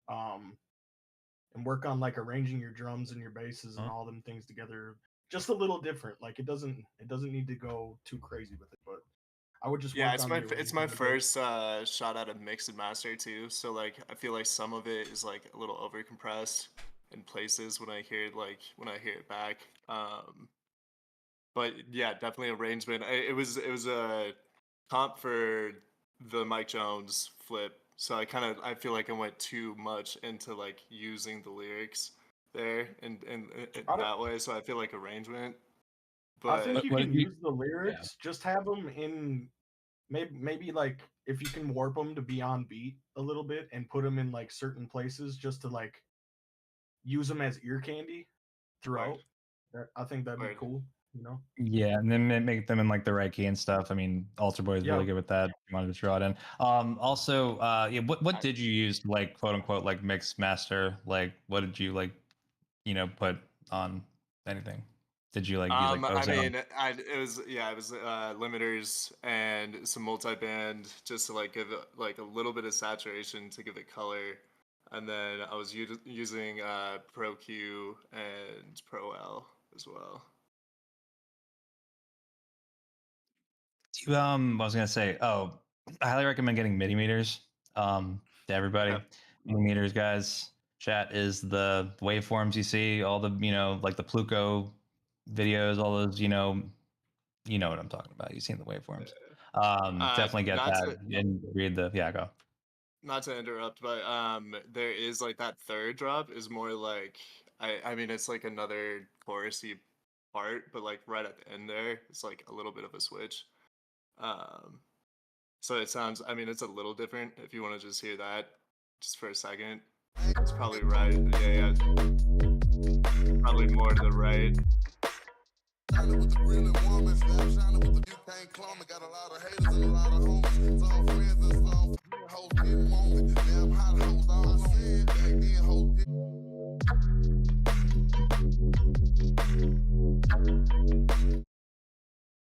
And work on like arranging your drums and your basses and all them things together just a little different. Like it doesn't need to go too crazy with it, but I would just work it's on my the it's my arrangement of it. first shot at a mix and master too. So like I feel like some of it is like a little over compressed in places when I hear it back. But yeah, definitely arrangement. It was a comp for the Mike Jones flip. So I feel like I went too much into like using the lyrics there and that way. So I feel like arrangement. But I think you can use the lyrics, just have them in maybe like if you can warp them to be on beat a little bit and put them in like certain places just to like use them as ear candy throughout. I think that'd be cool, you know? Yeah, and then make them in like the right key and stuff. I mean, Alter Boy is really good with that. You wanted to draw it in. Also, yeah, what did you use to, like, quote unquote, like mix master? Like, what did you like, put on anything? Did you like use like I ozone? mean, it was limiters and some multiband just to like give it like a little bit of saturation to give it color, and then I was using Pro Q and Pro L as well. I was gonna say, I highly recommend getting MIDI meters. To everybody, MIDI meters, guys. Chat is the waveforms you see, all the like the Pluko videos, all those you know what I'm talking about. You've seen the waveforms. Definitely get that and read the go. Not to interrupt, but there is like that third drop is more like I mean it's like another chorusy part, but like right at the end there, it's like a little bit of a switch. So it sounds, I mean, it's a little different if you want to just hear that just for a second. It's probably right. Yeah. Probably more to the right.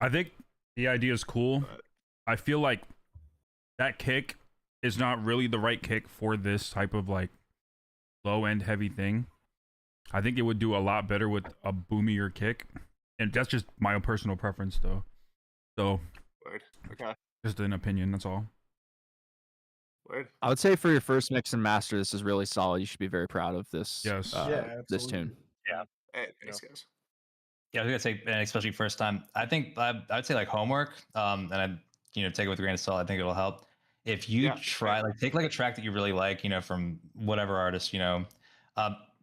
I think the idea is cool. I feel like that kick is not really the right kick for this type of like low end heavy thing. I think it would do a lot better with a boomier kick, and that's just my own personal preference though. So okay, just an opinion, that's all. I would say for your first mix and master, this is really solid. You should be very proud of this. Yes. This tune. Yeah. Hey, thanks, guys. Yeah, I was gonna say, and especially first time. I think I'd say like homework. And I, take it with a grain of salt. I think it'll help if you try like take like a track that you really like, from whatever artist,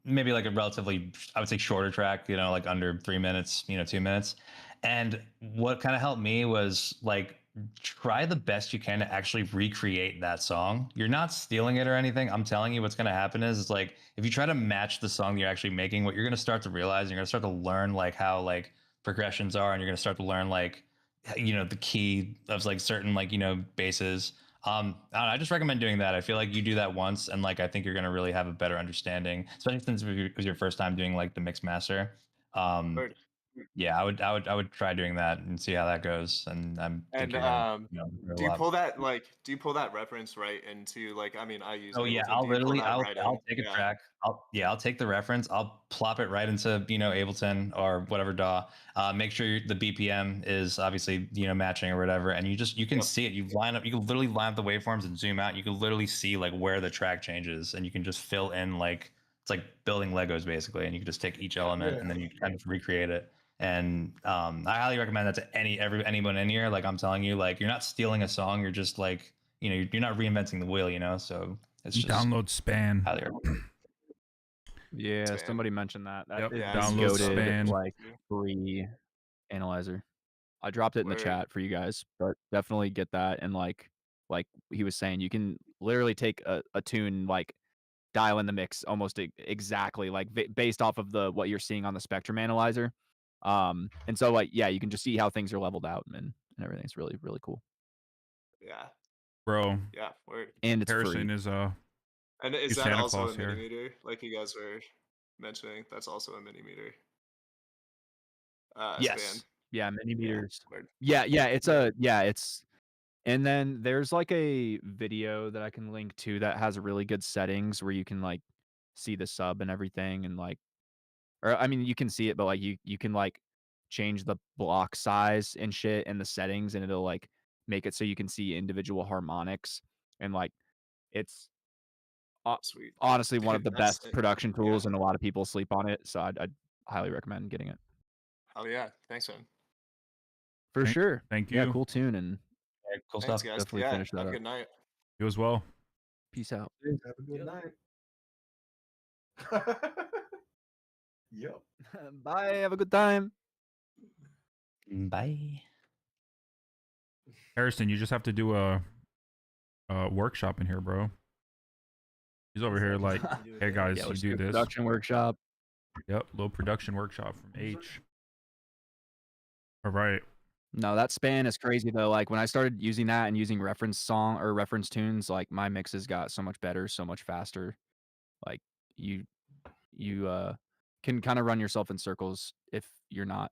maybe like a relatively, I would say shorter track, like under 3 minutes, 2 minutes. And what kind of helped me was like try the best you can to actually recreate that song. You're not stealing it or anything. I'm telling you what's going to happen is like if you try to match the song you're actually making, what you're going to start to realize, you're going to start to learn like how like progressions are, and you're going to start to learn like the key of like certain like basses. I just recommend doing that. I feel like you do that once, and like I think you're going to really have a better understanding, especially since it was your first time doing like the mix master. Yeah, I would try doing that and see how that goes. And think And you're gonna, learn a do you lot. pull that reference right into like I mean I use Oh yeah, Ableton. I'll Do you pull literally that right in? I'll take a track. I'll take the reference. I'll plop it right into Ableton or whatever DAW. Make sure the BPM is obviously matching or whatever, and you can see it. You can literally line up the waveforms and zoom out. You can literally see like where the track changes, and you can just fill in like it's like building Legos basically, and you can just take each element and then you kind of recreate it. And I highly recommend that to anyone in here. Like I'm telling you, like you're not stealing a song. You're just like you're not reinventing the wheel. So it's just Download Span. highly recommend. Yeah, Span. somebody mentioned that. That Yep, is download the Span. like free analyzer. I dropped it in the Word. chat for you guys, but definitely get that. And like he was saying, you can literally take a tune, like dial in the mix almost exactly like based off of what you're seeing on the spectrum analyzer. And so like yeah, you can just see how things are leveled out and everything's really really cool. Yeah. Bro. Yeah. Word. And it's Harrison free. is And is he's that Santa also Claus a here. mini meter? Like you guys were mentioning, that's also a mini meter. Yes. Span. Yeah, mini meters. Word. Yeah, it's and then there's like a video that I can link to that has really good settings where you can like see the sub and everything and like or I mean you can see it but like you can like change the block size and shit and the settings and it'll like make it so you can see individual harmonics and like it's Sweet. honestly one of the That's best it. production tools and a lot of people sleep on it so I'd highly recommend getting it. Oh yeah. Thanks, man. For sure. Thank Yeah, you. cool tune and cool Thanks, stuff. guys. Definitely Yeah. finish that Have a up. good night. You as well. Peace out. Have a good night. Yep. Bye. Have a good time. Bye. Harrison, you just have to do a workshop in here, bro. He's over here like, hey guys, Yeah, you let's do a this. production workshop. Yep, little production workshop from H. All right. No, that span is crazy though. Like when I started using that and using reference song or reference tunes, like my mixes got so much better, so much faster. Like you can kind of run yourself in circles if you're not.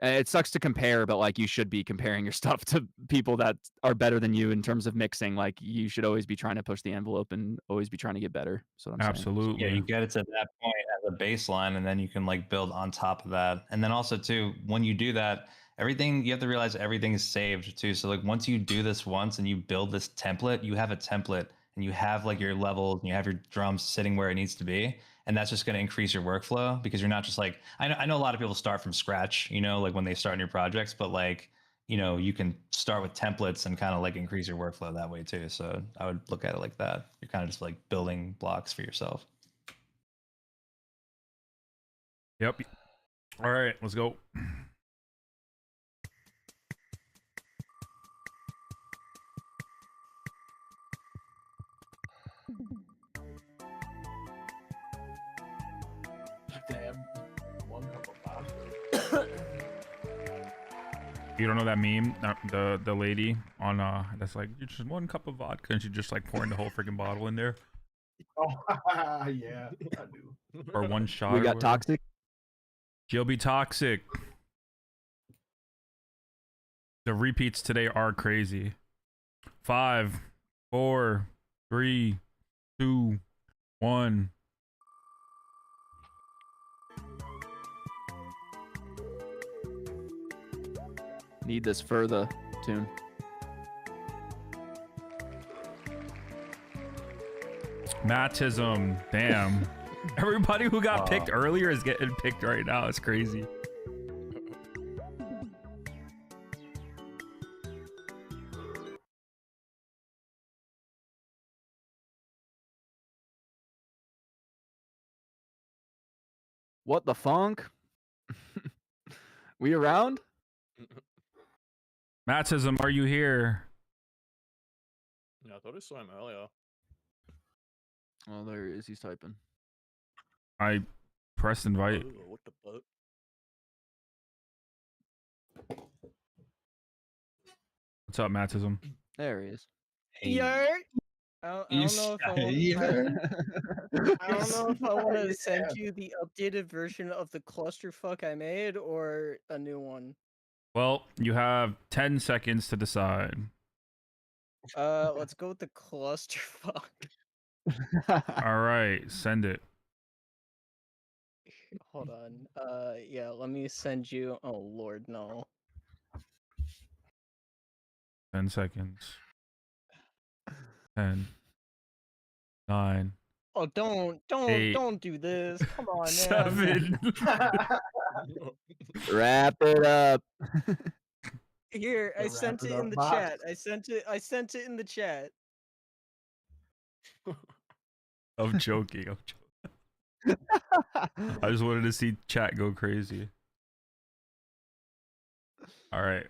And it sucks to compare, but like you should be comparing your stuff to people that are better than you in terms of mixing. Like you should always be trying to push the envelope and always be trying to get better. That's what I'm saying. Absolutely. Yeah, you get it to that point as a baseline, and then you can like build on top of that. And then also too, when you do that, everything you have to realize everything is saved too. So like once you do this once and you build this template, you have a template and you have like your levels and you have your drums sitting where it needs to be. And that's just going to increase your workflow because you're not just like I know a lot of people start from scratch, like when they start new projects, but like you can start with templates and kind of like increase your workflow that way too. So I would look at it like that. You're kind of just like building blocks for yourself. Yep. All right, let's go. Damn. 1 cup of vodka. You don't know that meme? The lady on that's like just 1 cup of vodka and she just like pouring the whole freaking bottle in there. Oh yeah, I do. Or one shot. We or got whatever. toxic. She'll be toxic. The repeats today are crazy. 5, 4, 3, 2, 1. Need this for the tune. Mattism. Damn. Everybody who got picked earlier is getting picked right now. It's crazy. What the funk? We around? Mattism, are you here? Yeah, I thought I saw him earlier. Oh, there he is. He's typing. I pressed invite. Oh, what the fuck? What's up, Mattism? There he is. Yer. I don't know if I want. I don't know if I want to send you the updated version of the clusterfuck I made or a new one. Well, you have 10 seconds to decide. Let's go with the clusterfuck. All right, send it. Hold on. Yeah, let me send you. Oh Lord, no. 10 seconds. 10, 9. Oh, don't 8, do this. Come on, man. 7. Wrap it up. Here, I The sent wrap it it in up the box. chat. I sent it in the chat. I'm joking. I'm joking. I just wanted to see chat go crazy. All right,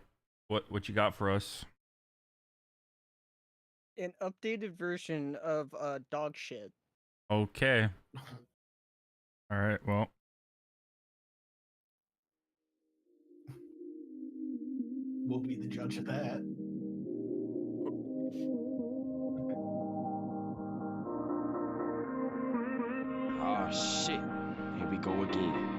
what you got for us? An updated version of dog shit. Okay. All right. Well, We'll be the judge of that. Oh shit. Here we go again.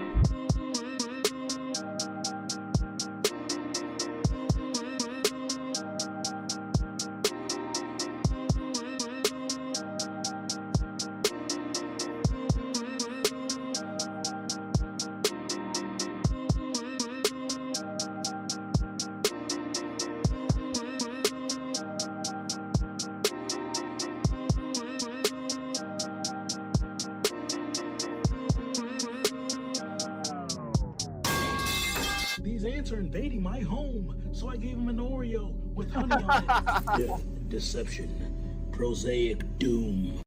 These ants are invading my home, so I gave them an Oreo with honey on it. Death, deception, prosaic doom.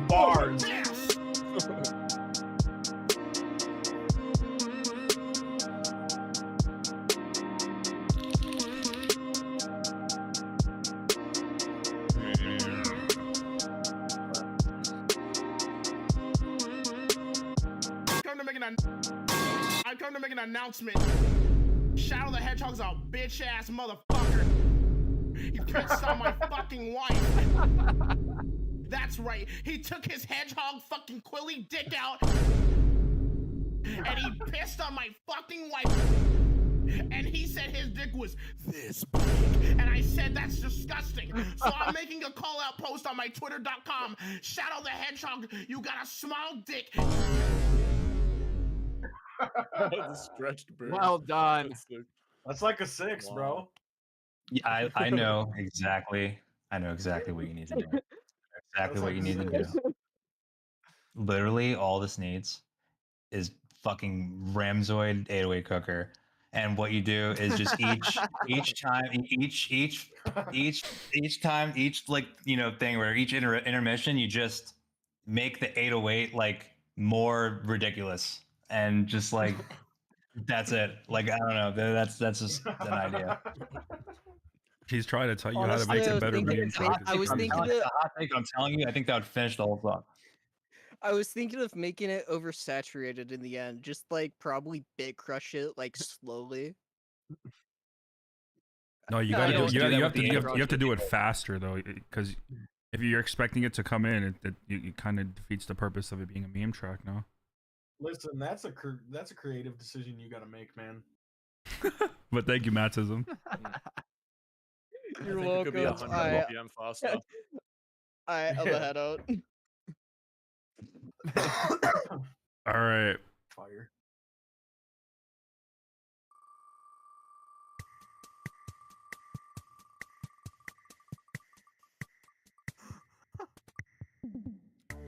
Bars. I come to make an announcement. Shadow the Hedgehog's a bitch ass motherfucker. He pissed on my fucking wife. That's right. He took his hedgehog fucking quilly dick out and he pissed on my fucking wife. And he said his dick was this big. And I said that's disgusting. So I'm making a call out post on my twitter.com. Shadow the Hedgehog, you got a small dick. The stretched bird. Well done. That's like a 6, bro. Yeah, I know exactly. I know exactly what you need to do. Exactly what you need to do. Literally, all this needs is fucking Ramzoid 808 cooker, and what you do is just each time each like thing where each intermission you just make the 808 like more ridiculous and just like that's it. Like I don't know. That's just an idea. he's trying to tell you how to Honestly, make I a was better thinking- meme track. I was thinking It's a hot take, I'm telling you, I think that would finish the whole song. I was thinking of making it oversaturated in the end, just like probably bit crush it like slowly. No, you No, gotta I do. don't You, do that you with have to. the You Android. have to do it faster though, because if you're expecting it to come in, it kind of defeats the purpose of it being a meme track. No. Listen, that's a creative decision you got to make, man. But thank you, Mattism. You're I think it could be welcome. 100 BPM faster. I'll head out. All right. Fire.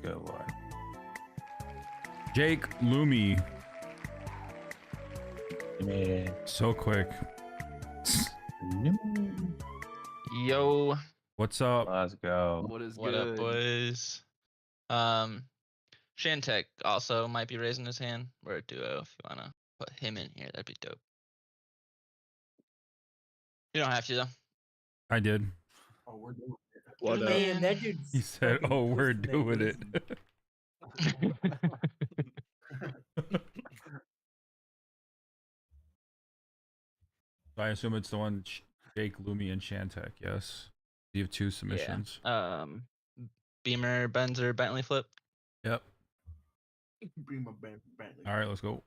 Good lord. Jake Lumi. Yeah. So quick. Yo. What's up? Let's go. What up, boys? Shantek also might be raising his hand. We're a duo. If you wanna put him in here, that'd be dope. You don't have to though. I did. Oh, we're doing it. What up? Man, that dude's He said, fucking "Oh, we're twisting that doing it." glizzy. So I assume it's the one Jake, Lumi, and Shantek. Yes, you have 2 submissions. Yeah. Beamer, Benz, or Bentley flip. Yep. Bring my band Bentley. All right, let's go.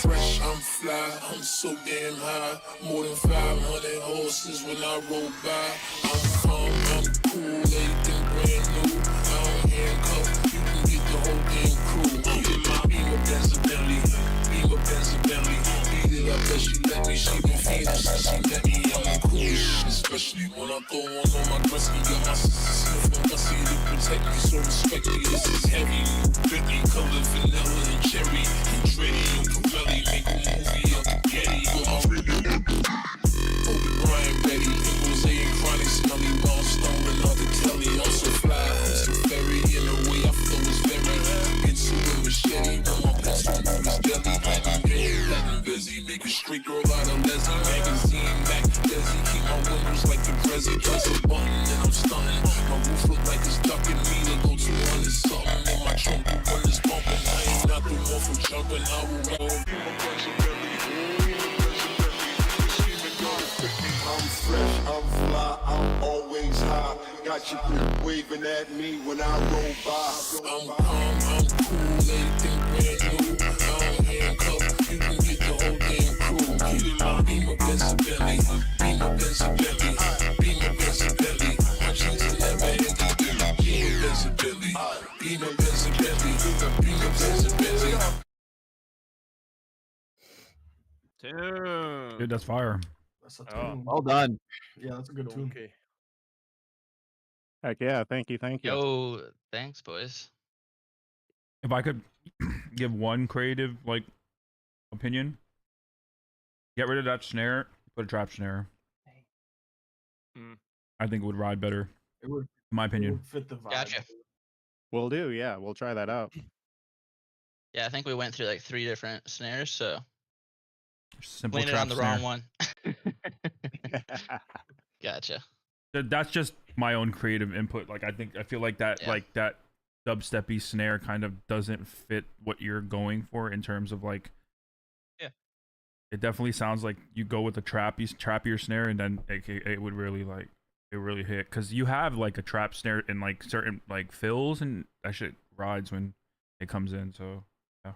Fresh, I'm fly, I'm so damn high. More than 500 horses when I roll by. I'm calm, I'm cool, everything brand new. I don't handcuff, you can get the whole damn crew. Beamer Benz a Bentley, Beamer Benz a Bentley. Beat it up, but she let me, she been feeding since she met me. I'm cool, especially when I throw one on my Gretzky. Got my sister sniffing, I see to protect me, so respect me. This is heavy, Bentley color, vanilla and cherry, and Dreddy and Corelli make a movie of Getty. Kobe Bryant, Betty, Pickles, A and Chronic, Smelly, Ron Stone, and other Kelly. I'm so fly, I'm so fairy, in the way I flow is very. Get to a machete, but my pencil move is deadly. Platinum busy, make a street girl out of Leslie. Magazine, Mac, Desi, keep my windows like the Prezi. Press a button and I'm stunning. My roof look like it's ducking me to go 200 something. In my trunk, the one is bumping. I ain't not the one for jumping, I will roll. I'm fresh, I'm fly, I'm always high. Got your crew waving at me when I roll by. I'm calm, I'm cool, everything brand new. I don't handcuff, you can get the whole damn crew. Beamer Benz a Bentley, Beamer Benz a Bentley, Beamer Benz a Bentley. My jeans are never ending. Beamer Benz a Bentley, Beamer Benz a Bentley, Beamer Benz a Bentley. Dude, that's fire. That's a Oh, tune. well done. Yeah, that's a good tune. Okay. Heck yeah, thank you. Yo, thanks, boys. If I could give one creative opinion, get rid of that snare, put a trap snare. I think it would ride better. It would, in my it opinion. would fit the vibe. Gotcha. Will do. Yeah, we'll try that out. Yeah, I think we went through like 3 different snares, so Simple landed trap on the snare. wrong one. Gotcha. That's just my own creative input. I feel like that Yeah. that dubsteppy snare kind of doesn't fit what you're going for in terms of Yeah. It definitely sounds like you go with the trappier snare, and then it would really hit, because you have like a trap snare in certain fills, and that shit rides when it comes in. So yeah,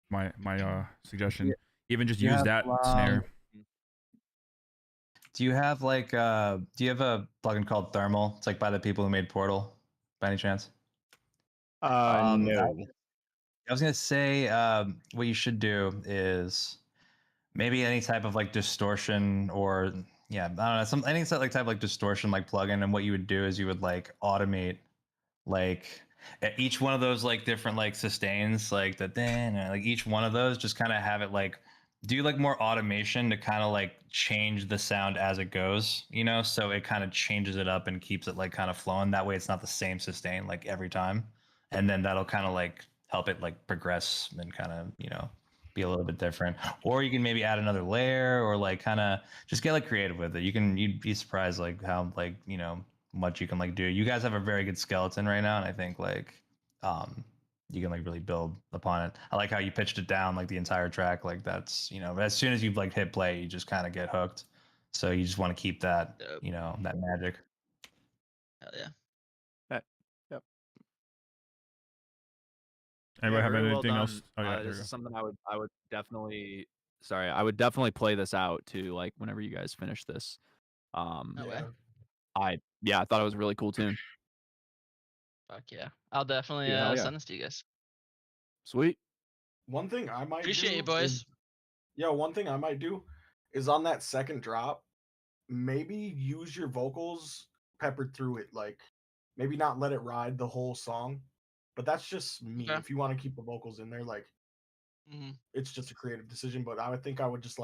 my suggestion, Yeah. even just You use have, that snare. Do you have do you have a plugin called Thermal? It's like by the people who made Portal, by any chance? No. I was gonna say what you should do is maybe any type of distortion, or I don't know, any type of distortion plugin. And what you would do is you would automate each one of those different sustains, each one of those, just kind of have it do more automation to kind of change the sound as it goes, so it kind of changes it up and keeps it kind of flowing. That way it's not the same sustain every time, and then that'll kind of help it progress and kind of be a little bit different. Or you can maybe add another layer, or kind of just get creative with it. You'd be surprised how much you can do. You guys have a very good skeleton right now, and I think you can really build upon it. I like how you pitched it down the entire track. That's as soon as you hit play, you just kind of get hooked. So you just want to keep that that magic. Hell yeah. Yep. Anybody have very well anything done. else? Oh, yeah, there This you is go. something I would definitely. Sorry, I would definitely play this out to whenever you guys finish this. No way. I thought it was a really cool tune. Fuck yeah. I'll definitely Yeah, hell yeah. send this to you guys. Sweet. One thing I might Appreciate do you, boys. is- one thing I might do is on that second drop, maybe use your vocals peppered through it. Maybe not let it ride the whole song, but that's just me. Okay. If you want to keep the vocals in there, Mhm. it's just a creative decision. But I would think I would just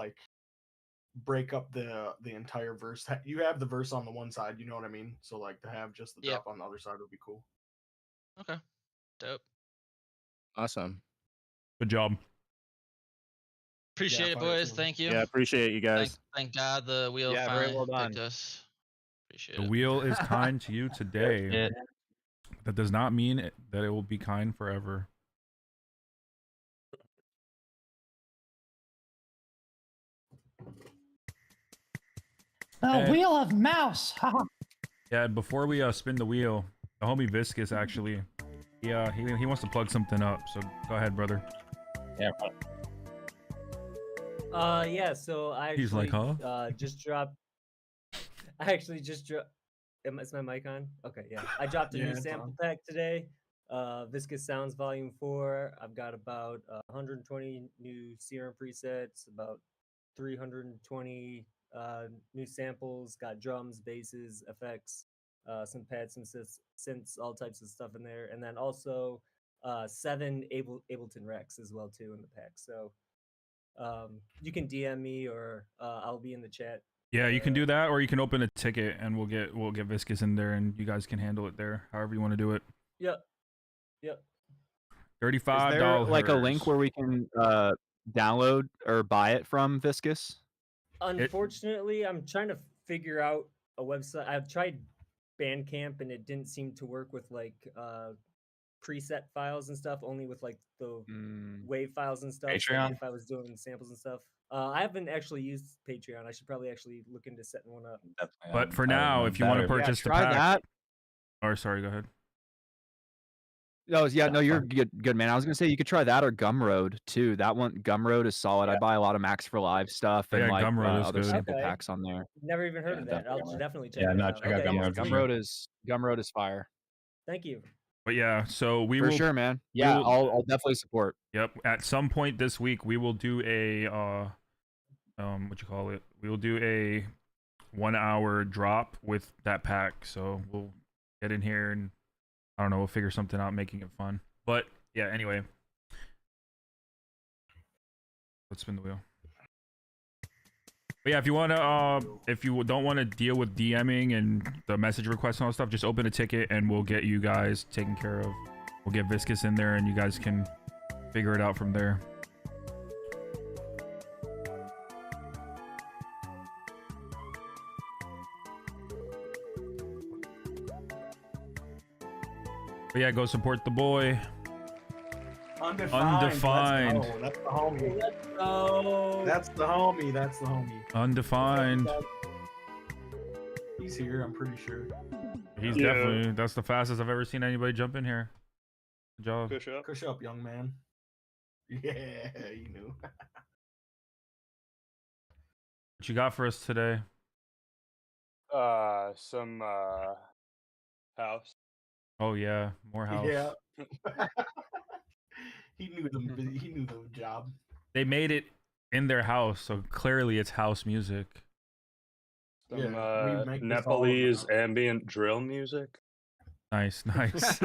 break up the entire verse. You have the verse on the one side, you know what I mean? So like to have just the Yep. drop on the other side would be cool. Okay. Dope. Awesome. Good job. Appreciate it, fire boys. too. Thank you. Yeah, appreciate you guys. Thank God the wheel Yeah, very finally well done. picked us. Appreciate The it. wheel is kind to you today. Yeah. That does not mean that it will be kind forever. The And- wheel of mouse. Yeah, before we spin the wheel, the homie Viskus actually, he wants to plug something up. So go ahead, brother. Yeah. Yeah, so I actually He's like, huh? just dropped. I actually just dropped. Is my mic on? Okay, yeah. I dropped a Yeah, new it's sample on. pack today. Viscous Sounds Volume 4. I've got about 120 new serum presets, about 320 new samples. Got drums, basses, effects, some pads, some synths, all types of stuff in there, and then also 7 Ableton Recs as well too in the pack. So you can DM me or I'll be in the chat. Yeah, you can do that, or you can open a ticket, and we'll get Viskus in there, and you guys can handle it there, however you want to do it. Yep. Yep. $35. Is there like a link where we can download or buy it from Viskus? Unfortunately, I'm trying to figure out a website. I've tried Bandcamp and it didn't seem to work with like preset files and stuff, only with like the wave files and stuff. Patreon? Like if I was doing samples and stuff. I haven't actually used Patreon. I should probably actually look into setting one up. But for now, if you want to purchase the try pack, that. or sorry, go ahead. No, no, you're good, man. I was gonna say you could try that or Gumroad too. That one, Gumroad is solid. I buy a lot of Max for Live stuff and Yeah, like Gumroad is other good. sample Okay. packs on there. Never even heard of that. I'll definitely check it no, out. check out Okay, Gumroad. sweet. Gumroad is fire. Thank you. But yeah, so we For will sure, man. Yeah, will- I'll definitely support. Yep. At some point this week, we will do a what you call it? We will do a 1 hour drop with that pack. So we'll get in here and I don't know, we'll figure something out, making it fun. But yeah, anyway. Let's spin the wheel. But yeah, if you wanna if you don't want to deal with DMing and the message requests and all that stuff, just open a ticket and we'll get you guys taken care of. We'll get Viskus in there and you guys can figure it out from there. But yeah, go support the boy. Undefined. That's the homie. Let's go. That's the homie. That's the homie. Undefined. He's here, I'm pretty sure. He's definitely, that's the fastest I've ever seen anybody jump in here. Good job. Push up, young man. Yeah, you knew. What you got for us today? Some house. Oh yeah, more house. Yeah. He knew the job. They made it in their house, so clearly it's house music. Some we make this all Nepalese ambient drill music. Nice, nice.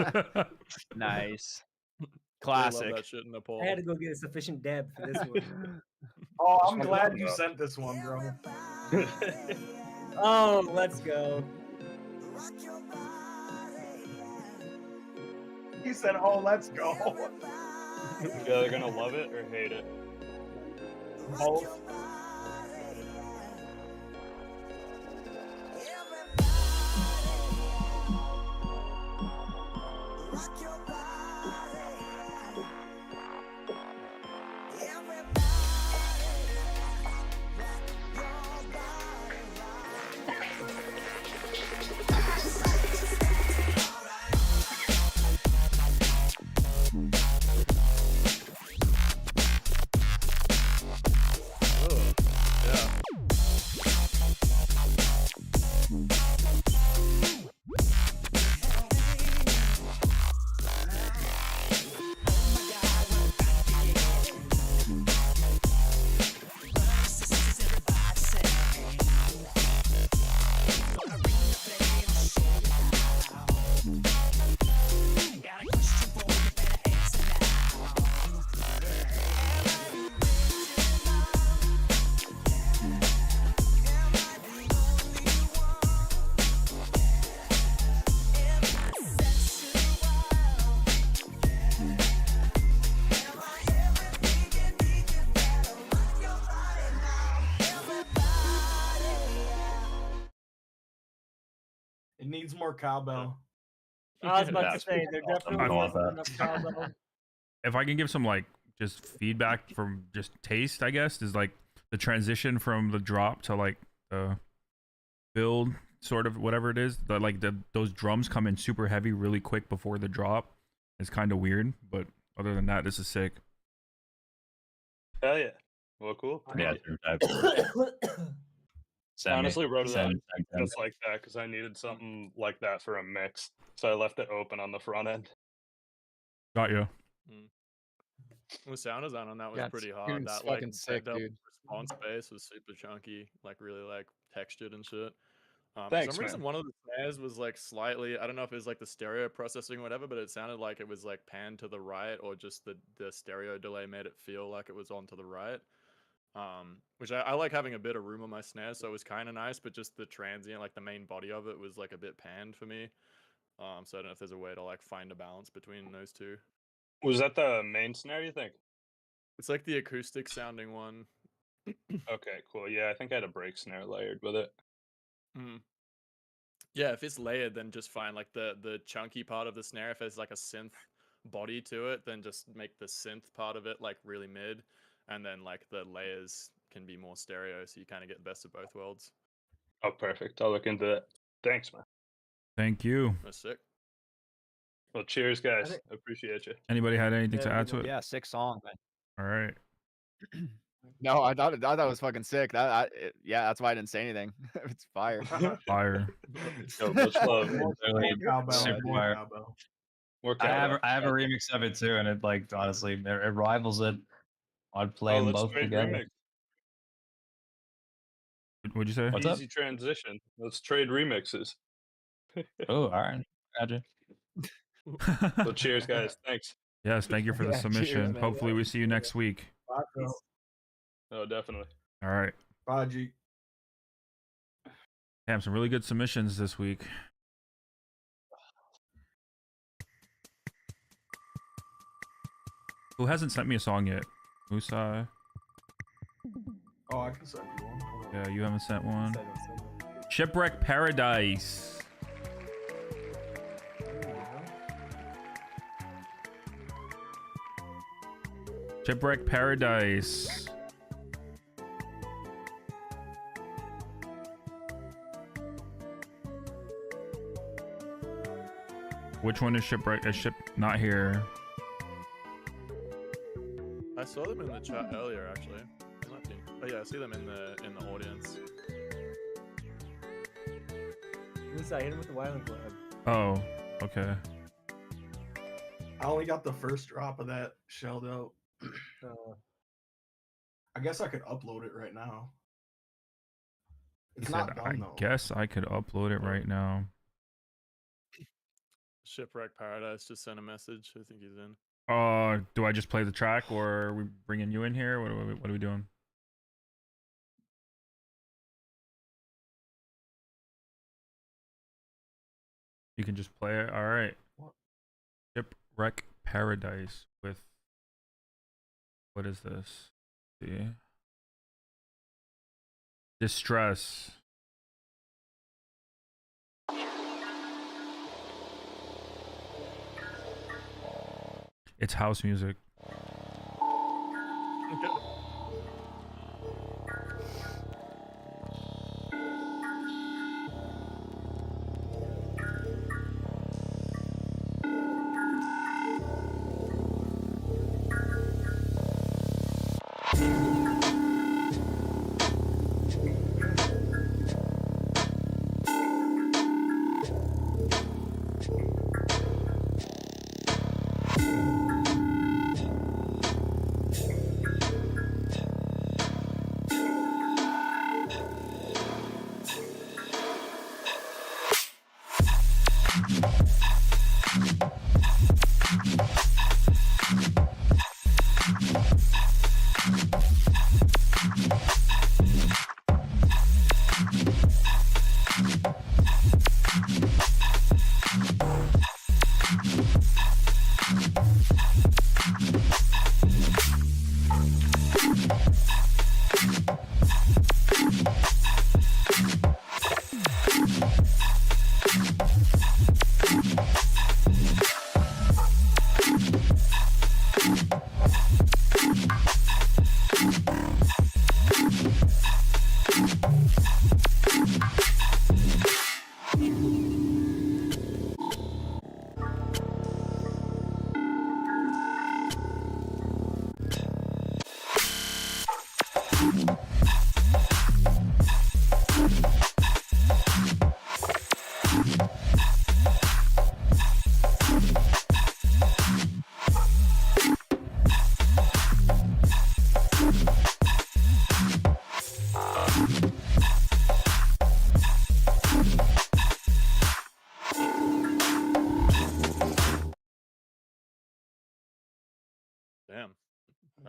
Nice. Love Classic. that shit in Nepal. I had to go get a sufficient dab for this one. Oh, I'm glad you sent this one, bro. Oh, let's go. He said, "Oh, let's go." Yeah, they're gonna love it or hate it. Both. It needs more cowbell. I was about to That's say there awesome. definitely I want wasn't that. enough cowbell. If I can give some like just feedback from just taste, I guess, is like the transition from the drop to like the build, sort of whatever it is. Those drums come in super heavy really quick before the drop. It's kind of weird, but other than that, this is sick. Hell yeah. Well, cool. Yeah, Thank you. I honestly wrote it out just like that because I needed something like that for a mix. So I left it open on the front end. Got you. The sound design on that was Yeah, pretty it's hard. That fucking sick, that dude. response bass was super chunky, like really like textured and shit. For Thanks, some reason, man. one of the snares was like slightly, I don't know if it was like the stereo processing or whatever, but it sounded like it was like panned to the right, or just the stereo delay made it feel like it was on to the right. Which I like having a bit of room on my snare, so it was kind of nice, but just the transient, like the main body of it was like a bit panned for me. So I don't know if there's a way to like find a balance between those two. Was that the main snare, you think? It's like the acoustic sounding one. Okay, cool. Yeah, I think I had a break snare layered with it. Yeah, if it's layered, then just fine. Like the chunky part of the snare, if there's like a synth body to it, then just make the synth part of it like really mid, and then like the layers can be more stereo, so you kind of get the best of both worlds. Oh, perfect. I'll look into that. Thanks, man. Thank you. That's sick. Well, cheers, guys. Appreciate you. Anybody had anything to add to it? Yeah, sick song, man. All right. No, I thought it was fucking sick. Yeah, that's why I didn't say anything. It's fire. Fire. Yo, much love. Super fire. More I have cowbell. I have a remix of it too, and it like honestly it rivals it. I'd play them let's both trade together. remix. What'd you say? What's up? Easy transition. Let's trade remixes. Oh, all right. Gotcha. Well, cheers, guys. Thanks. Yes, thank you for the Yeah, cheers, submission. man. Hopefully we see you next week. Bye, bro. Oh, definitely. All right. Bye, G. Damn, some really good submissions this week. Who hasn't sent me a song yet? MOUSAI? Oh, I can send you one. Hold on. Yeah, you haven't sent one. Shipwreck Paradise. Shipwreck Paradise. Which one is Shipwreck? Is ship not here? I saw them in the chat earlier, actually. They might be. Oh yeah, I see them in the audience. Lisa, hit him with the Wyland Club. Oh, okay. I only got the first drop of that shelled out. I guess I could upload it right now. It's He not said, done I though. guess I could upload it right now. Shipwreck Paradise just sent a message. I think he's in. Do I just play the track, or are we bringing you in here? What are we doing? You can just play it. All right. Shipwreck Paradise with, what is this? Let's see. Distress. It's house music.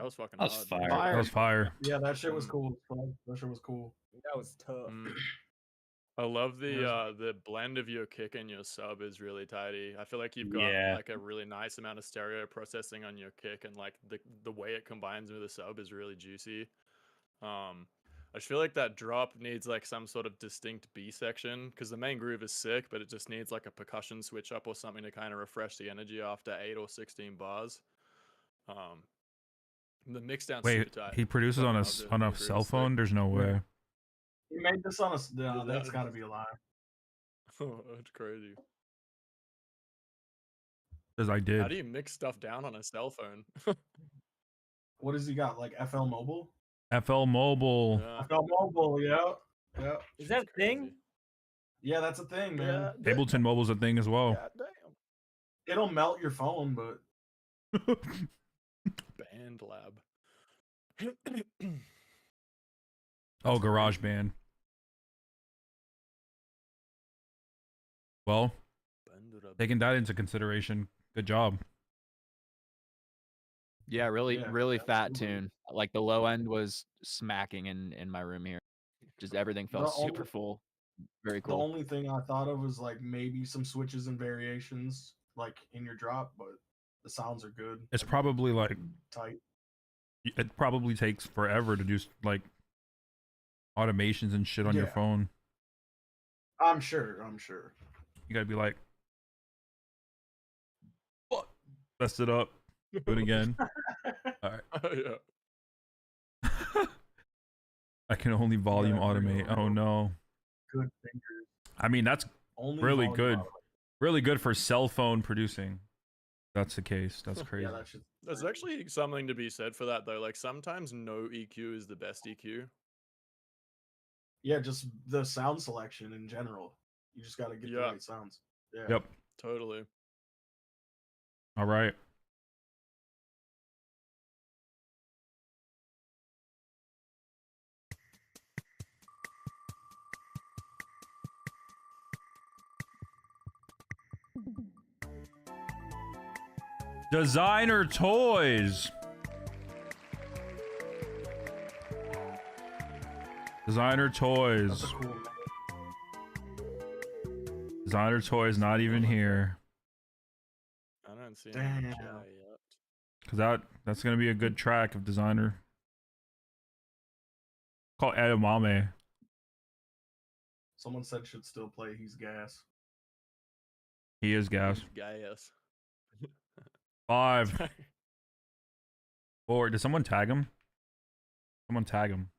was fucking That was hard. fire. That was fire. Yeah, that shit was cool. That shit was cool. That was tough. I love the Yeah. the blend of your kick and your sub is really tidy. I feel like you've got Yeah. like a really nice amount of stereo processing on your kick, and like the way it combines with the sub is really juicy. I just feel like that drop needs like some sort of distinct B section because the main groove is sick, but it just needs like a percussion switch up or something to kind of refresh the energy after 8 or 16 bars. The mix down Wait, super tight. he produces on a Fucking on a loved it. cell It's phone? There's no way. He made this on a. No, that's got to be a lie. That's crazy. Because I How did. do you mix stuff down on a cell phone? What does he got? Like FL Mobile? FL Mobile. FL Mobile, yeah. Yeah. Is that a thing? Yeah, that's a thing, man. Ableton Mobile's a thing as well. It'll melt your phone, but Band Lab. Oh, GarageBand. Well, taking that into consideration, good job. Yeah, really fat tune. Like the low end was smacking in my room here. Just everything felt The only- super full. Very the cool. only thing I thought of was like maybe some switches and variations like in your drop, but the sounds are good. It's probably like Tight. it probably takes forever to do like automations and shit on your Yeah. phone. I'm sure. You gotta be like, what? Messed it up. Do it again. All right. Yeah. I can only volume gotta bring automate. Oh no. Good fingers. I mean, that's Only really volume good. automate. Really good for cell phone producing. That's the case. That's crazy. Yeah, that shit's There's actually something to be said for that though. Like sometimes no EQ is the best EQ. yeah, just the sound selection in general. You just got to get the Yeah. right sounds. Yeah. Yep. Totally. All right. Designer toys. Designer toys. That's a cool name. Designer toys not even here. I don't see Damn. any chat yet. Cause that's gonna be a good track of designer. Called Edamame. Someone said should still play He's Gas. He is gas. Gas. 5, 4. Did someone tag him? Someone tag him.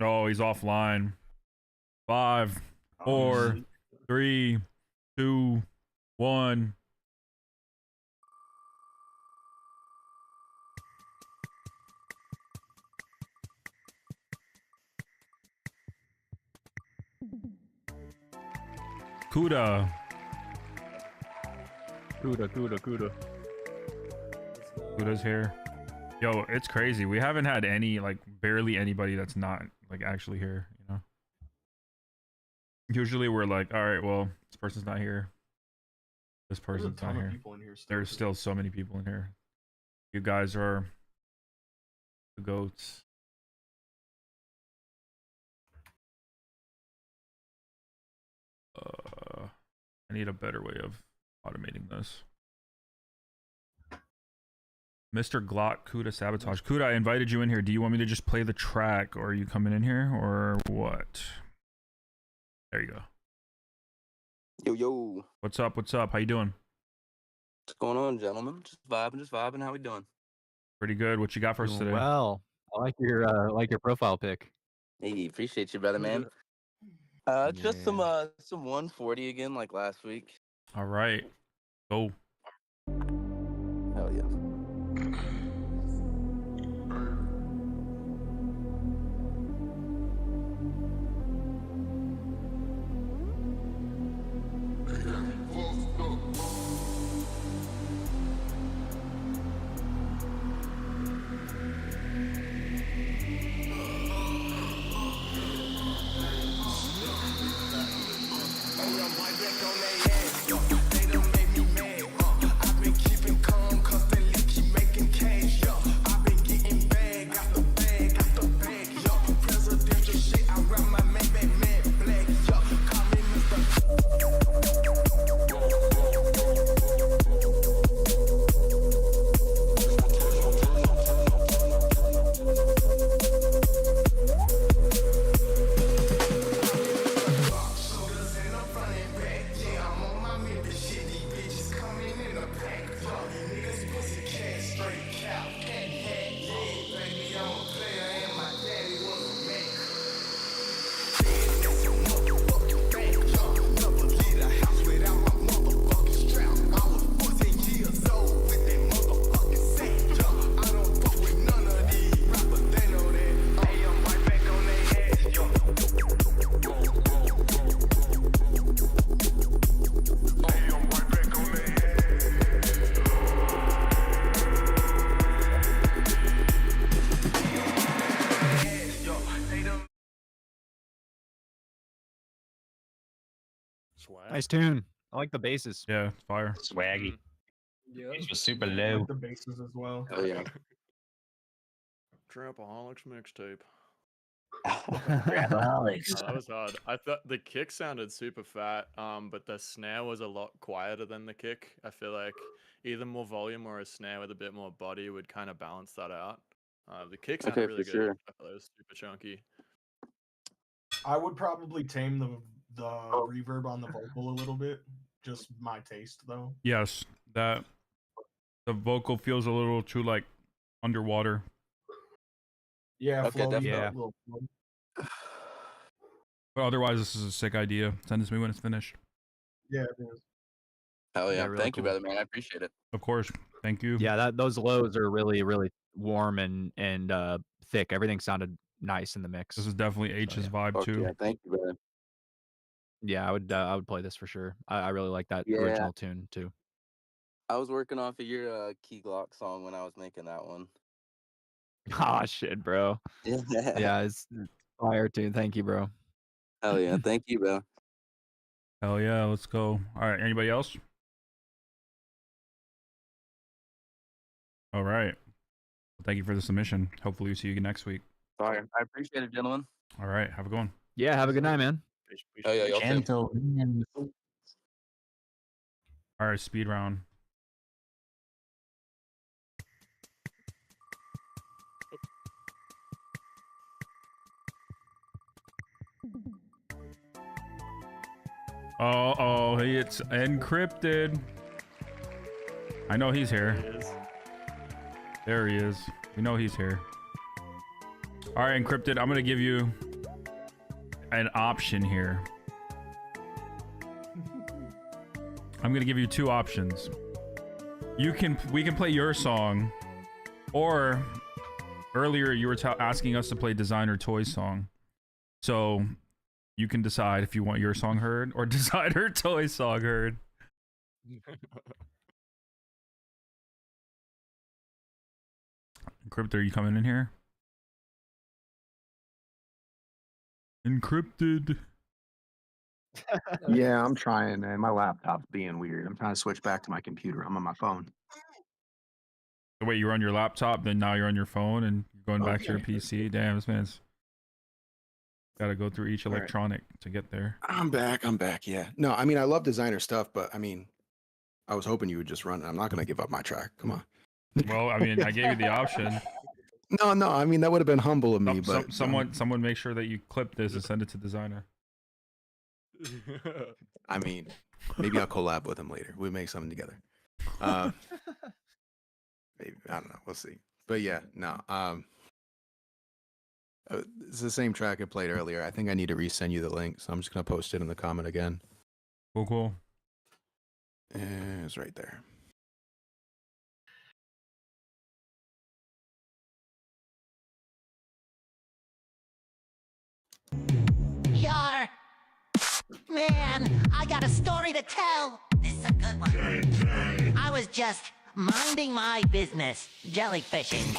Oh, he's offline. 5, 4, 3, 2, 1. Kuda. Kuda. Kuda's here. Yo, it's crazy. We haven't had any, like, barely anybody that's not, like, actually here, you know? Usually we're like, all right, well, this person's not here. This There's a person's not ton of here. people in here still. There's still so many people in here. You guys are the goats. I need a better way of automating this. Mr. Glock, Kuda Sabotage. Kuda, I invited you in here. Do you want me to just play the track, or are you coming in here, or what? There you go. Yo. What's up? What's up? How you doing? What's going on, gentlemen? Just vibing. How we doing? Pretty good. What you got for us today? Well, I like your profile pic. Hey, appreciate you, brother, man. Just some 140 again, like last week. All right. Go. Hell yeah. They done made me mad. I've been keeping calm, constantly Swag. Nice tune. I like the basses. Yeah, it's fire. Swaggy. Yeah. It was super I low. like the basses as well. Oh yeah. Trapaholics mixtape. Trapaholics. That was hard. I thought the kick sounded super fat, but the snare was a lot quieter than the kick. I feel like either more volume or a snare with a bit more body would kind of balance that out. The kick sounded Okay, really for good. sure. I thought it was super chunky. I would probably tame the reverb on the vocal a little bit. Just my taste, though. Yes, that the vocal feels a little too like underwater. Yeah, Okay, flowy, definitely. Yeah. little flowy. But otherwise, this is a sick idea. Send it to me when it's finished. Yeah, it is. Hell yeah. Yeah, really Thank you, cool. brother, man. I appreciate it. Of course. Thank you. Yeah, those lows are really, really warm and thick. Everything sounded nice in the mix. This is definitely H's yeah. vibe Fuck too. yeah. Thank you, brother. Yeah, I would play this for sure. I really like that Yeah. original tune too. I was working off of your Key Glock song when I was making that one. Ah, shit, bro. Yeah, it's fire tune. Thank you, bro. Hell yeah. Thank you, bro. Hell yeah, let's go. All right, anybody else? All right. Well, thank you for the submission. Hopefully we see you next week. Fire. I appreciate it, gentlemen. All right, have a good one. Yeah, have a good night, man. Oh yeah, y'all too. Gentlemen. All right, speed round. Oh, it's encrypted. I know he's here. There he is. We know he's here. All right, encrypted. I'm gonna give you an option here. I'm gonna give you two options. We can play your song, or earlier you were asking us to play designer toy song. So you can decide if you want your song heard or designer toy song heard. Encrypted, are you coming in here? Encrypted. Yeah, I'm trying, man. My laptop's being weird. I'm trying to switch back to my computer. I'm on my phone. Wait, you're on your laptop, then now you're on your phone and you're going back to your Okay. PC. Damn, this man's got to go through each All right. electronic to get there. I'm back. Yeah. No, I mean, I love designer stuff, but I mean, I was hoping you would just run it. I'm not going to give up my track. Come on. Well, I mean, I gave you the option. No. I mean, that would have been humble of me, but Someone make sure that you clip this and send it to designer. I mean, maybe I'll collab with him later. We make something together. Maybe, I don't know. We'll see. But yeah, no. It's the same track I played earlier. I think I need to resend you the link, so I'm just gonna post it in the comment again. Cool. It's right there. Yar! Man, I got a story to tell. This is a good one. I was just minding my business, jellyfishing.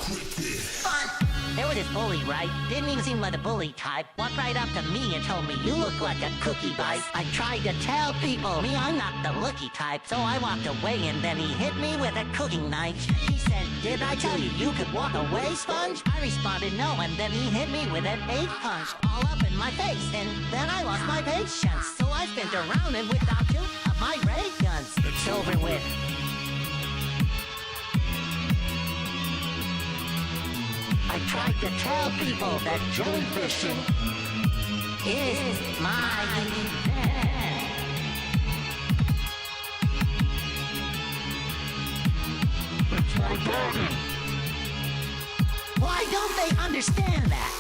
Fun! There was this bully, right? Didn't even seem like a bully type. Walked right up to me and told me, "You look like a cookie bite." I tried to tell people, me, I'm not the looky type. So I walked away and then he hit me with a cooking knife. He said, "Did I tell you you could walk away, sponge?" I responded, "No," and then he hit me with an 8 punch all up in my face. And then I lost my patience. So I spent around and whipped out 2 of my ray guns. It's over with. I tried to tell people that jellyfishing is my event. It's my garden. Why don't they understand that?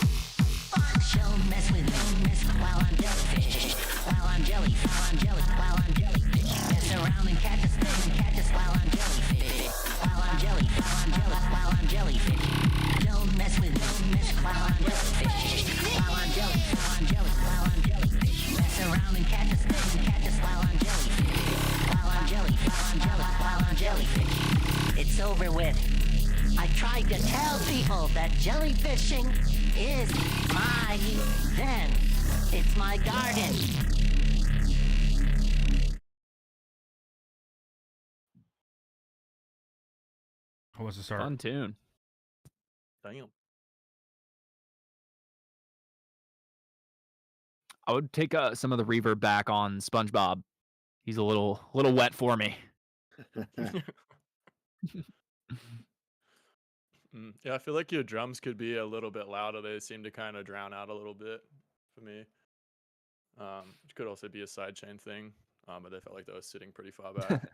Fun show, mess with me, mess while I'm jellyfish. While I'm jelly, while I'm jelly, while I'm jellyfish. Mess around and catch a thing, catch us while I'm jellyfish. While I'm jelly, while I'm jelly, while I'm jellyfish. Don't mess with me, mess while I'm jellyfish. While I'm jelly, while I'm jelly, while I'm jellyfish. Mess around and catch us thing, catch us while I'm jellyfish. While I'm jelly, while I'm jelly, while I'm jellyfish. It's over with. I tried to tell people that jellyfishing is my zen. It's my garden. Who wants to start? Fun tune. Damn. I would take some of the reverb back on SpongeBob. He's a little wet for me. Yeah, I feel like your drums could be a little bit louder. They seem to kind of drown out a little bit for me. It could also be a sidechain thing, but I felt like that was sitting pretty far back.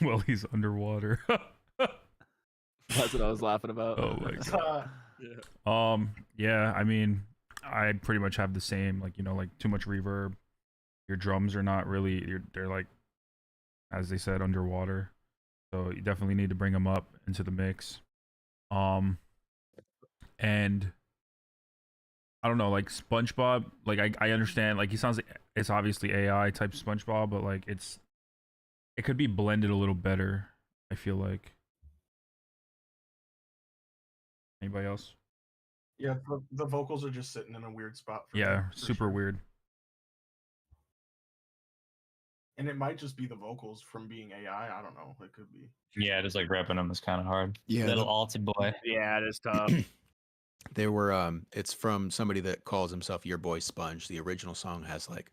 Well, he's underwater. That's what I was laughing about. Oh my god. Yeah, I mean, I pretty much have the same, like, you know, like too much reverb. Your drums are not really, they're like, as they said, underwater. So you definitely need to bring them up into the mix. And I don't know, like SpongeBob, like I understand, like he sounds like it's obviously AI type SpongeBob, but like it could be blended a little better, I feel like. Anybody else? Yeah, the vocals are just sitting in a weird spot. For Yeah, me, for super sure. weird. And it might just be the vocals from being AI. I don't know. It could be. Yeah, just like repping them is kind of hard. Yeah, Little alty boy. Yeah, it is tough. They were it's from somebody that calls himself Your Boy Sponge. The original song has like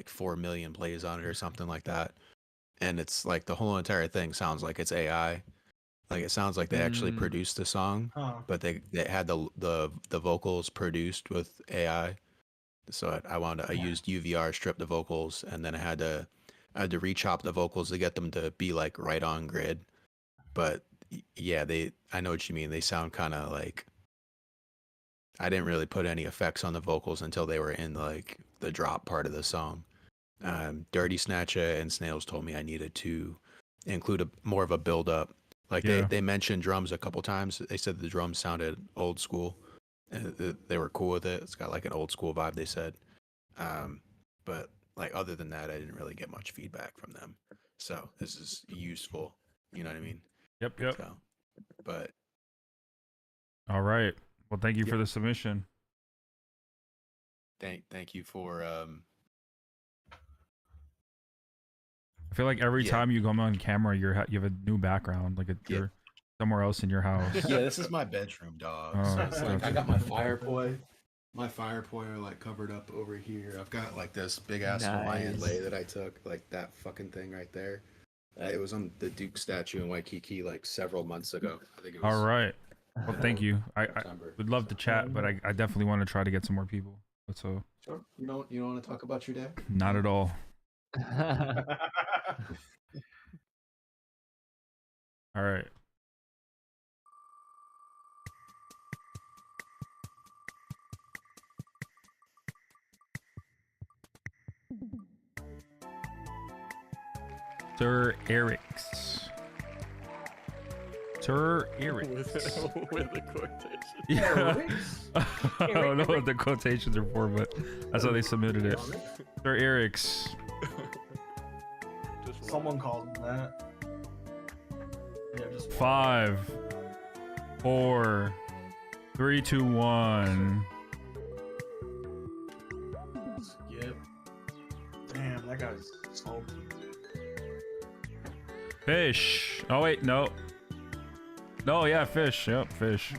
4 million plays on it or something like that. And it's like the whole entire thing sounds like it's AI. Like it sounds like they actually produced the song, but they had the vocals produced with AI. So I used UVR, stripped the vocals, and then I had to rechop the vocals to get them to be like right on grid. But yeah, I know what you mean. They sound kind of like, I didn't really put any effects on the vocals until they were in like the drop part of the song. Dirty Snatcha and Snails told me I needed to include more of a build up. Like they mentioned drums a couple times. They said the drums sounded old school. They were cool with it. It's got like an old school vibe, they said. But like other than that, I didn't really get much feedback from them. So this is useful. You know what I mean? Yep. So, but All right. Well, thank you for the submission. thank you for I feel like every time you come on camera, you have a new background, like you're somewhere else in your house. Yeah, this is my bedroom, dog. Oh, So it's like gotcha. I got my fire poi like covered up over here. I've got like this big ass Hawaiian Nice. lei that I took, like that fucking thing right there. It was on the Duke statue in Waikiki like several months ago. I think it was. All right. Well, thank you. I would love to chat, but I definitely want to try to get some more people. So Sure. You don't want to talk about your day? not at all. All right. Sir Eric's. Sir Eric's. with the quotation. Yeah. I don't know what the quotations are for, but that's how they submitted it. Sir Eric's. Someone called him that. Yeah, just 5, 4, 3, 2, 1. skip. Damn, that guy's salty. Fish. Oh wait, no. No, yeah, fish. Yep, fish.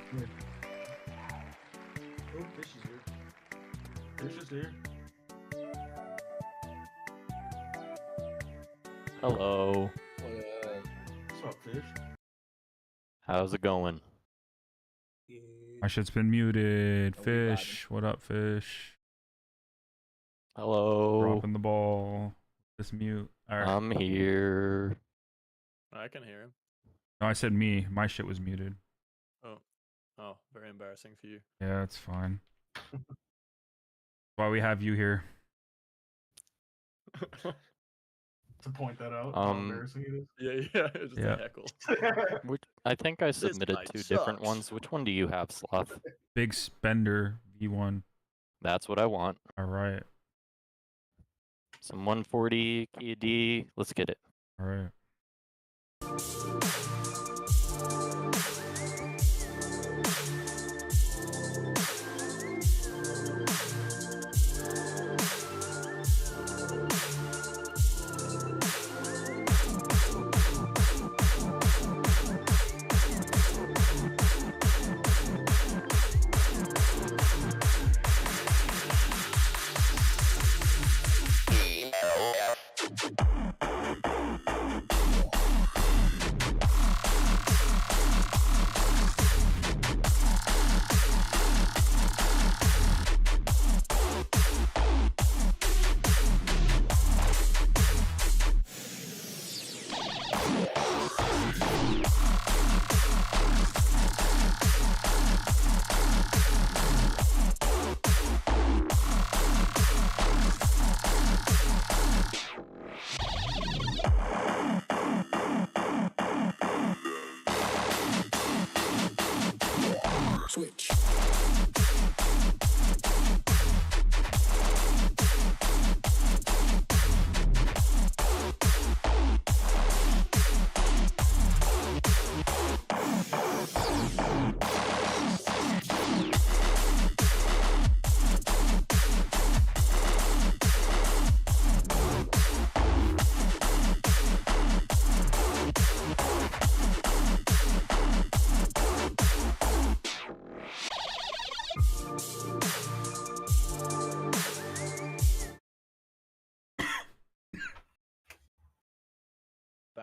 Oh, fish is here. Fish is here. Hello. What's up, fish? How's it going? My shit's been muted. Fish. What up, fish? Hello. Dropping the ball. Just mute. All right. I'm here. I can hear him. No, I said me. My shit was muted. Oh, very embarrassing for you. Yeah, it's fine. Why we have you here. To point that out, how embarrassing it is. Yeah, just Yeah. a heckle. I think I submitted mic 2 different sucks. ones. Which one do you have, Sloth? Big spender V1. That's what I want. All right. Some 140 key D. Let's get it. All right.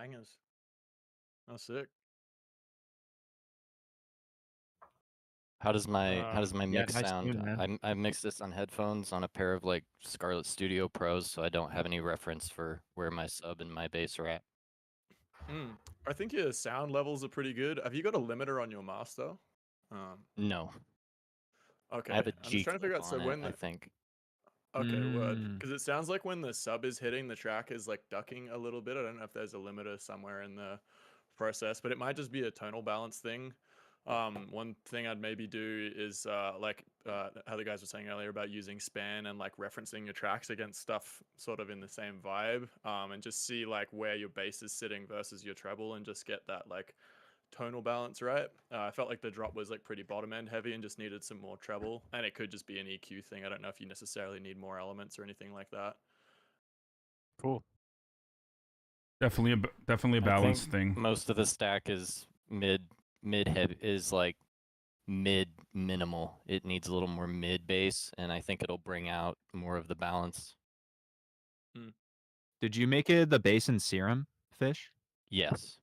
bangers. That's sick. How does my Yeah, mix nice sound? tune, man. I mixed this on headphones on a pair of like Scarlett Studio Pros, so I don't have any reference for where my sub and my bass are at. I think your sound levels are pretty good. Have you got a limiter on your master? No. Okay. I have a I'm G just trying to figure clip out. So on it, when I the think. okay, word. Because it sounds like when the sub is hitting, the track is like ducking a little bit. I don't know if there's a limiter somewhere in the process, but it might just be a tonal balance thing. One thing I'd maybe do is like how the guys were saying earlier about using span and like referencing your tracks against stuff sort of in the same vibe, and just see like where your bass is sitting versus your treble, and just get that like tonal balance right. I felt like the drop was like pretty bottom end heavy and just needed some more treble, and it could just be an EQ thing. I don't know if you necessarily need more elements or anything like that. Cool. Definitely a I balance think thing. most of the stack is mid heavy, is like mid minimal. It needs a little more mid bass, and I think it'll bring out more of the balance. Did you make it the bass in Serum, Fish? Yes.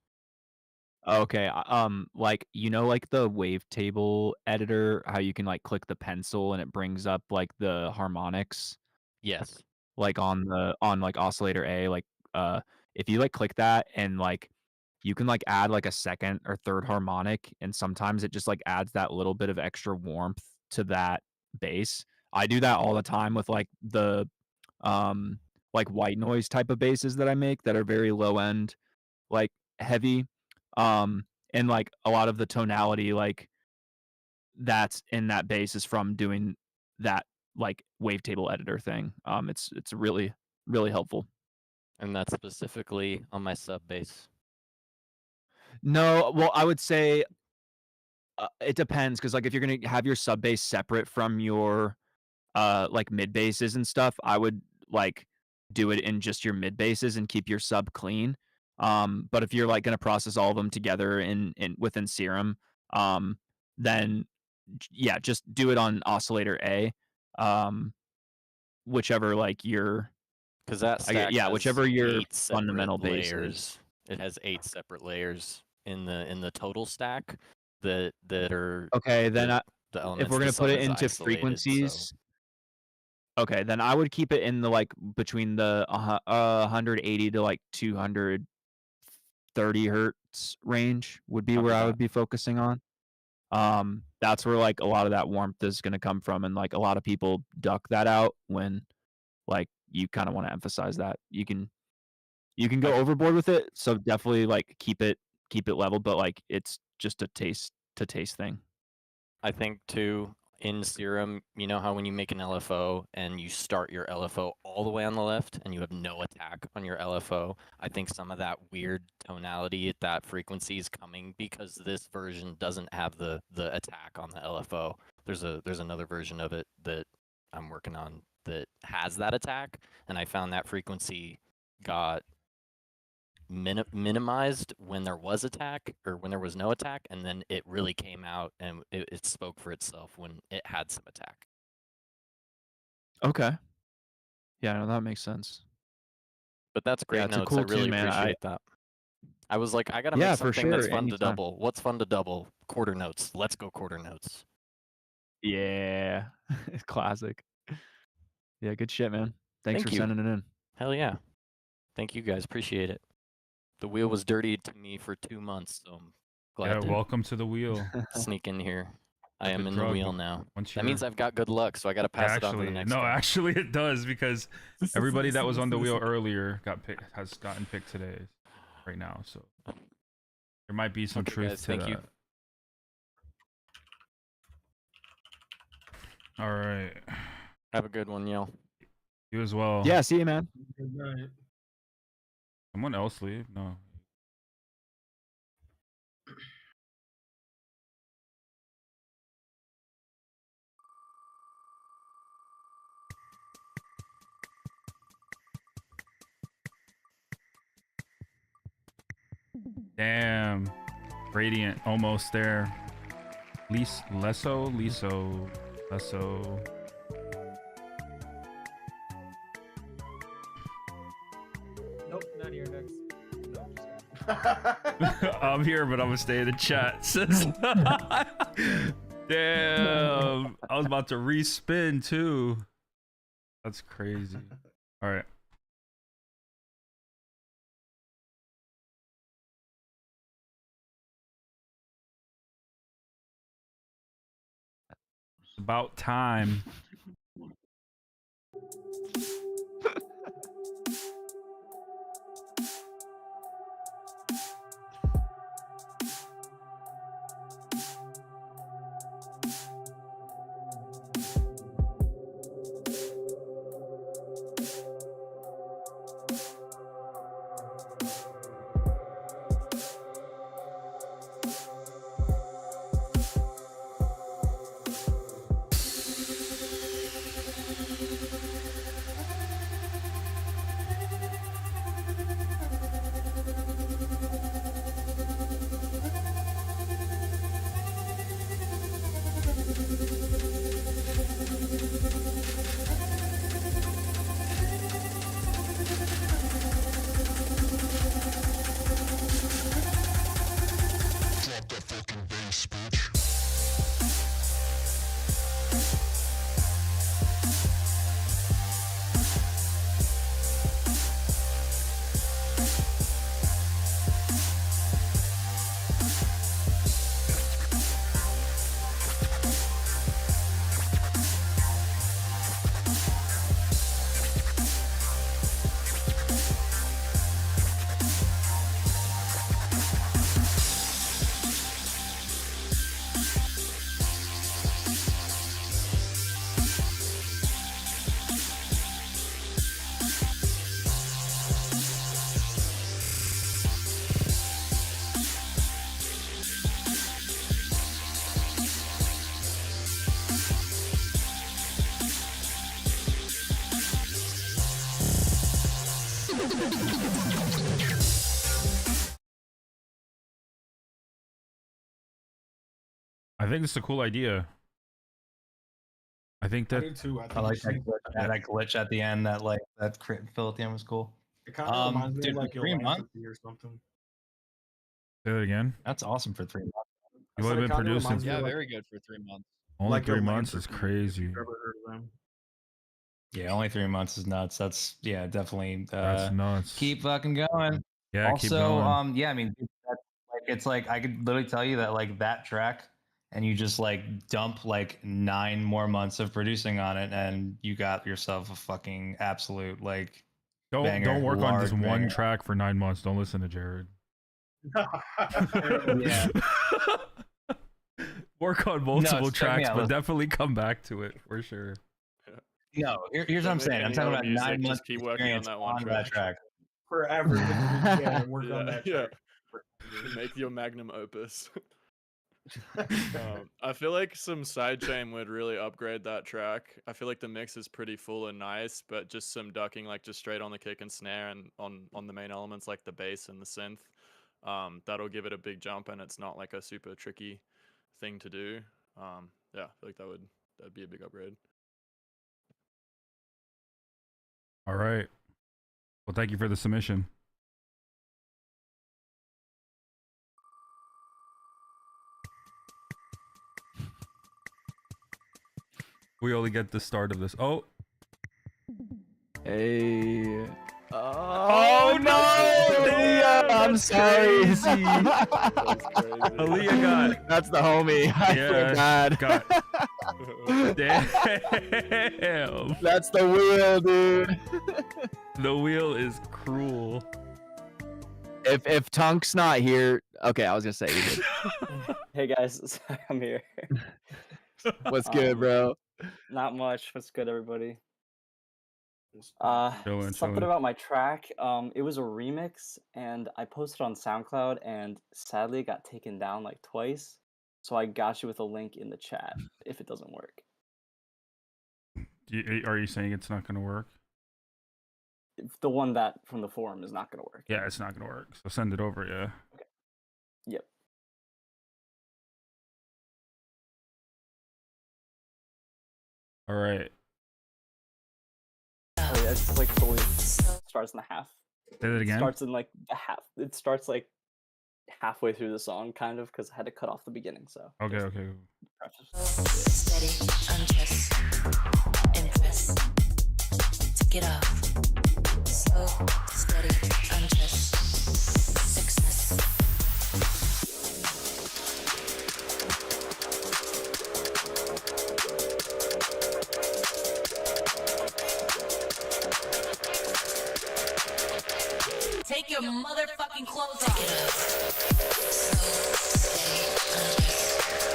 Okay, like, you know, like the wavetable editor, how you can like click the pencil and it brings up like the harmonics? Yes. Like on like oscillator A, like if you like click that and like you can like add like a second or third harmonic, and sometimes it just like adds that little bit of extra warmth to that bass. I do that all the time with like the like white noise type of basses that I make that are very low end, like heavy. And like a lot of the tonality like that's in that bass is from doing that like wavetable editor thing. It's really helpful. And that's specifically on my sub bass. No, well, I would say it depends, because like if you're gonna have your sub bass separate from your like mid basses and stuff, I would like do it in just your mid basses and keep your sub clean. But if you're like gonna process all of them together in within Serum, then yeah, just do it on oscillator A. Whichever like your Because that stack yeah, has whichever your 8 separate fundamental bass is. layers. It has 8 separate layers in the total stack that are Okay, then the if elements. we're The gonna sum put it is into isolated, frequencies, so okay, then I would keep it in the like between the 180 to like 230 hertz range would be where copy I that. would be focusing on. That's where like a lot of that warmth is gonna come from, and like a lot of people duck that out when like you kind of want to emphasize that. You can go overboard with it, so definitely like keep it level, but like it's just a taste thing. I think too, in Serum, you know how when you make an LFO and you start your LFO all the way on the left and you have no attack on your LFO, I think some of that weird tonality at that frequency is coming because this version doesn't have the attack on the LFO. There's another version of it that I'm working on that has that attack, and I found that frequency got minimized when there was attack or when there was no attack, and then it really came out and it spoke for itself when it had some attack. Okay. Yeah, no, that makes sense. But that's great Yeah, it's a notes. cool I really tune, man. appreciate that. I was like, I gotta Yeah, make for something that's sure, fun to anytime. double. What's fun to double? Quarter notes. Let's go quarter notes. Yeah, classic. Yeah, good shit, man. Thanks Thank for you. sending it in. Hell yeah. Thank you guys. Appreciate it. The wheel was dirty to me for 2 months, so I'm glad to welcome to the wheel. sneak in here. I Like a am in the drug. wheel now. Once That means you're- I've got good luck, so I got to pass it on to the next guy. Actually it does, because everybody that was on the wheel earlier has gotten picked today, right now. So there might be some Okay, truth guys, to thank that. you. All right. Have a good one, yo. You as well. Yeah, see you, man. Good night. Someone else leave? No. Damn. Radiant, almost there. Lesso. Nope, not here next. No, just I'm here, but I'm gonna stay in the chat. Damn, I was about to respin too. That's crazy. All right. It's about time. I think it's a cool idea. I think I that do too. I like that glitch at the end. That like that crit fill at the end was cool. It kind of reminds me Dude, of like for 3 months. Philanthropy or something. Say that again. That's awesome for 3 months. You've only been producing. Yeah, very good for 3 months. Only like 3 months is Philanthropy, if crazy. you've ever heard of them. Yeah, only 3 months is nuts. That's definitely. That's nuts. Keep fucking going. Yeah, also, keep going. yeah, I mean, that's like it's like I could literally tell you that like that track, and you just like dump like 9 more months of producing on it, and you got yourself a fucking absolute like. Don't work on just large one banger. track for 9 months. Don't listen to Jared. Yeah. Work on multiple check me tracks, out, but listen. definitely come back to it for sure. No, here's what I'm saying. I'm talking about 9 months. Just keep working on experience that one that track. track. Forever. Yeah, work on Yeah, that yeah. track. Make your magnum opus. I feel like some sidechain would really upgrade that track. I feel like the mix is pretty full and nice, but just some ducking, like just straight on the kick and snare and on the main elements like the bass and the synth, that'll give it a big jump, and it's not like a super tricky thing to do. Yeah, I feel like that'd be a big upgrade. All right. Well, thank you for the submission. We only get the start of this. Oh. Hey. Oh no! Aaliyah, I'm sorry. Aaliyah got. That's the homie. I feel bad. Damn. That's the wheel, dude. The wheel is cruel. If Tunk's not here, okay, I was gonna say. Hey guys, sorry, I'm here. What's good, bro? Not much. What's good, everybody? Chilling. Something about my track. It was a remix, and I posted on SoundCloud, and sadly, it got taken down like twice. So I got you with a link in the chat if it doesn't work. Are you saying it's not gonna work? The one that from the forum is not gonna work. Yeah, it's not gonna work. So send it over. Yeah. Yep. All right. Oh yeah, it's like fully starts in the half. Say that again. Starts in like the half. It starts like halfway through the song, kind of, because I had to cut off the beginning. So Okay, okay. Steady, undress, impress, take it off. Slow, steady, undress, success. Take your motherfucking clothes off. Take it off. Slow, steady, undress, success.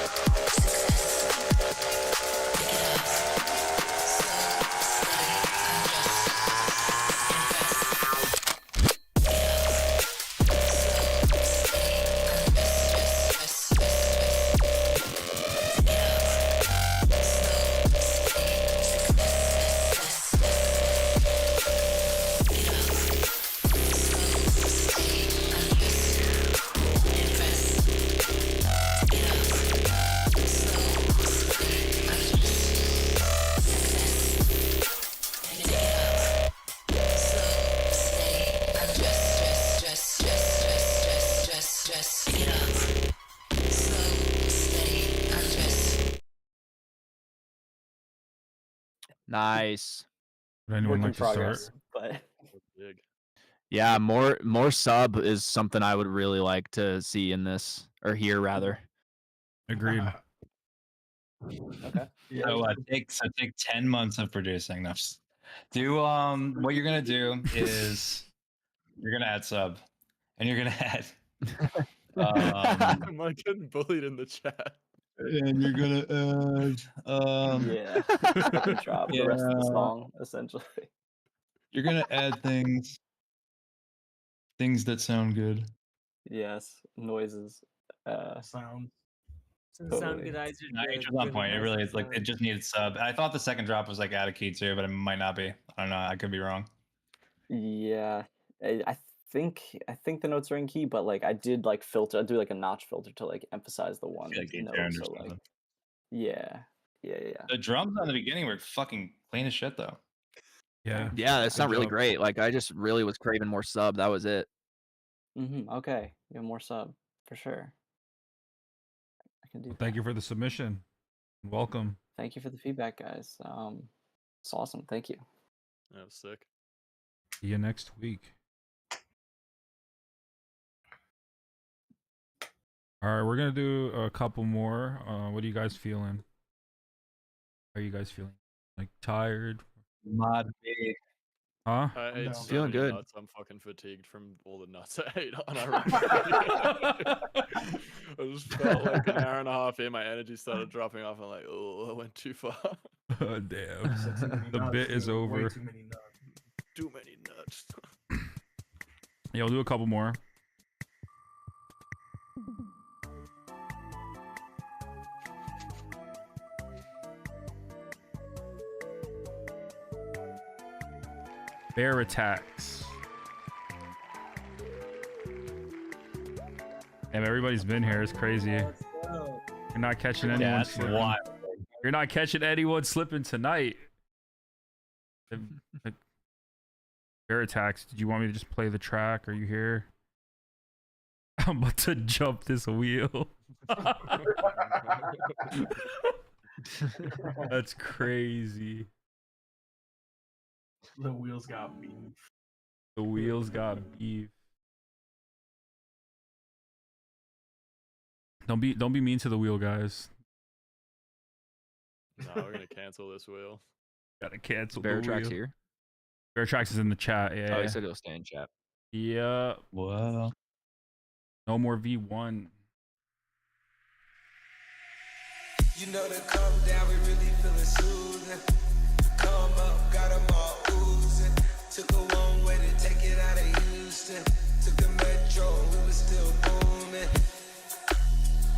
Take it off. Nice. Would anyone Work in like to start? progress, but Big. Yeah, more sub is something I would really like to see in this, or hear rather. Agreed. Okay. So take 10 months of producing. No, do what you're gonna do is you're gonna add sub, and you're gonna add Am I getting bullied in the chat? and you're gonna add yeah, fucking drop the rest of the song essentially. You're gonna add things that sound good. Yes, noises, sounds. Since sound good eyes No, are it the was on really point. It nice really is like sound. it just needed sub. I thought the second drop was like added key too, but it might not be. I don't know. I could be wrong. Yeah, I think the notes are in key, but like I did like filter. I do like a notch filter to like emphasize the one like you note. turned or So like, something. yeah. The drums on the beginning were fucking clean as shit though. Yeah. Yeah, that's Good not really job. great. Like I just really was craving more sub. That was it. Okay, you have more sub for sure. I can do Well, that. thank you for the submission. Welcome. Thank you for the feedback, guys. It's awesome. Thank you. That was sick. See you next week. All right, we're gonna do a couple more. What are you guys feeling? How are you guys feeling? Like tired? Mod big. Huh? I ate down. so Feeling many good. nuts. I'm fucking fatigued from all the nuts I ate on our I just felt like an hour and a half in, my energy started dropping off. I'm like, oh, I went too far. Oh, damn. Said too many The nuts, bit is dude. Way over. too many nuts. Too many nuts. Yeah, we'll do a couple more. Bear attacks. Damn, everybody's been here. It's crazy. You're not catching anyone Yeah, that's slipping. wild. You're not catching anyone slipping tonight. Bear attacks. Did you want me to just play the track? Are you here? I'm about to jump this wheel. That's crazy. The wheels got beef. The wheels got beef. Don't be mean to the wheel, guys. No, we're gonna cancel this wheel. Gotta cancel Bear the Tracks wheel. here. Bear Tracks is in the chat. Yeah. Oh, he said he'll stay in chat. Yeah. Wow. No more V1. You know the calm down, we really feeling soothing. Come up, got them all oozing. Took a one way to take it out of Houston. Took the metro, we was still booming.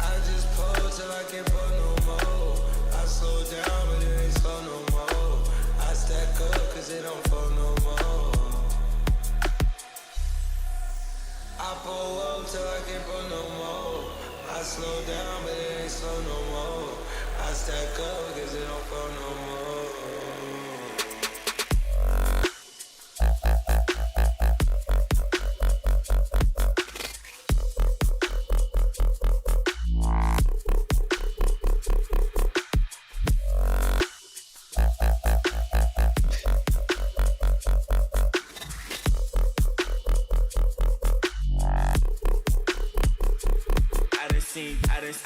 I just pulled till I can't pull no more. I slow down, but it ain't slow no more. I stack up, cause it don't fall no more. I pull up till I can't pull no more. I slow down, but it ain't slow no more. I stack up, cause it don't fall no more.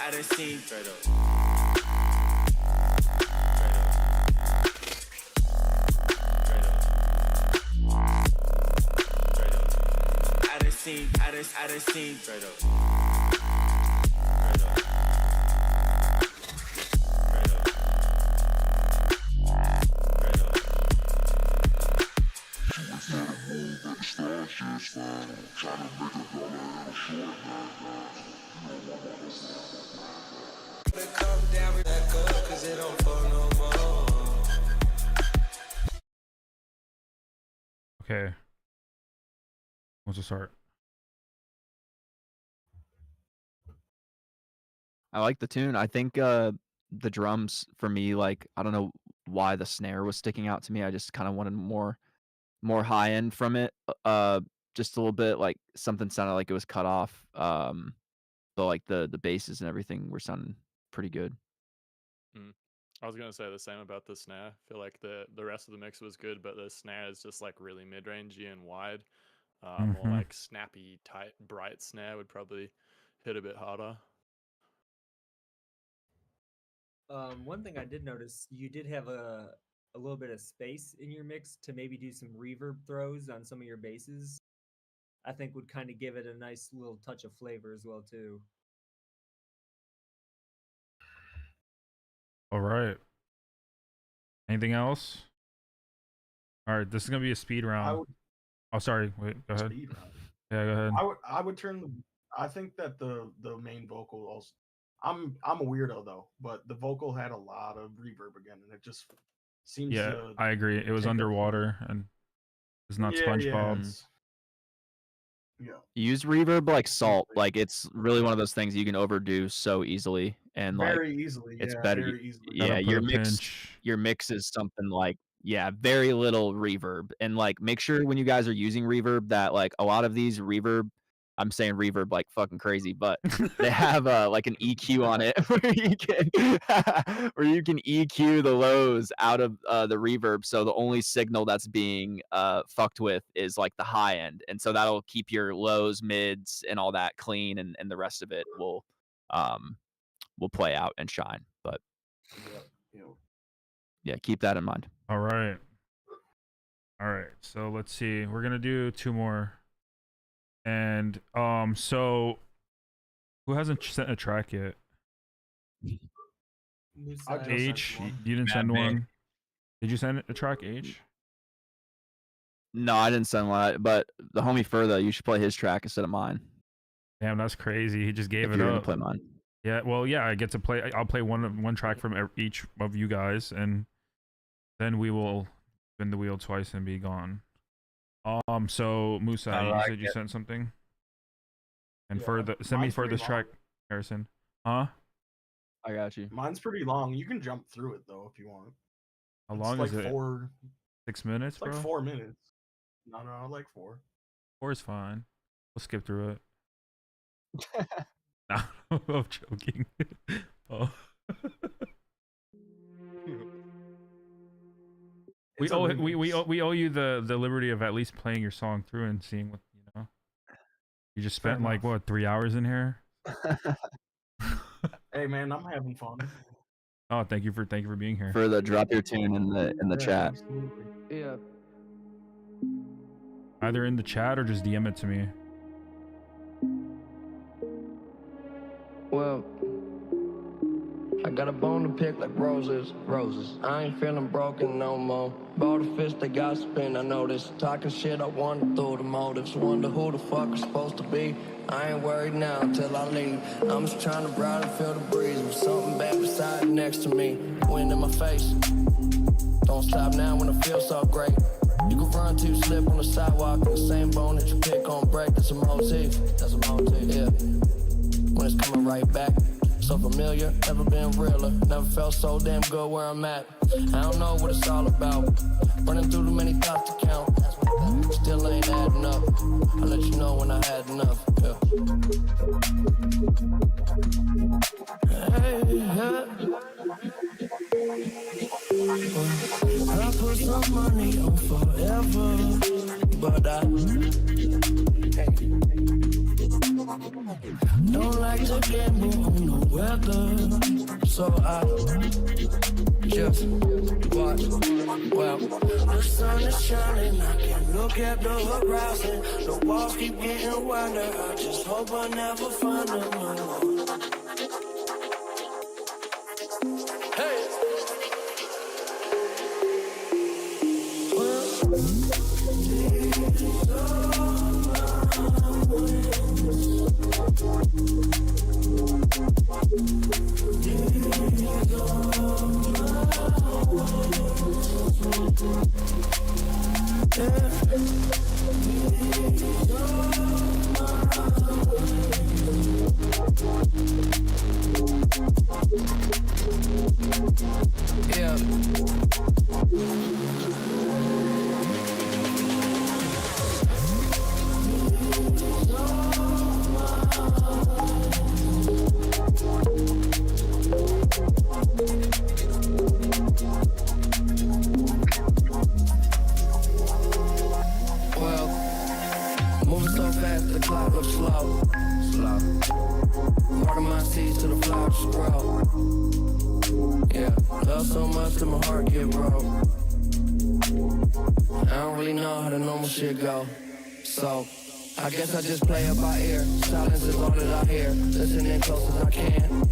I done seen straight up. I done seen straight up. Come down with that cup, 'cause it don't fall no more. Okay. Let's just start. I like the tune. I think the drums for me, like I don't know why the snare was sticking out to me. I just kind of wanted more high end from it. Just a little bit like something sounded like it was cut off. But like the basses and everything were sounding pretty good. I was gonna say the same about the snare. I feel like the rest of the mix was good, but the snare is just like really mid-rangey and wide. More Mhm. like snappy, tight, bright snare would probably hit a bit harder. One thing I did notice, you did have a little bit of space in your mix to maybe do some reverb throws on some of your basses. I think would kind of give it a nice little touch of flavor as well too. All right. Anything else? All right, this is gonna be a speed round. Oh, sorry. Wait, go ahead. Speed round. Yeah, go ahead. I would turn. I think that the main vocal also. I'm a weirdo though, but the vocal had a lot of reverb again, and it just seems. Yeah, to I agree. It was take up- underwater and it's not SpongeBob. Yeah. Use reverb like salt. Like it's really one of those things you can overdo so easily, and Very like easily, it's yeah, better. very easily. Yeah, Gotta put your a mix. pinch. Your mix is something like very little reverb, and like make sure when you guys are using reverb that like a lot of these reverb. I'm saying reverb like fucking crazy, but they have like an EQ on it where you can EQ the lows out of the reverb, so the only signal that's being fucked with is like the high end, and so that'll keep your lows, mids, and all that clean, and the rest of it will play out and shine. But yeah, keep that in mind. All right. So let's see. We're gonna do 2 more. And so who hasn't sent a track yet? H, you didn't send one. Did you send a track, H? No, I didn't send one, but the homie Further, you should play his track instead of mine. Damn, that's crazy. He just gave If it you're gonna up. play mine. Yeah, well, yeah, I get to play. I'll play one track from each of you guys, and then we will spin the wheel twice and be gone. So Musa, you said you sent something, and send me mine's for pretty this track, Harrison. Huh? I got you. Mine's pretty long. You can jump through it though if you want. How It's long like is it? 6 minutes, It's like bro. 4 minutes. No, like 4. 4 is fine. We'll skip through it. Nah, I'm joking. Oh. We owe you the liberty of at least playing your song through and seeing what you know. You just spent like what 3 hours in here. Hey man, I'm having fun. Oh, thank you for being here. Further, drop your tune in the chat. Absolutely. Yeah. Either in the chat or just DM it to me. Well, I got a bone to pick like roses. I ain't feeling broken no more. Bought a fist that got spin, I noticed. Talking shit, I wonder through the motives. Wonder who the fuck I'm supposed to be. I ain't worried now until I leave. I'm just trying to ride and feel the breeze with something bad beside next to me. Wind in my face. Don't stop now when I feel so great. You can run till you slip on the sidewalk. The same bone that you pick on break. That's a motif. Yeah. When it's coming right back. So familiar, never been realer. Never felt so damn good where I'm at. I don't know what it's all about. Running through too many thoughts to count. Still ain't adding up. I'll let you know when I had enough. Hey, yeah. I put some money on forever, but Don't like to gamble on the weather, so I just watch. Well, the sun is shining, I can look at the horizon. The walls keep getting wider, I just hope I never find them. Hey. I guess I just play it by ear. Silence is all that I hear. Listening close as I can.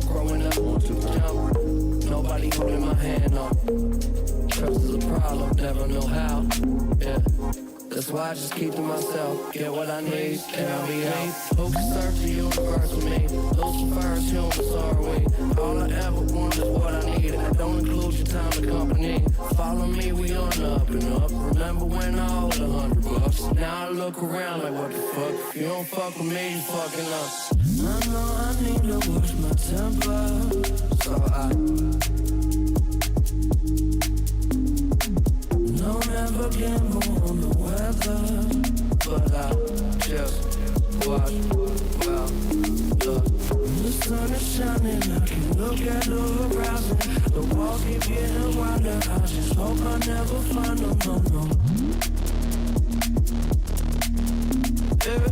Growing up, want to jump. Nobody holding my hand, no. Trust is a problem, never know how. Yeah. That's why I just keep to myself. Get what I need, and I'll be out. Who can search the universe with me? Lucifer's humans are we? All I ever want is what I need. I don't include your time and company. Follow me, we on the up and up. Remember when I owed $100? Now I look around like what the fuck? If you don't fuck with me, you fucking up. I know I need to watch my temper, so I don't ever gamble on the weather, but I just watch. Well, the sun is shining, I can look at the horizon. The walls keep getting wider, I just hope I never find them, no. Yeah.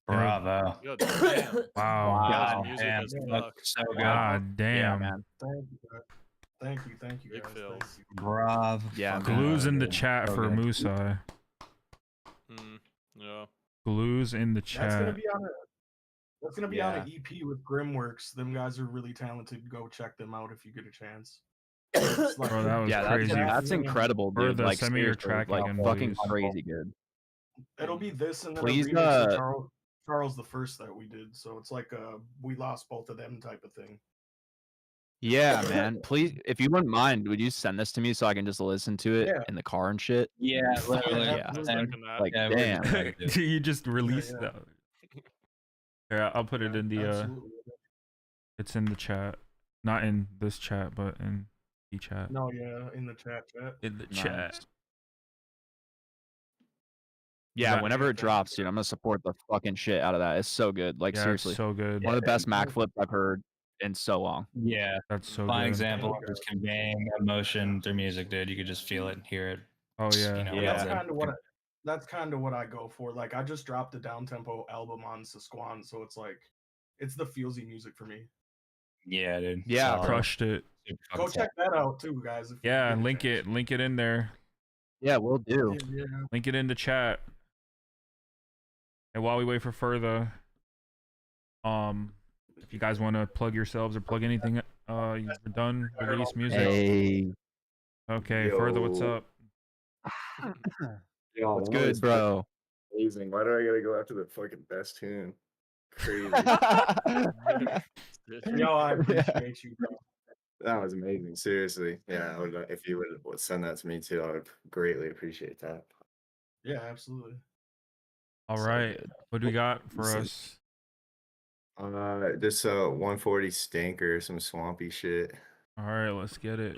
Bravo. Good. Damn. Wow. God music damn. is That's fucked. so good. God damn. Yeah, man. Thank you, guys. Big Thank feels. you. Bravo. Yeah, Glues in the Good. chat So for good. MOUSAI. Yeah. Glues in the That's gonna chat. be on a. That's gonna be on an EP with Grimworks. Them guys are really talented. Go check them out if you get a chance. It's like- Bro, that was Yeah, crazy. that's incredible, dude. Further, Like, send me your seriously, track like, again, fucking please. crazy good. It'll be this and then Please, a remix of Charles the First that we did. So it's like we lost both of them type of thing. Yeah, man. Please, if you wouldn't mind, would you send this to me so I can just listen to it Yeah. in the car and shit? Yeah, literally. Yeah. Like, Yeah, we're damn. just gonna do it. You just released yeah. that. Here, I'll put it in the Absolutely. it's in the chat. Not in this chat, but in the chat. No, yeah, in the chat. In the Nice. chat. Yeah, That- whenever it drops, dude, I'm gonna support the fucking shit out of that. It's so good. Like, Yeah, seriously. it's so good. One of the best Mac flips I've heard in so long. Yeah. That's so Fine good. example of just conveying emotion through music, dude. You could just feel it and hear it. Oh yeah. You know, And Yeah. that's kind of what I go for. Like I just dropped a down tempo album on Sasquan, so it's like it's the feelsy music for me. Yeah, dude. Yeah, Solid. Crushed it. Super Go fucking check that out too, guys. If you Yeah, get a link chance. it in there. Yeah, we'll do. Yeah. Link it in the chat. And while we wait for further, if you guys want to plug yourselves or plug anything, you've done release music. Hey. Okay, further, what's Yo. up? Yo, What's what good, is bro? Amazing. Why do I gotta go after the fucking best tune? crazy. Yo, I appreciate you, bro. That was amazing. Seriously. Yeah, I would, if you would send that to me too, I would greatly appreciate that. Yeah, absolutely. All So right. good. What do we got for Listen. us? This 140 stinker, some swampy shit. All right, let's get it.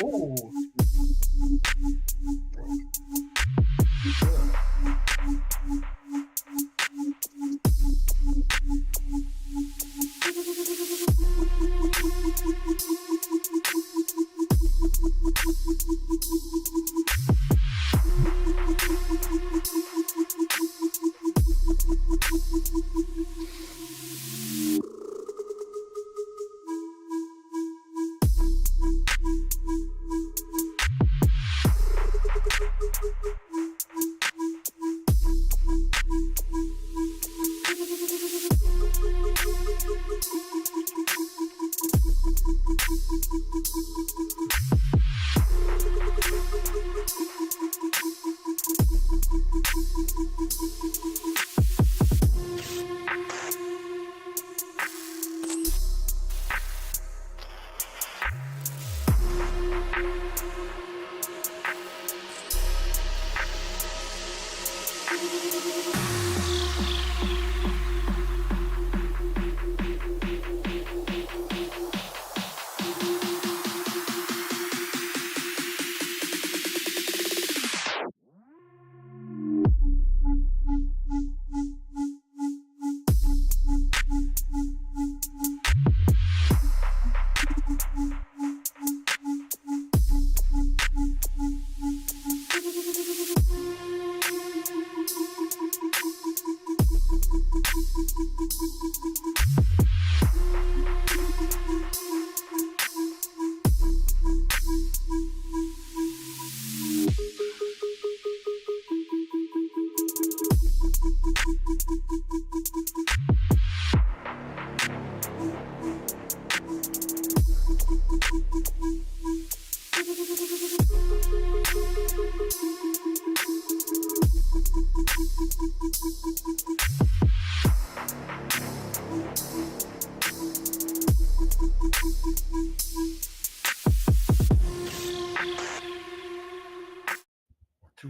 Oh.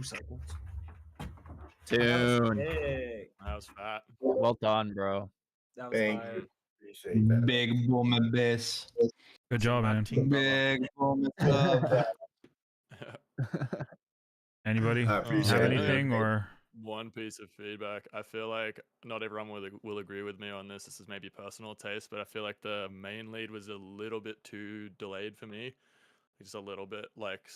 Cycles. Tune. That was fat. Well done, bro. That was Thank fire. you. Appreciate that. Big woman bass. Good job, man. Big woman sub. Anybody I have appreciate it. anything or? One piece of feedback. I feel like not everyone will agree with me on this. This is maybe personal taste, but I feel like the main lead was a little bit too delayed for me. Just a little bit like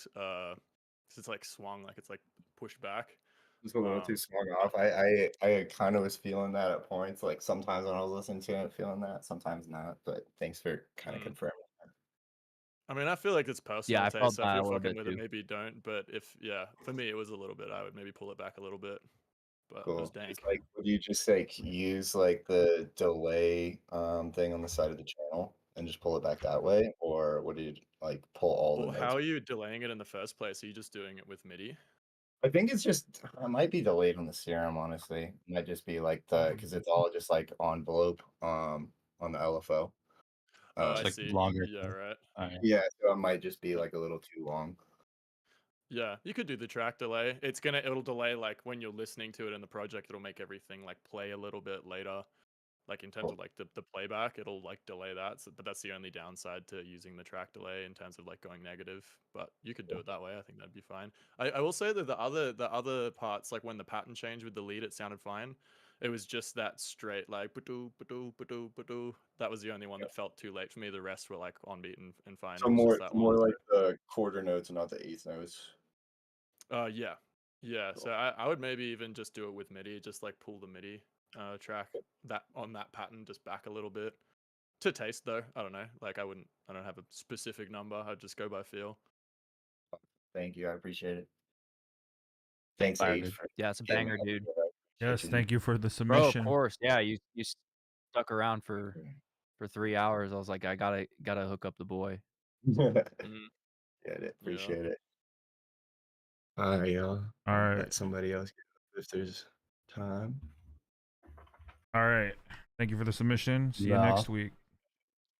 it's like swung, like it's like pushed back. It's a little too swung off. I kind of was feeling that at points. Like sometimes when I was listening to it, feeling that, sometimes not. But thanks for kind of confirming. I mean, I feel like it's personal I taste. felt So that if a you're little fucking bit with it, too. maybe don't. But if for me it was a little bit. I would maybe pull it back a little bit. But it was Cool. dank. It's like, would you just like use like the delay thing on the side of the channel and just pull it back that way, or would you like pull all the Well, notes? how are you delaying it in the first place? Are you just doing it with MIDI? I think it's just it might be delayed on the serum, honestly. It might just be like because it's all just like envelope on the LFO. Oh, I like see. longer. Yeah, right. Yeah, so it might just be like a little too long. Yeah, you could do the track delay. It'll delay like when you're listening to it in the project, it'll make everything like play a little bit later. Like in terms of like the playback, it'll like delay that. So, but that's the only downside to using the track delay in terms of like going negative. But you could do it that way. I think that'd be fine. I will say that the other parts, like when the pattern changed with the lead, it sounded fine. it was just that straight like ba-doo, ba-doo, ba-doo, ba-doo. That was the only one that felt too late for me. The rest were like on beat and fine. So It was more just that more one. like the quarter notes and not the eighth notes. Yeah. Yeah. So I would maybe even just do it with MIDI, just like pull the MIDI track that on that pattern just back a little bit. To taste though, I don't know. Like I don't have a specific number. I'd just go by feel. Thank you, I appreciate it. Thanks, Fire, H, dude. for Yeah, it's a getting banger, that dude. together. I Yes, appreciate thank you for the Bro, of submission. course. Yeah, you stuck around for 3 hours. I was like, I gotta hook up the boy. Get Mm. it. Appreciate it. All right, y'all. All right. Let somebody else get up if there's time. All right. Thank you for the submission. See you next week.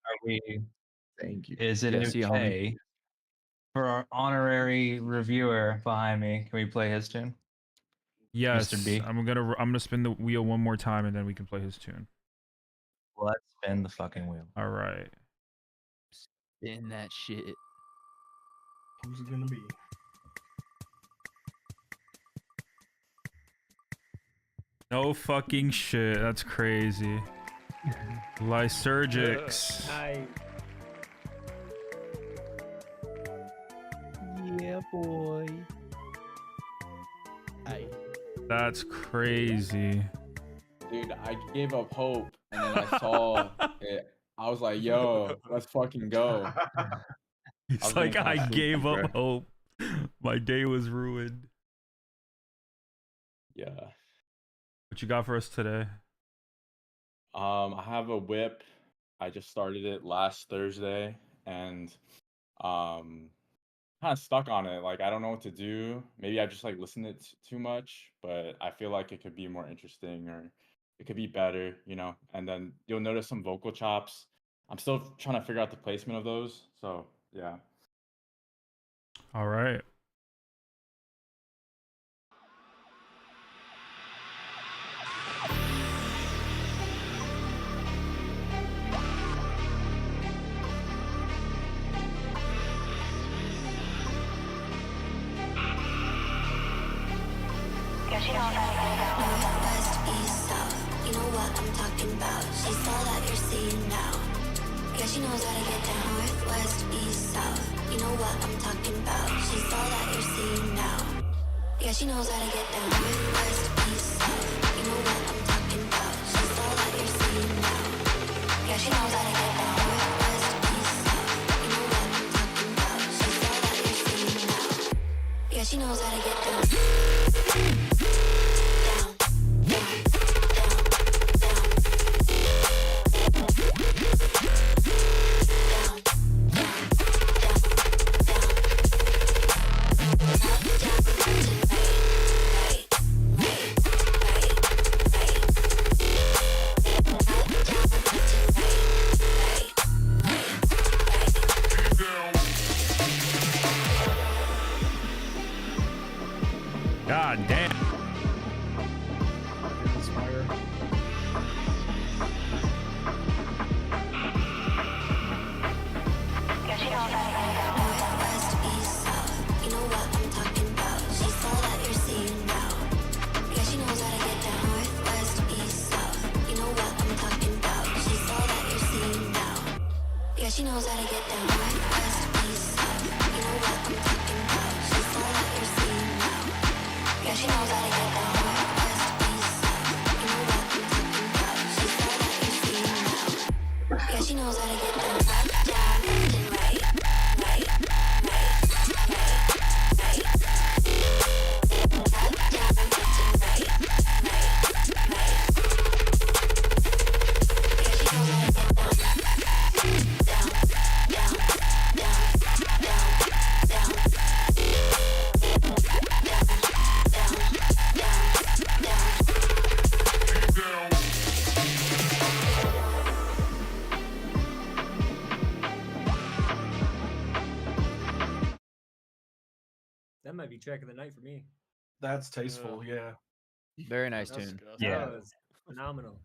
Are we? Thank you. Is it Yeah, see you, homie. okay for our honorary reviewer behind me? Can we play his tune? Yes, Mr. B. I'm gonna spin the wheel one more time and then we can play his tune. Let's spin the fucking wheel. All right. Spin that shit. Who's it gonna be? No fucking shit. That's crazy. Lysergics. Nice. Yeah, boy. That's crazy. Dude, I gave up hope, and then I saw it. I was like, "Yo, let's fucking go." It's was like gonna I kinda gave sleep, up hope. My day was ruined. Yeah. What you got for us today? I have a whip. I just started it last Thursday, and kind of stuck on it. Like I don't know what to do. Maybe I just like listened to it too much, but I feel like it could be more interesting or it could be better, you know. And then you'll notice some vocal chops. I'm still trying to figure out the placement of those. So yeah. All right. Northwest, east, south. You know what I'm talking about. She's all that you're seeing now. Yeah, she knows how to get down. Northwest, east, south. You know what I'm talking about. She's all that you're seeing now. Yeah, she knows how to get down. Northwest, east, south. You know what I'm talking about. She's all that you're seeing now. Yeah, she knows how to get down. Northwest, east, south. You know what I'm talking about. She's all that you're seeing now. Yeah, she knows how to get down. God damn. Northwest, east, south. You know what I'm talking about. She's all that you're seeing now. Yeah, she knows how to get down. Northwest, east, south. You know what I'm talking about. She's all that you're seeing now. Yeah, she knows how to get down. Northwest, east, south. You know what I'm talking about. She's all that you're seeing now. Yeah, she knows how to get down. Northwest, east, south. You know what I'm talking about. She's all that you're seeing now. Yeah, she knows how to get down. Up, down, left, and right. That might be track of the night for me. That's tasteful, yeah. Very nice That's- tune. that was phenomenal.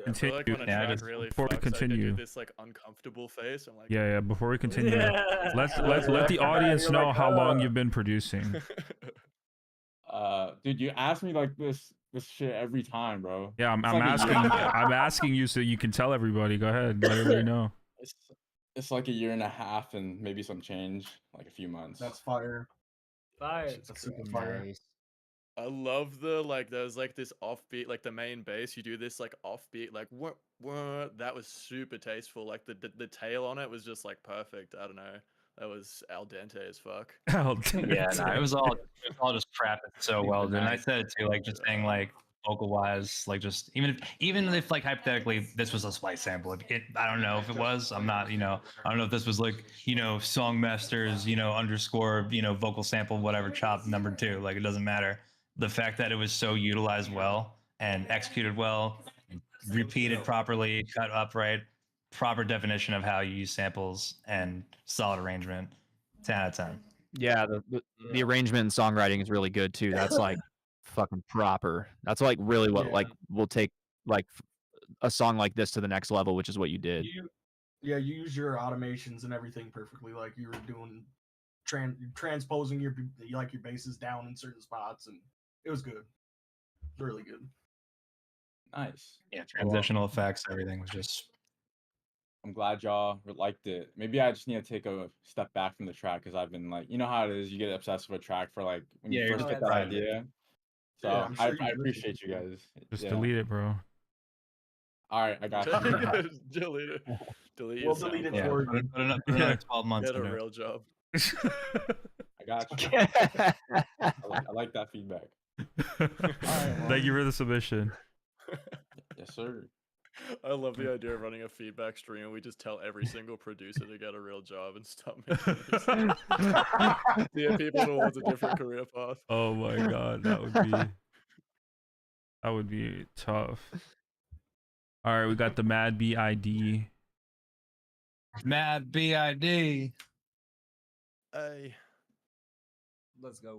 I feel like when a Yeah, track just really before we fucks, I continue. do this like uncomfortable face. I'm like, Yeah, before we continue, Yeah. let the audience You're know like, how long you've been producing. Dude, you asked me like this this shit every time, bro. Yeah, I'm It's like a asking. year- I'm asking you so you can tell everybody. Go ahead, let everybody know. It's like a year and a half and maybe some change, like a few months. That's fire. Fire. That's super fire. I love the like there's like this offbeat, like the main bass, you do this like offbeat like what that was super tasteful. Like the tail on it was just like perfect. I don't know. That was al dente as fuck. Al Yeah, no, it was all just crafted so well, dude. And I said it too, like just saying like vocal wise, like just even if like hypothetically this was a splice sample, I don't know if it was. I'm not, I don't know if this was like, Songmasters, underscore, vocal sample, whatever, chop number 2. Like it doesn't matter. The fact that it was so utilized well and executed well, repeated properly, cut upright, proper definition of how you use samples and solid arrangement, 10 out of 10. Yeah, the arrangement and songwriting is really good too. That's like fucking proper. That's like really what like will take like a song like this to the next level, which is what you did. You use your automations and everything perfectly. Like you were doing transposing your basses down in certain spots, and it was good. Really good. Nice. Yeah, transitional effects, everything was just. I'm glad y'all liked it. Maybe I just need to take a step back from the track because I've been like, you know how it is. You get obsessed with a track for like when you first get that idea. So Yeah, I'm sure I you appreciate you guys. Just delete it, bro. All right, I got you. Delete it. Delete We'll your delete it SoundCloud. for you. Put another 12 months. Get a into it. real job. I got you. I like that feedback. Thank you for the submission. Yes, sir. I love the idea of running a feedback stream and we just tell every single producer to get a real job and stop making music. Yeah, people towards a different career path. Oh my god, that would be tough. All right, we got the Mad BID. Mad BID. Hey. Let's go.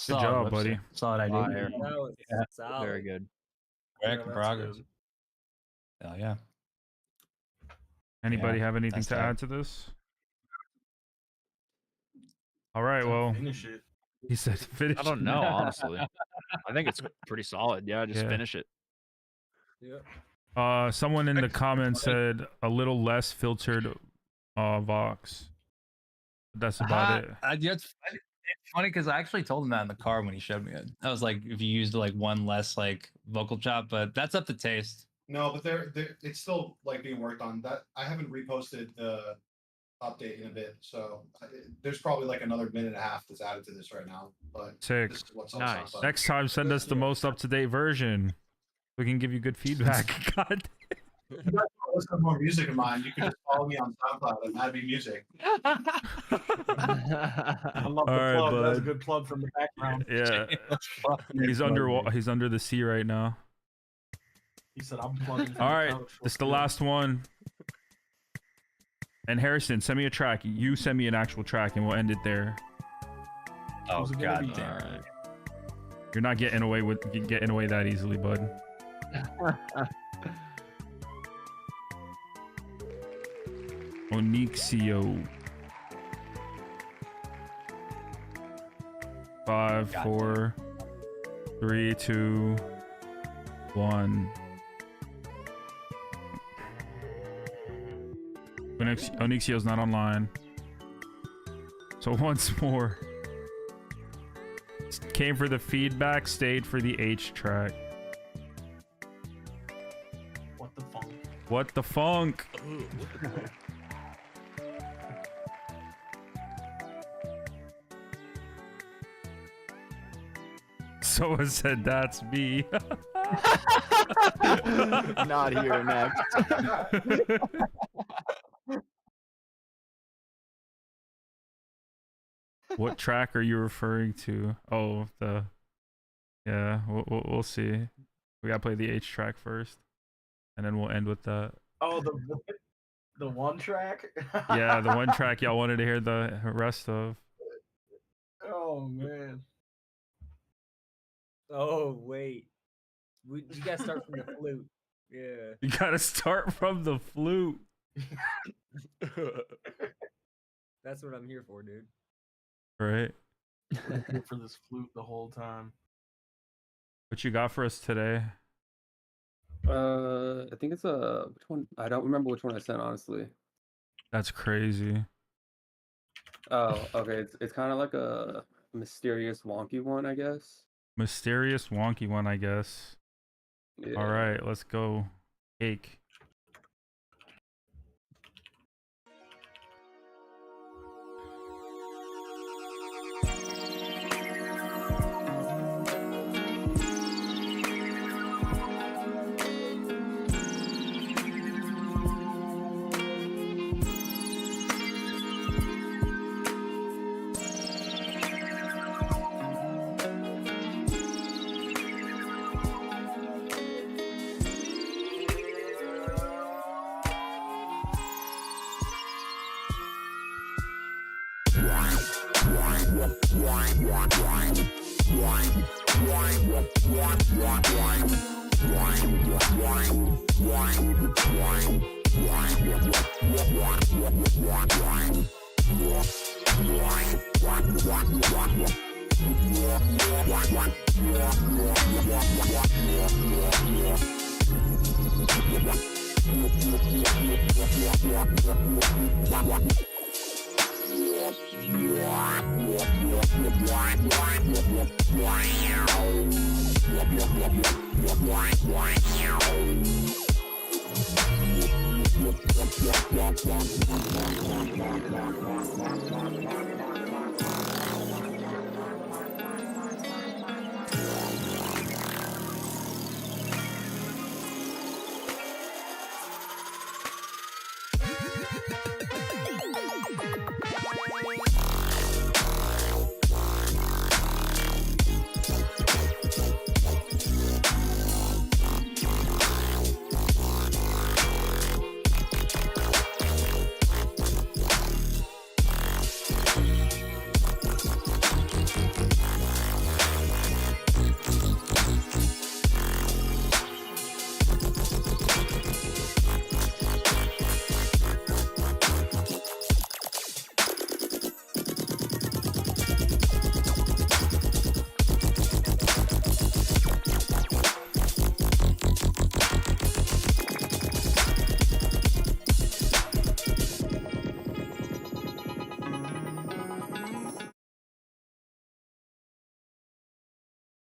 Good job, buddy. Solid idea. Fire. That was Yeah. solid. Very good. Quick that's progress. good. Hell yeah. Anybody Yeah, have anything that's to tight. add to this? All right, well, Finish it. he said finish. I don't know, honestly. I think it's pretty solid. Yeah, just Yeah. finish it. Yeah. Someone in the comments said a little less filtered Vox. That's about it. It's funny because I actually told him that in the car when he showed me it. I was like, if you used like one less like vocal chop, but that's up to taste. No, but it's still like being worked on. That I haven't reposted the update in a bit, so there's probably like another minute and a half that's added to this right now. But Sick. this is what's on Nice. SoundCloud. Next time, send us the most up-to-date version. We can give you good feedback. God. listen to more music of mine, you can just follow me on SoundCloud and that'd be music. I love All the right, plug. That was a bud. good plug from the background. Yeah. He's he's under the sea right now. He said, "I'm plugging." from All the right, couch. this What's is the good?" last one. And Harrison, send me a track. You send me an actual track, and we'll end it there. Oh Who's it gonna god be? damn it. You're not getting away that easily, bud. Onyxio. 5, 4, 3, 2, 1. Onyxio's not online. So once more. Came for the feedback, stayed for the H track. What the funk? What the funk? Someone said that's me. Not here next. What track are you referring to? Oh, yeah, we'll see. We gotta play the H track first, and then we'll end with that. Oh, the one track. Yeah, the one track y'all wanted to hear the rest of. Oh man. Oh wait, you gotta start from the flute. Yeah. You gotta start from the flute. That's what I'm here for, dude. Right. I'm here for this flute the whole time. What you got for us today? I think it's which one? I don't remember which one I sent, honestly. That's crazy. Oh, okay. It's kind of like a mysterious, wonky one, I guess. Mysterious, wonky one, I guess. Yeah. All right, let's go. Cake.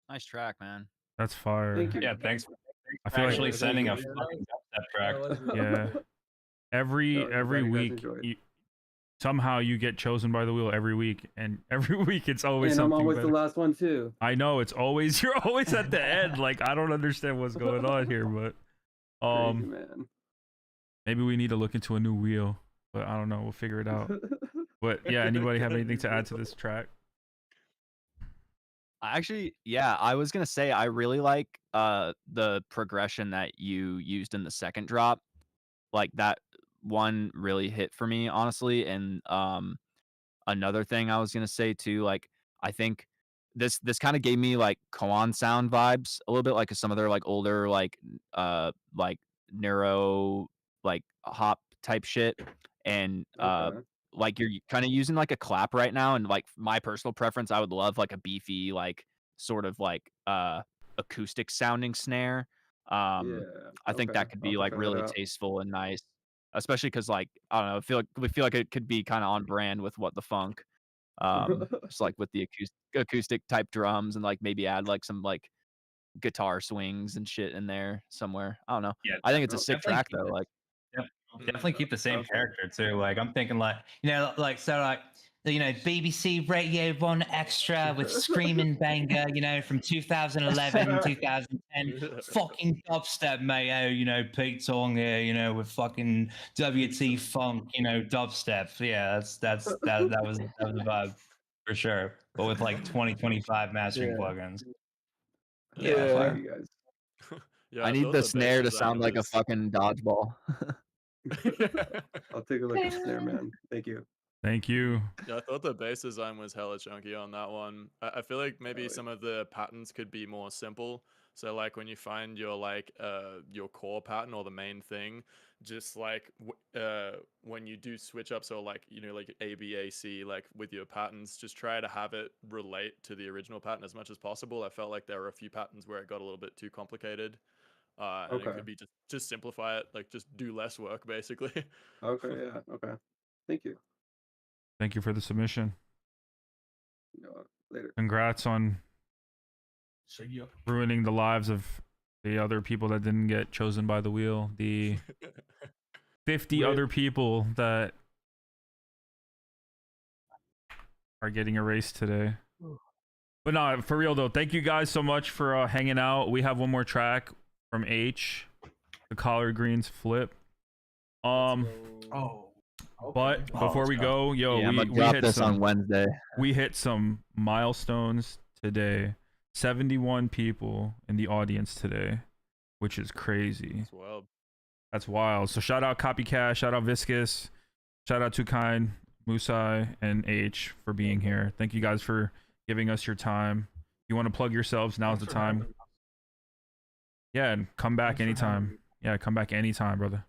Nice track, man. That's fire. Thank you. Yeah, thanks for I feel like actually sending a fucking dubstep track. yeah. Every glad you guys week, enjoyed. somehow you get chosen by the wheel every week, and every week it's always And I'm something always better. the last one too. I know it's always you're always at the end. Like I don't understand what's going on here, but Crazy, man. Maybe we need to look into a new wheel, but I don't know. We'll figure it out. But yeah, anybody have anything to add to this track? Actually, yeah, I was gonna say I really like the progression that you used in the second drop. Like that one really hit for me, honestly. And another thing I was gonna say too, like I think this kind of gave me like koan sound vibes a little bit, like some of their like older like neuro like hop type shit. And Okay. like you're kind of using like a clap right now, and like my personal preference, I would love like a beefy like sort of like acoustic sounding snare. Yeah. I think Okay. that could I'll be have like to try that really out. tasteful and nice, especially because like I don't know, we feel like it could be kind of on brand with What the Funk. Just like with the acoustic type drums, and like maybe add like some like guitar swings and shit in there somewhere. I don't know. Yeah, I think it's a Oh, sick definitely track keep though. it. Like Definitely keep the same sounds good. character too. Like I'm thinking like, you know, like so like BBC Radio 1 Extra with Screaming Banger, from 2011, 2010. Fucking dubstep, mate. Pete Tong here, with fucking WT Funk, dubstep. Yeah, that was the vibe for sure. But with like 2025 mastering Yeah. plugins. Yeah. Yeah, Thank fire. you guys. Yeah, I I need thought the the bass snare to design sound like a was. fucking dodgeball. I'll take a look at snare, man. Thank you. Thank you. Yeah, I thought the bass design was hella chunky on that one. I feel like maybe some of the patterns could be more simple. So like when you find your your core pattern or the main thing, just like when you do switch up, so like like A B A C, like with your patterns, just try to have it relate to the original pattern as much as possible. I felt like there were a few patterns where it got a little bit too complicated. And it Okay. could be just simplify it, like just do less work basically. Okay. Yeah. Okay. Thank you. Thank you for the submission. Later. Congrats on So you. ruining the lives of the other people that didn't get chosen by the wheel. The 50 other people that are getting erased today. But no, for real though, thank you guys so much for hanging out. We have one more track from H, the Collard Greens Flip. Oh. But before we go, yo, yeah, I'm we gonna drop hit this some, on Wednesday. We hit some milestones today. 71 people in the audience today, which is crazy. That's wild. That's wild. So shout out COPYCATT, shout out VISKUS, shout out TOOKIND, MOUSAI, and H for being here. Thank you guys for giving us your time. If you want to plug yourselves, now's the time. Yeah, and come back anytime. Yeah, come back anytime, brother.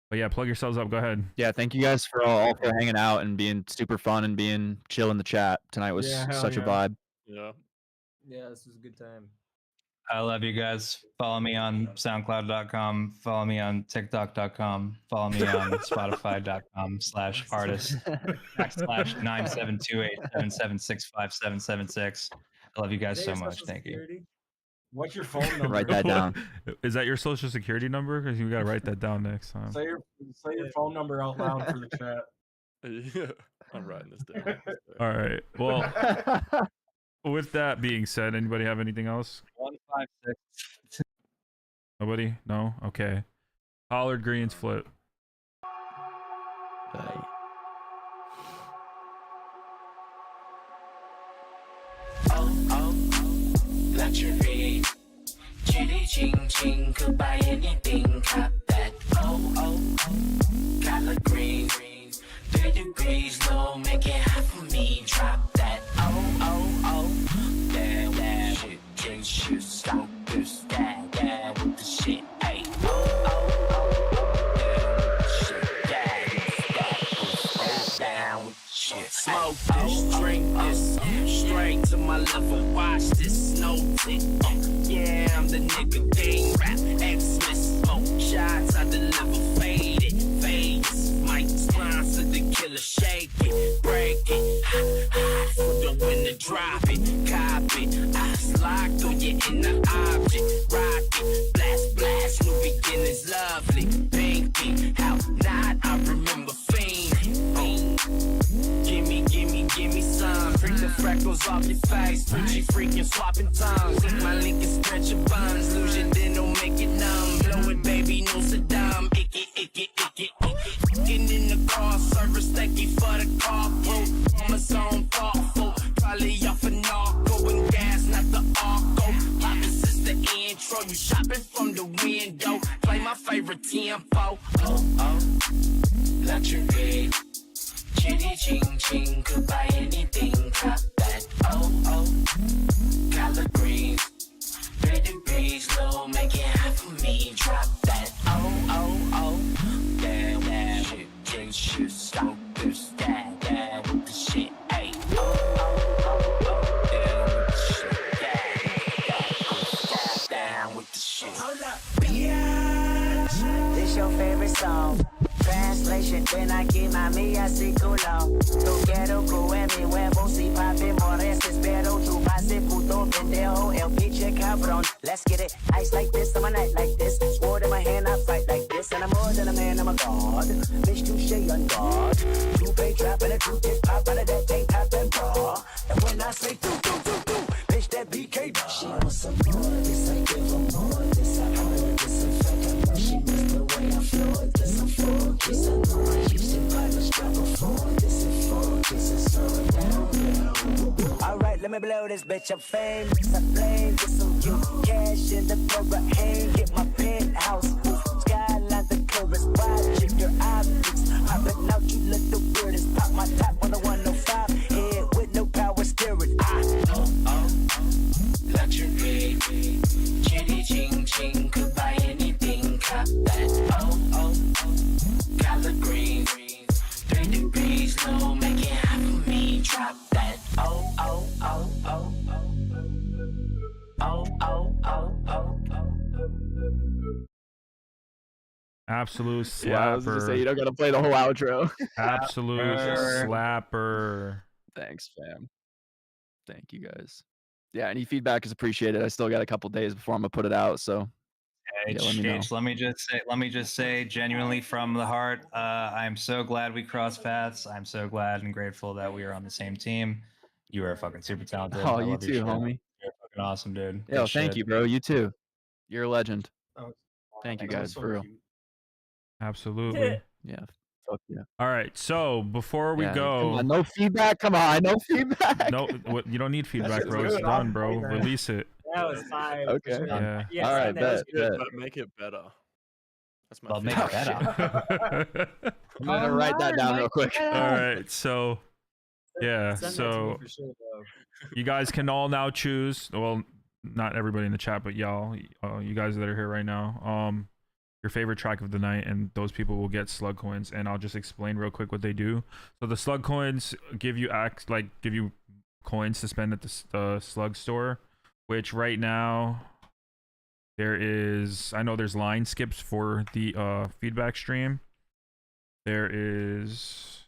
But yeah, plug yourselves up. Go ahead. Yeah, thank you guys for all for hanging out and being super fun and being chill in the chat. Tonight was such a vibe. Yeah. Yeah, this was a good time. I love you guys. Follow me on SoundCloud.com. Follow me on TikTok.com. Follow me on Spotify.com/artist /97287765776. I love you guys so much. Thank you. What's your phone number? Write that down. Is that your social security number? Because you gotta write that down next time. Say your phone number out loud for the chat. Yeah, I'm writing this down. All right. Well, with that being said, anybody have anything else? 156. Nobody? No? Okay. Collard Greens Flip. Bye. Luxury, chitty ching ching, could buy anything, cop that. Collard greens, 3 degrees low, make it hot for me, drop that. Damn, shit, drink shit, stop this, that, with the shit, ayy. Down with shit. Smoke this, drink this, straight to my level. Watch this, no tick. Yeah, I'm the nigga, gang rap, Xmas. Smoke shots, I deliver faded. Vegas, might sponsor the killer, shake it, break it. Hot for the winner, drop it, copy. Eyes locked on you in the object, rock it, blast, new beginnings, lovely. Pinky, how not, I remember fiend. Gimme some, bring the freckles off your face. Freaky freaking swapping tongues. Click my link and stretch your buns. Lose your dental, make it numb. Blow it, baby, no Saddam. Icky, icky, icky, icky. Getting in the car, service thank you for the car. Bro, Amazon thoughtful. Probably off a narco and gas, not the arco. Poppin' since the intro. You shopping from the window. Play my favorite tempo. Luxury. Chitty ching ching, could buy anything, top that. Collard greens, 3 degrees low, make it hot for me, drop that. Damn, damn, shit, drink shit, stop this, that with the shit, ayy. Damn with the shit, down with the shit. Hold up, bitch. This your favorite song. Translation, when I get my mía así culo. Tú quiero comer mi huevo, si papi mores, espero tu pase puto pendejo, el pinche cabrón. Let's get it, ice like this, I'm a night like this. Sword in my hand, I fight like this. And I'm more than a man, I'm a god. Bitch, touche on guard. Two-pay trap and a two-tip pop out of that tank top and bra. And when I say do, bitch, that BK. She wants some more, this I give her more. This I order, this in fact, I know she missed the way I floor. This I'm for. Kiss a noise, you should buy the strap before. This is for, this is so down. Alright, let me blow this bitch up famous. I blame get some cute cash in the program. Get my penthouse, skyline the chorus. Watching your optics. Hopping out, you look the weirdest. Pop my top on the 105. Head with no power steering. Luxury. Chitty ching ching, could buy anything, cop that. Collard greens, 3 degrees low, make it hot for me, drop that. Absolute slapper. Yeah, I was just saying, you don't gotta play the whole outro. Absolute slapper. Thanks, fam. Thank you guys. Yeah, any feedback is appreciated. I still got a couple days before I'm gonna put it out, so yeah, let me know. Let me just say, genuinely from the heart, I'm so glad we crossed paths. I'm so glad and grateful that we are on the same team. You are fucking super talented. Oh, I you love your too, shit. homie. You're fucking awesome, dude. Yo, Good thank shit. you, bro. You too. You're a legend. Oh, Thank you that was guys, so for real. cute. Absolutely. Yeah. Fuck yeah. All right. So before we Yeah, go, come on, no feedback. Come on, no feedback. no, you don't need feedback, shit's bro. It's good. done, bro. Hey, man. Release it. That was fire. for Okay. sure. Yeah. Yeah, All right, send that bet, shit. bet. But make it better. That's my Well, make favorite. it better. I'm gonna write that down real quick. All right. So, yeah. Send that to So me for sure, bro. you guys can all now choose. Well, not everybody in the chat, but y'all, you guys that are here right now. Your favorite track of the night, and those people will get slug coins. And I'll just explain real quick what they do. So the slug coins give you give you coins to spend at the slug store, which right now there is. I know there's line skips for the feedback stream. There is.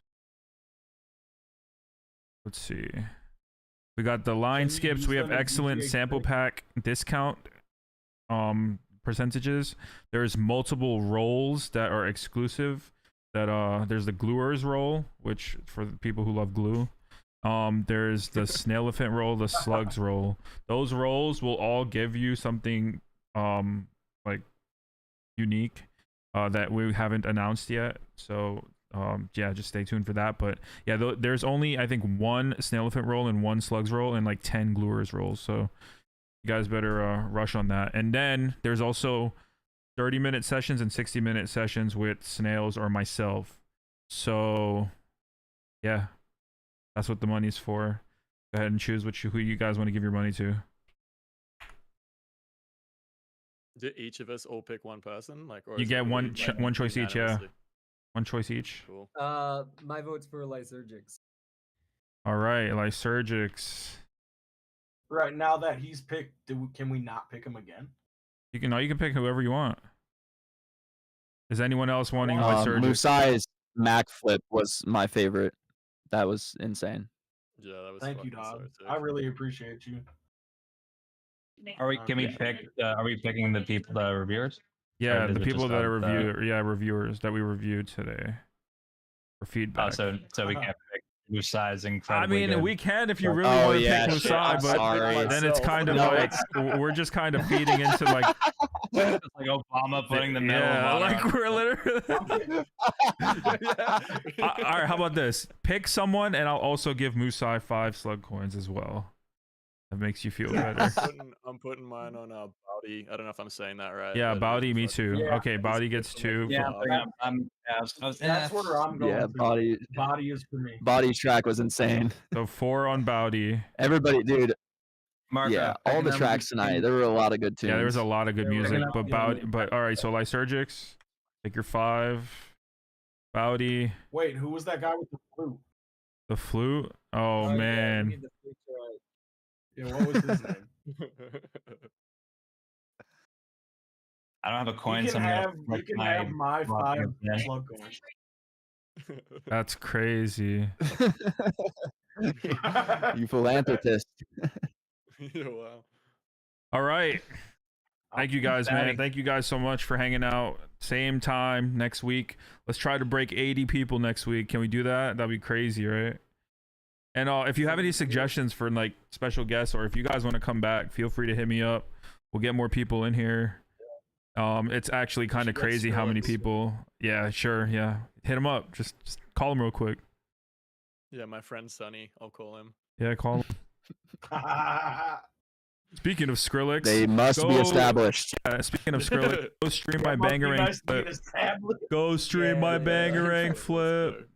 Let's see. We got the line Can you skips. use We have them as excellent GTA sample pack discount percentages. There's multiple roles that are exclusive. That there's the gluers roll, which for the people who love glue. There's the snail-elephant roll, the slugs roll. Those rolls will all give you something like unique that we haven't announced yet. So yeah, just stay tuned for that. But yeah, there's only I think one snail-elephant roll and one slugs roll and like 10 gluers rolls. So you guys better rush on that. And then there's also 30-minute sessions and 60-minute sessions with snails or myself. So yeah, that's what the money's for. Go ahead and choose who you guys want to give your money to. Did each of us all pick one person? Like, or You is get it one really, like, one choice each. Yeah, unanimously? one choice each. Cool. My vote's for Lysergics. All right, Lysergics. Right now that he's picked, can we not pick him again? You can pick whoever you want. Is anyone else wanting Lysergics? MOUSAI's Mac flip was my favorite. That was insane. Yeah, that was. Thank you, fucking so dog. sick. I really appreciate you. Are we? Can we pick? Are we picking the people, the reviewers? Yeah, Or does the it people just that are have the- reviewers that we reviewed today for feedback. Oh, so we can't pick MOUSAI is I incredibly mean, good. we can if you really Oh, want to yeah, pick shit, MOUSAI, I'm but sorry. then it's kind of No, like we're just kind of feeding into like It's like Obama putting the Medal of yeah, Honor like on. we're literally. All right, how about this? Pick someone, and I'll also give MOUSAI 5 slug coins as well. That makes you feel better. I'm putting mine on Bowdy. I don't know if I'm saying that right. Yeah, but Bowdy, me fuck- too. Yeah, Okay, Bowdy gets 2. Yeah, That's where I'm going. Yeah, to. body is for me. body track was insane. So 4 on Bowdy. Everybody, dude. Marco, Yeah, all picking the up tracks tonight. between- There were a lot of good tunes. Yeah, there was a lot of good music, picking up but Bowdy. But all right, so Lysergics, take your 5. Bowdy, Wait, who was that guy with the flute? the flute. Oh yeah, we man. need the flute to, Yeah, what was his name? I don't have a coin, You so can I'm have, gonna you flick can my have my block 5 again. slug coins. That's crazy. You philanthropist. Yeah, wow. All right. Thank you guys, man. Fatty. Thank you guys so much for hanging out. Same time next week. Let's try to break 80 people next week. Can we do that? That'd be crazy, right? And if you have any suggestions for like special guests, or if you guys want to come back, feel free to hit me up. We'll get more people in here. It's actually kind of crazy how many people. Yeah, sure. Yeah, hit him up. Just call him real quick. Yeah, my friend Sonny. I'll call him. Yeah, call him. Speaking of Skrillex, They must be established. Speaking of Skrillex, go stream my Bangarang flip. Go stream my Bangarang flip.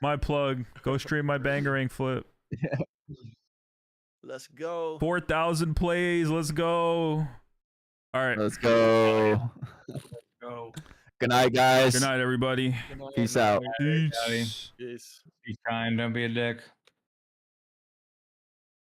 My plug. Go stream my Bangarang flip. Let's go. 4,000 plays. Let's go. All right. Let's go. Go. Good night, guys. Good night, everybody. Peace out. Peace. Peace. Be kind, don't be a dick.